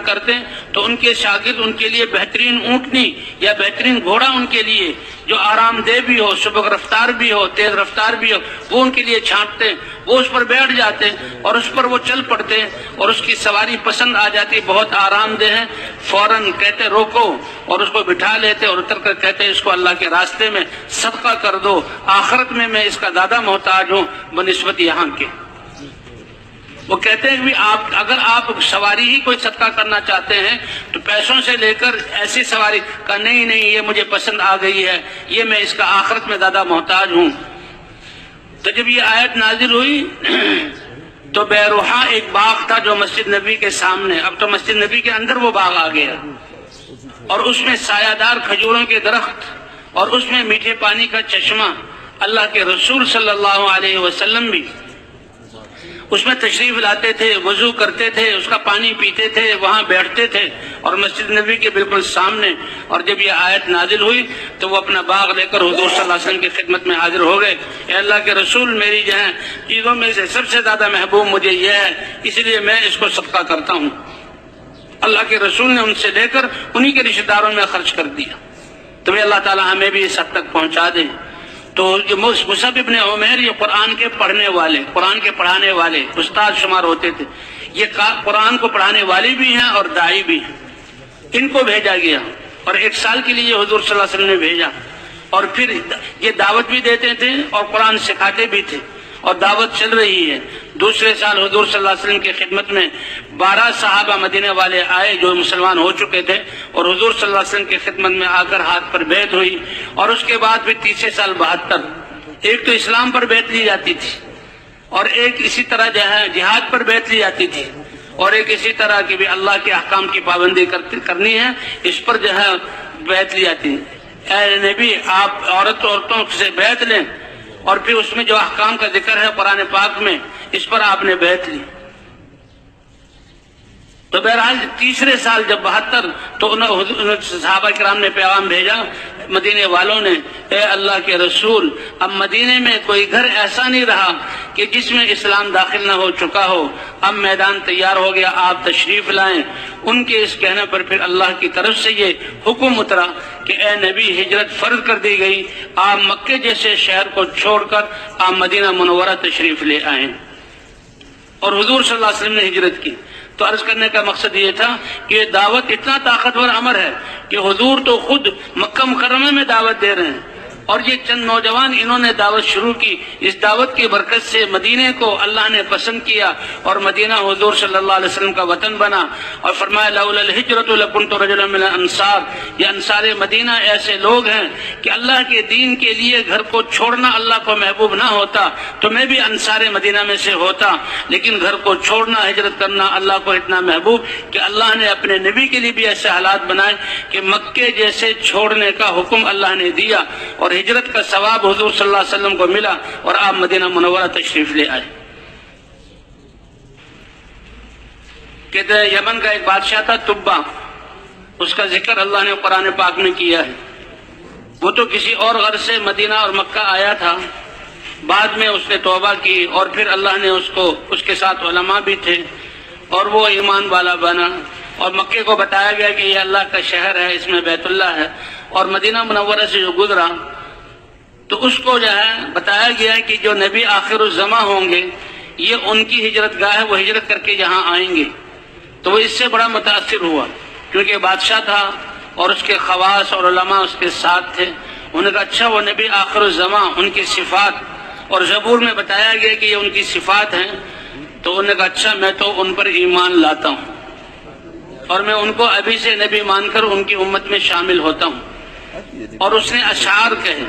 کرتے تو ان کے شاگرد ان کے لیے بہترین اونٹنی یا بہترین گھوڑا ان کے لیے جو آرام دہ بھی ہو، سبک رفتار بھی ہو، تیز رفتار بھی ہو، وہ ان کے لیے چھانٹتے، وہ اس پر بیٹھ جاتے اور اس پر وہ چل پڑتے اور اس کی سواری پسند آ جاتی، بہت آرام دہ ہے، فوراً کہتے روکو اور اس کو بٹھا لیتے اور اتر کر کہتے اس کو اللہ کے راستے میں صدقہ کر دو، آخرت میں میں اس کا زیادہ محتاج ہوں بنسبت یہاں کے۔ وہ کہتے ہیں کہ اگر آپ سواری ہی کوئی صدقہ کرنا چاہتے ہیں تو پیسوں سے لے کر ایسی سواری کا نہیں یہ مجھے پسند آ گئی ہے، یہ میں اس کا آخرت میں زیادہ محتاج ہوں۔ تو جب یہ آیت نازل ہوئی تو بیروحا ایک باغ تھا جو مسجد نبی کے سامنے، اب تو مسجد نبی کے اندر وہ باغ آ گیا، اور اس میں سایہ دار کھجوروں کے درخت اور اس میں میٹھے پانی کا چشمہ۔ اللہ کے رسول صلی اللہ علیہ وسلم بھی اس میں تشریف لاتے تھے، وضو کرتے تھے، اس کا پانی پیتے تھے، وہاں بیٹھتے تھے اور مسجد نبی کے بالکل سامنے. اور جب یہ آیت نازل ہوئی تو وہ اپنا باغ لے کر حضور صلی اللہ علیہ وسلم کی خدمت میں حاضر ہو گئے. اے اللہ کے رسول، میری جو ہے چیزوں میں سے سب سے زیادہ محبوب مجھے یہ ہے، اس لیے میں اس کو صدقہ کرتا ہوں. اللہ کے رسول نے ان سے لے کر انہی کے رشتہ داروں میں خرچ کر دیا. تو اللہ تعالیٰ ہمیں بھی اس حد تک پہنچا دے. تو مصعب ابن عمیر یہ قرآن کے پڑھنے والے، قرآن کے پڑھانے والے استاد شمار ہوتے تھے. یہ قرآن کو پڑھانے والے بھی ہیں اور داعی بھی ہیں. ان کو بھیجا گیا اور 1 سال کے لیے حضور صلی اللہ علیہ وسلم نے بھیجا. اور پھر یہ دعوت بھی دیتے تھے اور قرآن سکھاتے بھی تھے اور دعوت چل رہی ہے. دوسرے سال حضور صلی اللہ علیہ وسلم کی خدمت میں 12 صحابہ مدینے والے آئے جو مسلمان ہو چکے تھے اور حضور صلی اللہ علیہ وسلم کی خدمت میں آ کر ہاتھ پر بیعت ہوئی. اور اس کے بعد پھر تیسرے سال 72. ایک تو اسلام پر بیعت لی جاتی تھی اور ایک اسی طرح جو ہے جہاد پر بیعت لی جاتی تھی اور ایک اسی طرح کی بھی اللہ کے احکام کی پابندی کرنی ہے، اس پر جو ہے بیعت لی جاتی ہے. اے نبی، آپ عورتوں سے بیعت لیں اور پھر اس میں جو احکام کا ذکر ہے قرآن پاک میں، اس پر آپ نے بیعت لی. تو بہرحال تیسرے سال جب 72 تو صحابہ کرام نے پیغام بھیجا مدینے والوں نے، اے اللہ کے رسول، اب مدینے میں کوئی گھر ایسا نہیں رہا کہ جس میں اسلام داخل نہ ہو چکا ہو. اب میدان تیار ہو گیا، آپ تشریف لائیں. ان کے اس کہنے پر پھر اللہ کی طرف سے یہ حکم اترا کہ اے نبی، ہجرت فرض کر دی گئی. آپ مکے جیسے شہر کو چھوڑ کر آپ مدینہ منورہ تشریف لے آئیں. اور حضور صلی اللہ علیہ وسلم نے ہجرت کی. تو عرض کرنے کا مقصد یہ تھا کہ یہ دعوت اتنا طاقتور امر ہے کہ حضور تو خود مکہ مکرمہ میں دعوت دے رہے ہیں اور یہ چند نوجوان انہوں نے دعوت شروع کی. اس دعوت کی برکت سے مدینے کو اللہ نے پسند کیا اور مدینہ حضور صلی اللہ علیہ وسلم کا وطن بنا. اور فرمایا لولا الہجرۃ لکنت رجلا من الانصار. یہ انصار مدینہ ایسے لوگ ہیں کہ اللہ کے دین کے لیے گھر کو چھوڑنا اللہ کو محبوب نہ ہوتا تو میں بھی انصار مدینہ میں سے ہوتا، لیکن گھر کو چھوڑنا، ہجرت کرنا اللہ کو اتنا محبوب کہ اللہ نے اپنے نبی کے لیے بھی ایسے حالات بنائے کہ مکے جیسے چھوڑنے کا حکم اللہ نے دیا اور ہجرت کا ثواب حضور صلی اللہ علیہ وسلم کو ملا اور آپ مدینہ منورہ تشریف لے آئے. کہتے ہیں یمن کا ایک بادشاہ تھا تبا، اس کا ذکر اللہ نے قرآن پاک میں کیا ہے. وہ تو کسی اور غرض سے مدینہ اور مکہ آیا تھا، بعد میں اس نے توبہ کی اور پھر اللہ نے اس کے ساتھ علماء بھی تھے اور وہ ایمان والا بنا. اور مکے کو بتایا گیا کہ یہ اللہ کا شہر ہے، اس میں بیت اللہ ہے. اور مدینہ منورہ سے جو گزرا تو اس کو جو ہے بتایا گیا کہ جو نبی آخر الزماں ہوں گے یہ ان کی ہجرت گاہ ہے، وہ ہجرت کر کے یہاں آئیں گے. تو وہ اس سے بڑا متاثر ہوا کیونکہ بادشاہ تھا اور اس کے خواص اور علماء اس کے ساتھ تھے. انہوں نے کہا اچھا وہ نبی آخر الزماں، ان کی صفات، اور زبور میں بتایا گیا کہ یہ ان کی صفات ہیں. تو انہوں نے کہا اچھا میں تو ان پر ایمان لاتا ہوں اور میں ان کو ابھی سے نبی مان کر ان کی امت میں شامل ہوتا ہوں. اور اس نے اشعار کہے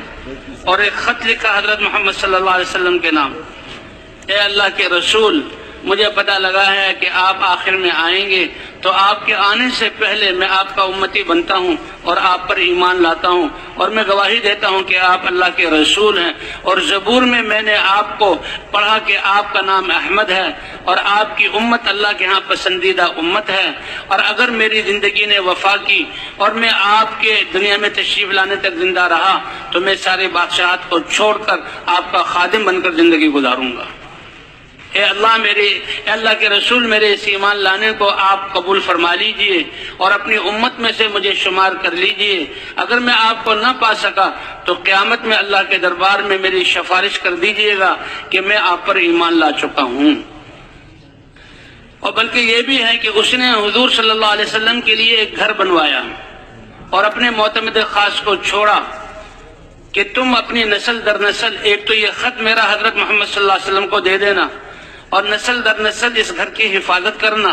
اور ایک خط لکھا حضرت محمد صلی اللہ علیہ وسلم کے نام. اے اللہ کے رسول، مجھے پتہ لگا ہے کہ آپ آخر میں آئیں گے، تو آپ کے آنے سے پہلے میں آپ کا امتی بنتا ہوں اور آپ پر ایمان لاتا ہوں اور میں گواہی دیتا ہوں کہ آپ اللہ کے رسول ہیں. اور زبور میں نے آپ کو پڑھا کہ آپ کا نام احمد ہے اور آپ کی امت اللہ کے ہاں پسندیدہ امت ہے. اور اگر میری زندگی نے وفا کی اور میں آپ کے دنیا میں تشریف لانے تک زندہ رہا تو میں سارے بادشاہت کو چھوڑ کر آپ کا خادم بن کر زندگی گزاروں گا. اے اللہ کے رسول، میرے اس ایمان لانے کو آپ قبول فرما لیجئے اور اپنی امت میں سے مجھے شمار کر لیجئے. اگر میں آپ کو نہ پا سکا تو قیامت میں اللہ کے دربار میں میری سفارش کر دیجئے گا کہ میں آپ پر ایمان لا چکا ہوں. اور بلکہ یہ بھی ہے کہ اس نے حضور صلی اللہ علیہ وسلم کے لیے ایک گھر بنوایا اور اپنے معتمد خاص کو چھوڑا کہ تم اپنی نسل در نسل، ایک تو یہ خط میرا حضرت محمد صلی اللہ علیہ وسلم کو دے دینا اور نسل در نسل اس گھر کی حفاظت کرنا.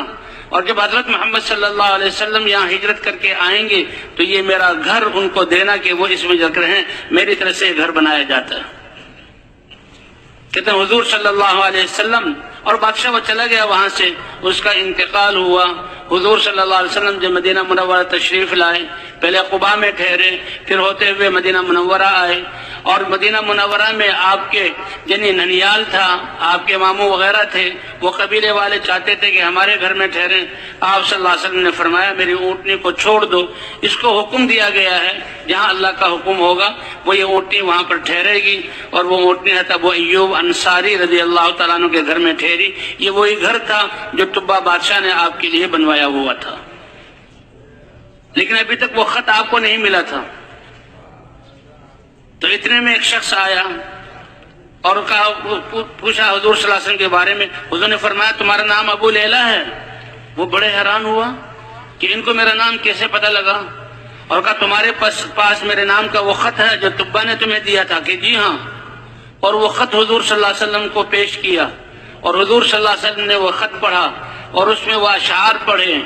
اور جب حضرت محمد صلی اللہ علیہ وسلم یہاں ہجرت کر کے آئیں گے تو یہ میرا گھر ان کو دینا کہ وہ اس میں جگ رہیں، میری طرف سے گھر بنایا جاتا ہے. کہتے ہیں حضور صلی اللہ علیہ وسلم، اور بادشاہ وہ چلا گیا وہاں سے، اس کا انتقال ہوا. حضور صلی اللہ علیہ وسلم جب مدینہ منورہ تشریف لائے، پہلے قباء میں ٹھہرے، پھر ہوتے ہوئے مدینہ منورہ آئے. اور مدینہ منورہ میں آپ کے یعنی ننیال تھا، آپ کے ماموں وغیرہ تھے، وہ قبیلے والے چاہتے تھے کہ ہمارے گھر میں ٹھہریں۔ آپ صلی اللہ علیہ وسلم نے فرمایا میری اونٹنی کو چھوڑ دو، اس کو حکم دیا گیا ہے جہاں اللہ کا حکم ہوگا وہ یہ اونٹنی وہاں پر ٹھہرے گی۔ اور وہ اونٹنی ہے ابو ایوب انصاری رضی اللہ تعالیٰ عنہ کے گھر میں ٹھہری۔ یہ وہی گھر تھا جو تبا بادشاہ نے آپ کے لیے بنوایا ہوا تھا، لیکن ابھی تک وہ خط آپ کو نہیں ملا تھا۔ تو اتنے میں ایک شخص آیا اور پوچھا حضور صلی اللہ علیہ وسلم کے بارے میں۔ حضور نے فرمایا تمہارا نام ابو لیلہ ہے۔ وہ بڑے حیران ہوا کہ ان کو میرا نام کیسے پتہ لگا، اور کہا تمہارے پاس میرے نام کا وہ خط ہے جو تبا نے تمہیں دیا تھا؟ کہ جی ہاں۔ اور وہ خط حضور صلی اللہ علیہ وسلم کو پیش کیا، اور حضور صلی اللہ علیہ وسلم نے وہ خط پڑھا اور اس میں وہ اشعار پڑھے،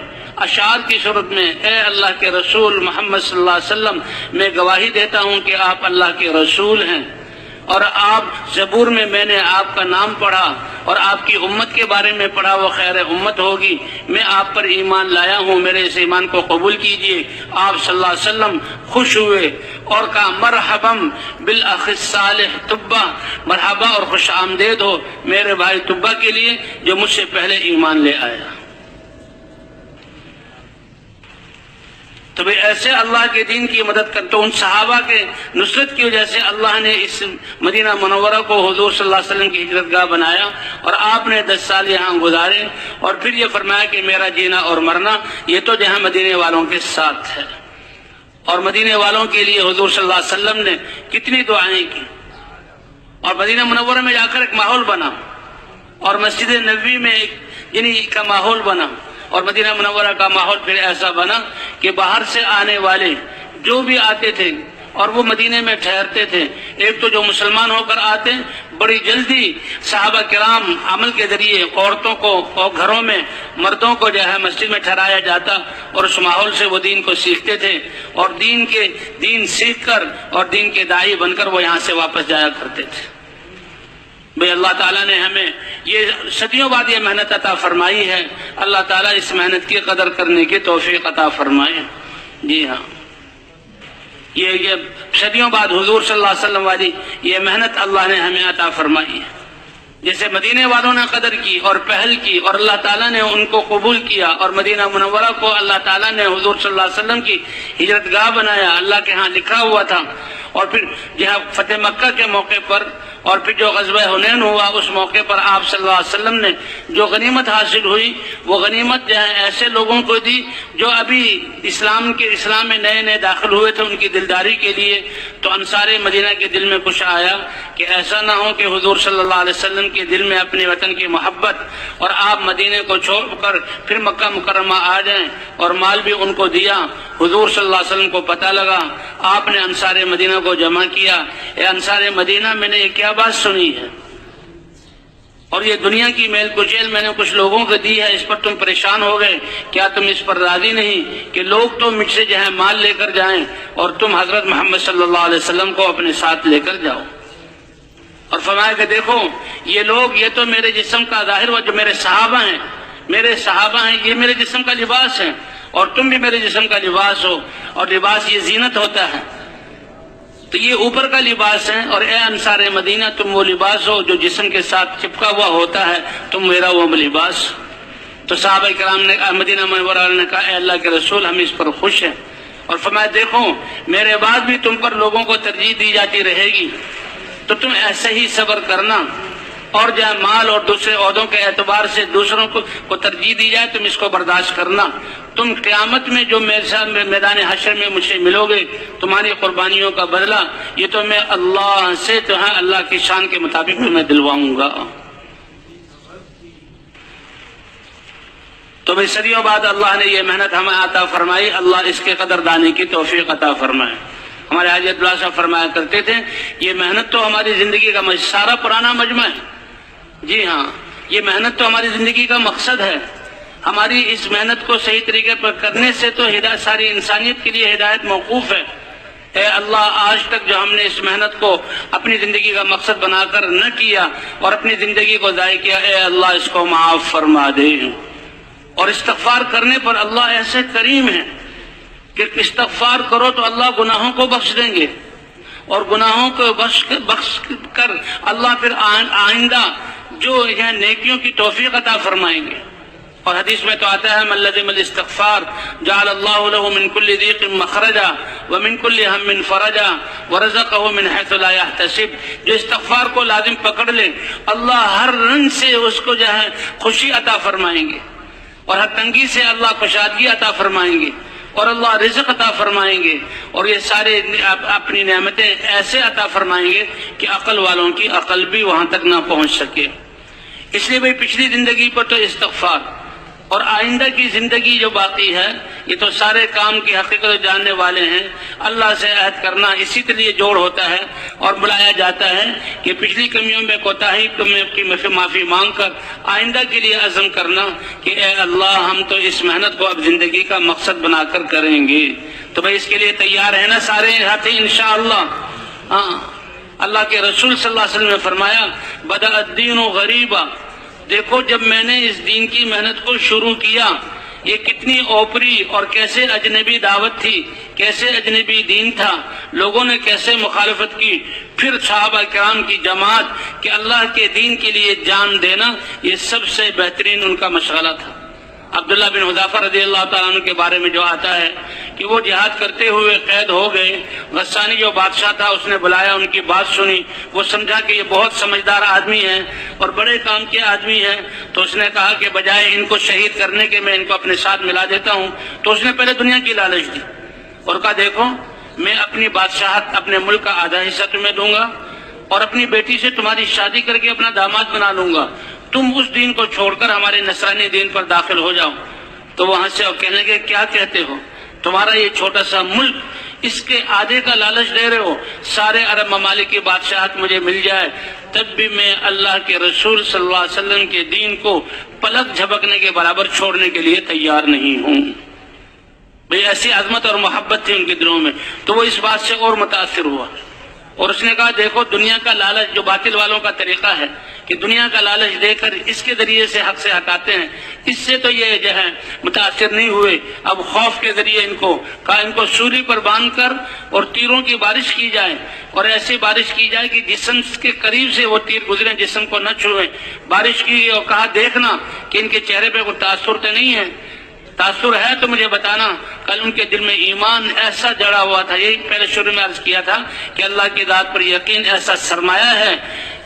اشعار کی صورت میں اے اللہ کے رسول محمد صلی اللہ علیہ وسلم، میں گواہی دیتا ہوں کہ آپ اللہ کے رسول ہیں، اور آپ زبور میں میں نے آپ کا نام پڑھا اور آپ کی امت کے بارے میں پڑھا وہ خیر امت ہوگی، میں آپ پر ایمان لایا ہوں، میرے اس ایمان کو قبول کیجئے۔ آپ صلی اللہ علیہ وسلم خوش ہوئے اور کہا مرحباً بالاخ الصالح تبا، مرحبا اور خوش آمدید ہو میرے بھائی تبا کے لیے جو مجھ سے پہلے ایمان لے آیا۔ تو بھئی ایسے اللہ کے دین کی مدد کرتے، ان صحابہ کے نصرت کی وجہ سے اللہ نے اس مدینہ منورہ کو حضور صلی اللہ علیہ وسلم کی ہجرت گاہ بنایا، اور آپ نے 10 سال یہاں گزارے، اور پھر یہ فرمایا کہ میرا جینا اور مرنا یہ تو جہاں مدینے والوں کے ساتھ ہے۔ اور مدینے والوں کے لیے حضور صلی اللہ علیہ وسلم نے کتنی دعائیں کی، اور مدینہ منورہ میں جا کر ایک ماحول بنا، اور مسجد نبوی میں ایک یعنی کا ماحول بنا، اور مدینہ منورہ کا ماحول پھر ایسا بنا کہ باہر سے آنے والے جو بھی آتے تھے اور وہ مدینے میں ٹھہرتے تھے، ایک تو جو مسلمان ہو کر آتے بڑی جلدی صحابہ کرام عمل کے ذریعے عورتوں کو اور گھروں میں مردوں کو جو ہے مسجد میں ٹھہرایا جاتا، اور اس ماحول سے وہ دین کو سیکھتے تھے، اور دین سیکھ کر اور دین کے داعی بن کر وہ یہاں سے واپس جایا کرتے تھے۔ بھئی اللہ تعالیٰ نے ہمیں یہ صدیوں بعد یہ محنت عطا فرمائی ہے، اللہ تعالیٰ اس محنت کی قدر کرنے کی توفیق عطا فرمائے۔ جی ہاں، یہ صدیوں بعد حضور صلی اللہ علیہ وسلم والی یہ محنت اللہ نے ہمیں عطا فرمائی ہے۔ جیسے مدینے والوں نے قدر کی اور پہل کی، اور اللہ تعالیٰ نے ان کو قبول کیا، اور مدینہ منورہ کو اللہ تعالیٰ نے حضور صلی اللہ علیہ وسلم کی ہجرت گاہ بنایا، اللہ کے ہاں لکھا ہوا تھا، اور پھر جہاں فتح مکہ کے موقع پر اور پھر جو غزوہ حنین ہوا اس موقع پر آپ صلی اللہ علیہ وسلم نے جو غنیمت حاصل ہوئی وہ غنیمت جو ہے ایسے لوگوں کو دی جو ابھی اسلام میں نئے نئے داخل ہوئے تھے، ان کی دلداری کے لیے۔ تو انصار مدینہ کے دل میں کچھ آیا کہ ایسا نہ ہو کہ حضور صلی اللہ علیہ وسلم کے دل میں اپنے وطن کی محبت اور آپ مدینے کو چھوڑ کر پھر مکہ مکرمہ آ جائیں، اور مال بھی ان کو دیا۔ حضور صلی اللہ علیہ وسلم کو پتہ لگا، آپ نے انصار مدینہ کو جمع کیا، اے انصار مدینہ میں نے یہ کیا بات سنی ہے، اور یہ دنیا کی میل کچیل میں نے کچھ لوگوں کو دی ہے، اس پر تم پریشان ہو گئے، کیا تم اس پر راضی نہیں کہ لوگ تو مجھ سے جو ہے مال لے کر جائیں اور تم حضرت محمد صلی اللہ علیہ وسلم کو اپنے ساتھ لے کر جاؤ؟ اور فرمایا کہ دیکھو یہ لوگ یہ تو میرے جسم کا ظاہر ہوا، جو میرے صحابہ ہیں یہ میرے جسم کا لباس ہے، اور تم بھی میرے جسم کا لباس ہو، اور لباس یہ زینت ہوتا ہے، تو یہ اوپر کا لباس ہے، اور اے انصار مدینہ تم وہ لباس ہو جو جسم کے ساتھ چپکا ہوا ہوتا ہے، تم میرا وہ لباس۔ تو صحابہ کرام نے مدینہ منورہ نے کہا اے اللہ کے رسول ہم اس پر خوش ہیں، اور فرمایا دیکھو میرے بعد بھی تم پر لوگوں کو ترجیح دی جاتی رہے گی، تو تم ایسے ہی صبر کرنا، اور جہاں مال اور دوسرے عہدوں کے اعتبار سے دوسروں کو ترجیح دی جائے تم اس کو برداشت کرنا، تم قیامت میں جو میدان حشر میں مجھ سے ملو گے تمہاری قربانیوں کا بدلہ یہ تو میں اللہ سے تو ہے اللہ کی شان کے مطابق تمہیں دلواؤں گا۔ تو بھئی صدیوں بعد اللہ نے یہ محنت ہمیں عطا فرمائی، اللہ اس کے قدر دانے کی توفیق عطا فرمائے۔ ہمارے حاجی عبداللہ صاحب فرمایا کرتے تھے یہ محنت تو ہماری زندگی کا سارا پرانا مجمع ہے۔ جی ہاں، یہ محنت تو ہماری زندگی کا مقصد ہے، ہماری اس محنت کو صحیح طریقے پر کرنے سے تو ساری انسانیت کے لیے ہدایت موقوف ہے۔ اے اللہ آج تک جو ہم نے اس محنت کو اپنی زندگی کا مقصد بنا کر نہ کیا اور اپنی زندگی کو ضائع کیا، اے اللہ اس کو معاف فرما دے۔ اور استغفار کرنے پر اللہ ایسے کریم ہے کہ استغفار کرو تو اللہ گناہوں کو بخش دیں گے، اور گناہوں کو بخش کر اللہ پھر آئندہ جو ہے نیکیوں کی توفیق عطا فرمائیں گے۔ اور حدیث میں تو آتا ہے من لزم الاستغفار جعل اللہ له من كل ضيق مخرجا ومن كل هم فرجا ورزقه من حيث لا يحتسب، جو استغفار کو لازم پکڑ لے اللہ ہر رنگ سے اس کو جو ہے خوشی عطا فرمائیں گے، اور ہر تنگی سے اللہ کشادگی عطا فرمائیں گے، اور اللہ رزق عطا فرمائیں گے، اور یہ سارے اپنی نعمتیں ایسے عطا فرمائیں گے کہ عقل والوں کی عقل بھی وہاں تک نہ پہنچ سکے۔ اس لیے بھئی پچھلی زندگی پر تو استغفار، اور آئندہ کی زندگی جو باقی ہے یہ تو سارے کام کی حقیقت جاننے والے ہیں، اللہ سے عہد کرنا اسی کے لیے جوڑ ہوتا ہے اور بلایا جاتا ہے کہ پچھلی کمیوں میں کوتاہی کی معافی مانگ کر آئندہ کے لیے عزم کرنا کہ اے اللہ ہم تو اس محنت کو اب زندگی کا مقصد بنا کر کریں گے۔ تو بھائی اس کے لیے تیار ہیں نا سارے ساتھی انشاءاللہ؟ ہاں، اللہ کے رسول صلی اللہ علیہ وسلم نے فرمایا بدأ الدین غریبا، دیکھو جب میں نے اس دین کی محنت کو شروع کیا یہ کتنی اوپری اور کیسے اجنبی دعوت تھی، کیسے اجنبی دین تھا، لوگوں نے کیسے مخالفت کی، پھر صحابہ کرام کی جماعت کہ اللہ کے دین کے لیے جان دینا یہ سب سے بہترین ان کا مشغلہ تھا۔ عبداللہ بن حذافہ رضی اللہ تعالیٰ عنہ کے بارے میں جو آتا ہے کہ وہ جہاد کرتے ہوئے قید ہو گئے، غسانی جو بادشاہ تھا اس نے بلایا، ان کی بات سنی، وہ سمجھا کہ یہ بہت سمجھدار آدمی ہے اور بڑے کام کے آدمی ہے، تو اس نے کہا کہ بجائے ان کو شہید کرنے کے میں ان کو اپنے ساتھ ملا دیتا ہوں۔ تو اس نے پہلے دنیا کی لالچ دی اور کہا دیکھو میں اپنی بادشاہت اپنے ملک کا آدھا حصہ تمہیں دوں گا اور اپنی بیٹی سے تمہاری شادی کر کے اپنا داماد بنا لوں گا، تم اس دین کو چھوڑ کر ہمارے نصرانی دین پر داخل ہو جاؤ۔ تو وہاں سے اور کہنے لگے کیا کہتے ہو، تمہارا یہ چھوٹا سا ملک اس کے آدھے کا لالچ دے رہے ہو، سارے عرب ممالک کی بادشاہت مجھے مل جائے تب بھی میں اللہ کے رسول صلی اللہ علیہ وسلم کے دین کو پلک جھپکنے کے برابر چھوڑنے کے لیے تیار نہیں ہوں۔ بھئی ایسی عظمت اور محبت تھی ان کے دلوں میں، تو وہ اس بات سے اور متاثر ہوا اور اس نے کہا دیکھو دنیا کا لالچ جو باطل والوں کا طریقہ ہے کہ دنیا کا لالچ دے کر اس کے ذریعے سے حق سے ہٹاتے ہیں، اس سے تو یہ جو ہے متاثر نہیں ہوئے، اب خوف کے ذریعے ان کو سولی پر باندھ کر اور تیروں کی بارش کی جائے، اور ایسی بارش کی جائے کہ جسم کے قریب سے وہ تیر گزرے، جسم کو نہ چھوئیں۔ بارش کی اور کہا دیکھنا کہ ان کے چہرے پہ کوئی تاثر تو نہیں ہے، تاثر ہے تو مجھے بتانا۔ کل ان کے دل میں ایمان ایسا جڑا ہوا تھا، یہی پہلے شروع میں عرض کیا تھا کہ اللہ کی ذات پر یقین ایسا سرمایہ ہے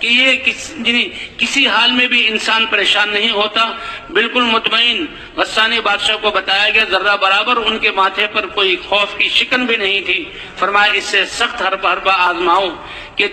کہ یہ کسی حال میں بھی انسان پریشان نہیں ہوتا، بالکل مطمئن۔ غسانی بادشاہ کو بتایا گیا ذرہ برابر ان کے ماتھے پر کوئی خوف کی شکن بھی نہیں تھی، فرمایا اس سے سخت حربہ آزماؤ کہ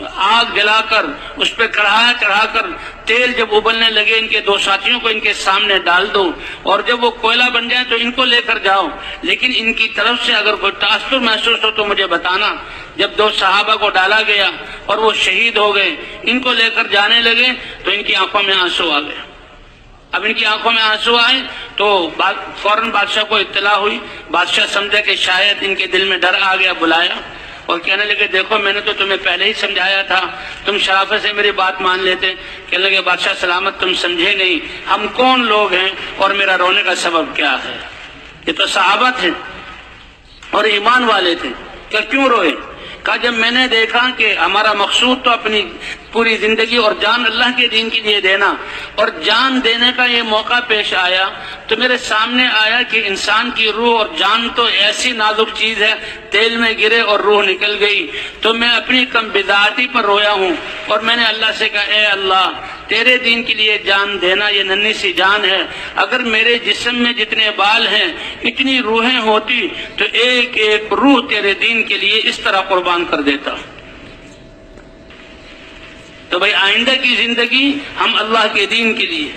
آگ جلا کر اس پہ کڑھایا چڑھا کر تیل جب ابلنے لگے ان کے دو ساتھیوں کو ان کے سامنے ڈال دو، اور جب وہ کوئلہ بن جائے تو ان کو لے کر جاؤ، لیکن ان کی طرف سے اگر کوئی تاثر محسوس ہو تو مجھے بتانا۔ جب دو صحابہ کو ڈالا گیا اور وہ شہید ہو گئے، ان کو لے کر جانے لگے تو ان کی آنکھوں میں آنسو آ گئے۔ اب ان کی آنکھوں میں آنسو آئے تو فوراً بادشاہ کو اطلاع ہوئی، بادشاہ سمجھا کہ شاید ان کے دل میں ڈر آ گیا، بلایا اور کہنے لگے دیکھو میں نے تو تمہیں پہلے ہی سمجھایا تھا، تم شرافت سے میری بات مان لیتے۔ کہنے لگے بادشاہ سلامت تم سمجھے نہیں، ہم کون لوگ ہیں اور میرا رونے کا سبب کیا ہے؟ یہ تو صحابہ تھے اور ایمان والے تھے، کہ کیوں روئے؟ کہا جب میں نے دیکھا کہ ہمارا مقصود تو اپنی پوری زندگی اور جان اللہ کے دین کے لیے دینا، اور جان دینے کا یہ موقع پیش آیا تو میرے سامنے آیا کہ انسان کی روح اور جان تو ایسی نازک چیز ہے، تیل میں گرے اور روح نکل گئی، تو میں اپنی کم بدعاتی پر رویا ہوں، اور میں نے اللہ سے کہا اے اللہ تیرے دین کے لیے جان دینا یہ ننھی سی جان ہے، اگر میرے جسم میں جتنے بال ہیں اتنی روحیں ہوتی تو ایک ایک روح تیرے دین کے لیے اس طرح قربان کر دیتا۔ تو بھائی آئندہ کی زندگی ہم اللہ کے دین کے لیے،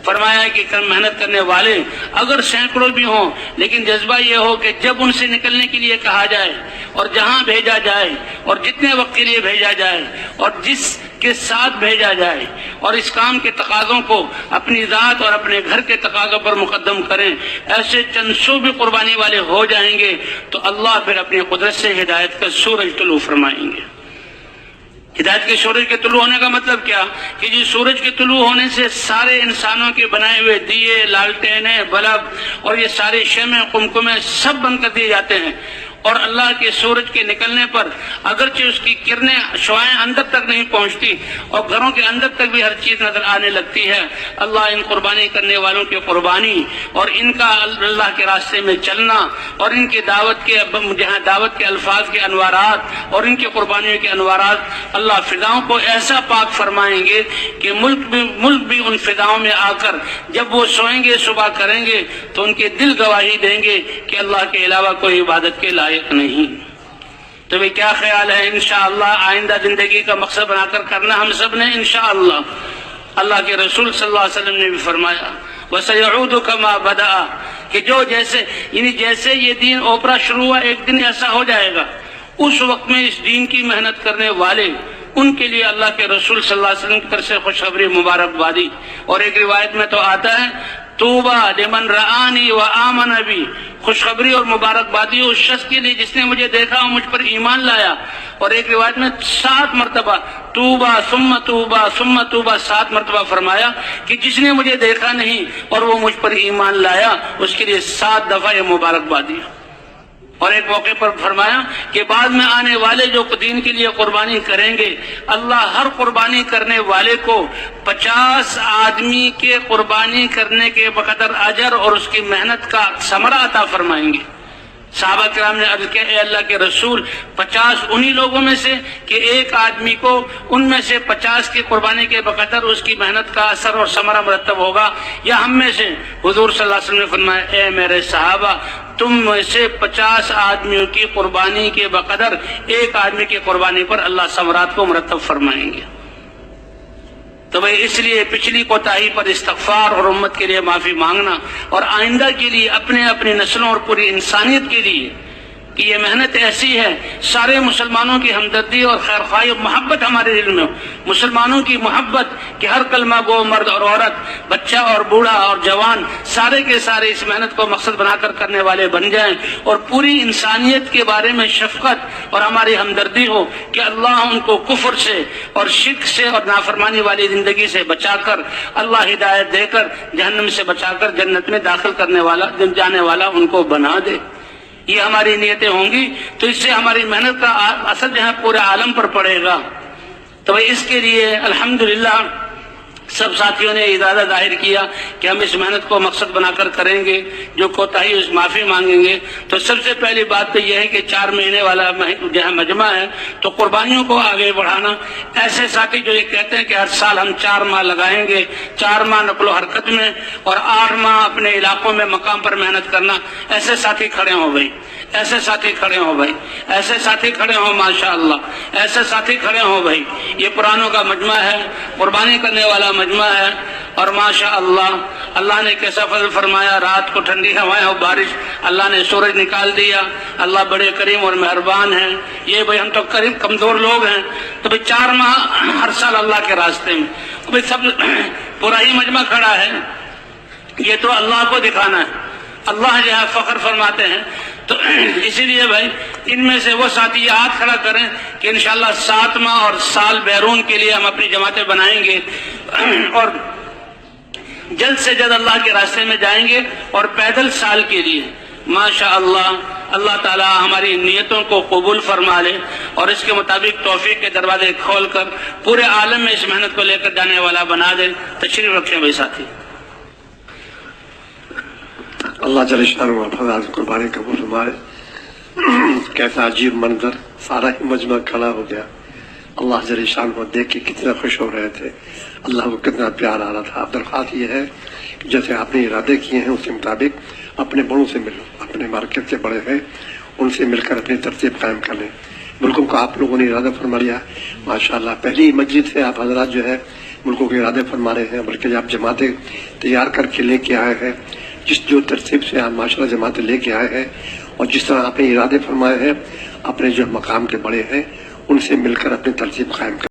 فرمایا ہے کہ محنت کرنے والے اگر سینکڑوں بھی ہوں لیکن جذبہ یہ ہو کہ جب ان سے نکلنے کے لیے کہا جائے اور جہاں بھیجا جائے اور جتنے وقت کے لیے بھیجا جائے اور جس کے ساتھ بھیجا جائے اور اس کام کے تقاضوں کو اپنی ذات اور اپنے گھر کے تقاضوں پر مقدم کریں، ایسے چند سو بھی قربانی والے ہو جائیں گے تو اللہ پھر اپنی قدرت سے ہدایت کا سورج طلوع فرمائیں گے۔ ہدایت کے سورج کے طلوع ہونے کا مطلب کیا کہ جس سورج کے طلوع ہونے سے سارے انسانوں کے بنائے ہوئے دیے، لالٹینیں، بلب اور یہ سارے شمع قمقمے سب بند کر دیے جاتے ہیں، اور اللہ کے سورج کے نکلنے پر اگرچہ اس کی کرنیں شعاعیں اندر تک نہیں پہنچتی اور گھروں کے اندر تک بھی ہر چیز نظر آنے لگتی ہے، اللہ ان قربانی کرنے والوں کی قربانی اور ان کا اللہ کے راستے میں چلنا اور ان کی دعوت کے الفاظ کے انوارات اور ان کی قربانیوں کے انوارات اللہ فضاؤں کو ایسا پاک فرمائیں گے کہ ملک بھی ان فضاؤں میں آ کر جب وہ سوئیں گے صبح کریں گے تو ان کے دل گواہی دیں گے کہ اللہ کے علاوہ کوئی عبادت کے لائق نہیں۔ تو بھی کیا خیال ہے انشاءاللہ آئندہ زندگی کا مقصد بنا کر کرنا ہم سب نے انشاءاللہ۔ اللہ کے رسول صلی اللہ علیہ وسلم نے بھی فرمایا وَسَيَعُودُ كَمَا بَدَأَ کہ جو جیسے یہ دین اوپرا شروع ہوا ایک دن ایسا ہو جائے گا، اس وقت میں اس دین کی محنت کرنے والے ان کے لیے اللہ کے رسول صلی اللہ علیہ وسلم کی طرف سے خوشخبری مبارکبادی۔ اور ایک روایت میں تو آتا ہے توبہ لمن رآنی وآمن بی، خوشخبری اور مبارکبادی اس شخص کے لیے جس نے مجھے دیکھا اور مجھ پر ایمان لایا۔ اور ایک روایت میں 7 مرتبہ توبہ ثم توبہ ثم توبہ 7 مرتبہ فرمایا کہ جس نے مجھے دیکھا نہیں اور وہ مجھ پر ایمان لایا اس کے لیے 7 دفعہ یہ مبارکبادی۔ اور ایک موقع پر فرمایا کہ بعد میں آنے والے جو دین کے لیے قربانی کریں گے اللہ ہر قربانی کرنے والے کو 50 آدمی کے قربانی کرنے کے بقدر اجر اور اس کی محنت کا ثمرہ عطا فرمائیں گے۔ صحابہ کرام نے عرض کیا اے اللہ کے رسول 50 انہی لوگوں میں سے کہ ایک آدمی کو ان میں سے 50 کی قربانی کے بقدر اس کی محنت کا اثر اور ثمرہ مرتب ہوگا، یا ہم میں سے؟ حضور صلی اللہ علیہ وسلم نے فرمایا اے میرے صحابہ تم میں سے 50 آدمیوں کی قربانی کے بقدر ایک آدمی کی قربانی پر اللہ ثمرات کو مرتب فرمائیں گے۔ تو بھئی اس لیے پچھلی کوتاہی پر استغفار اور امت کے لیے معافی مانگنا اور آئندہ کے لیے اپنی نسلوں اور پوری انسانیت کے لیے کہ یہ محنت ایسی ہے سارے مسلمانوں کی ہمدردی اور خیرخواہی اور محبت ہمارے دل میں ہو، مسلمانوں کی محبت کہ ہر کلمہ گو مرد اور عورت، بچہ اور بوڑھا اور جوان سارے کے سارے اس محنت کو مقصد بنا کر کرنے والے بن جائیں اور پوری انسانیت کے بارے میں شفقت اور ہماری ہمدردی ہو کہ اللہ ان کو کفر سے اور شرک سے اور نافرمانی والی زندگی سے بچا کر اللہ ہدایت دے کر جہنم سے بچا کر جنت میں داخل جانے والا ان کو بنا دے۔ یہ ہماری نیتیں ہوں گی تو اس سے ہماری محنت کا اثر جو ہے پورے عالم پر پڑے گا۔ تو اس کے لیے الحمدللہ سب ساتھیوں نے ارادہ ظاہر کیا کہ ہم اس محنت کو مقصد بنا کر کریں گے، جو کوتاہی اس معافی مانگیں گے۔ تو سب سے پہلی بات تو یہ ہے کہ 4 مہینے والا جو ہے مجمع ہے تو قربانیوں کو آگے بڑھانا۔ ایسے ساتھی جو یہ کہتے ہیں کہ ہر سال ہم 4 ماہ لگائیں گے، 4 ماہ نقل و حرکت میں اور 8 ماہ اپنے علاقوں میں مقام پر محنت کرنا، ایسے ساتھی کھڑے ہوں بھائی، ایسے ساتھی کھڑے ہوں بھائی، ایسے ساتھی کھڑے ہوں ماشاءاللہ، ایسے ساتھی کھڑے ہوں بھائی۔ یہ پرانوں کا مجمع ہے، قربانی کرنے والا مجمع ہے اور ماشاءاللہ اللہ نے کیسا فضل فرمایا، رات کو ٹھنڈی ہوائیں اور بارش، اللہ نے سورج نکال دیا۔ اللہ بڑے کریم اور مہربان ہیں۔ یہ بھائی ہم تو قریب کمزور لوگ ہیں تو بھائی 4 ماہ ہر سال اللہ کے راستے میں بھائی سب پورا ہی مجمع کھڑا ہے، یہ تو اللہ کو دکھانا ہے۔ اللہ جو ہے فخر فرماتے ہیں، تو اسی لیے بھائی ان میں سے وہ ساتھی یہ ہاتھ کھڑا کریں کہ انشاءاللہ 7 ماہ اور سال بیرون کے لیے ہم اپنی جماعتیں بنائیں گے اور جلد سے جلد اللہ کے راستے میں جائیں گے اور پیدل سال کے لیے ماشاءاللہ اللہ تعالی ہماری نیتوں کو قبول فرما لے اور اس کے مطابق توفیق کے دروازے کھول کر پورے عالم میں اس محنت کو لے کر جانے والا بنا دے۔ تشریف رکھیں بھائی ساتھی۔ اللہ جل شانہ آج قربانی قبول فرمائے۔ کیسا عجیب منظر، سارا ہی مجمع کھڑا ہو گیا۔ اللہ جل شانہ کو دیکھ کے کتنا خوش ہو رہے تھے، اللہ کو کتنا پیار آ رہا تھا۔ اب درخواست یہ ہے کہ جیسے آپ نے ارادے کیے ہیں اس کے مطابق اپنے بڑوں سے ملو، اپنے مارکیٹ سے بڑے ہیں ان سے مل کر اپنی ترتیب قائم کر لیں۔ ملکوں کا آپ لوگوں نے ارادہ فرما لیا ماشاءاللہ، پہلی مسجد سے آپ حضرات جو ہے ملکوں کے ارادے فرما رہے ہیں، بلکہ آپ جماعتیں تیار کر کے لے کے آئے ہیں، جو ترتیب سے آپ ماشاءاللہ جماعتیں لے کے آئے ہیں اور جس طرح آپ نے ارادے فرمائے ہیں، اپنے جو مقام کے بڑے ہیں ان سے مل کر اپنی ترتیب قائم کر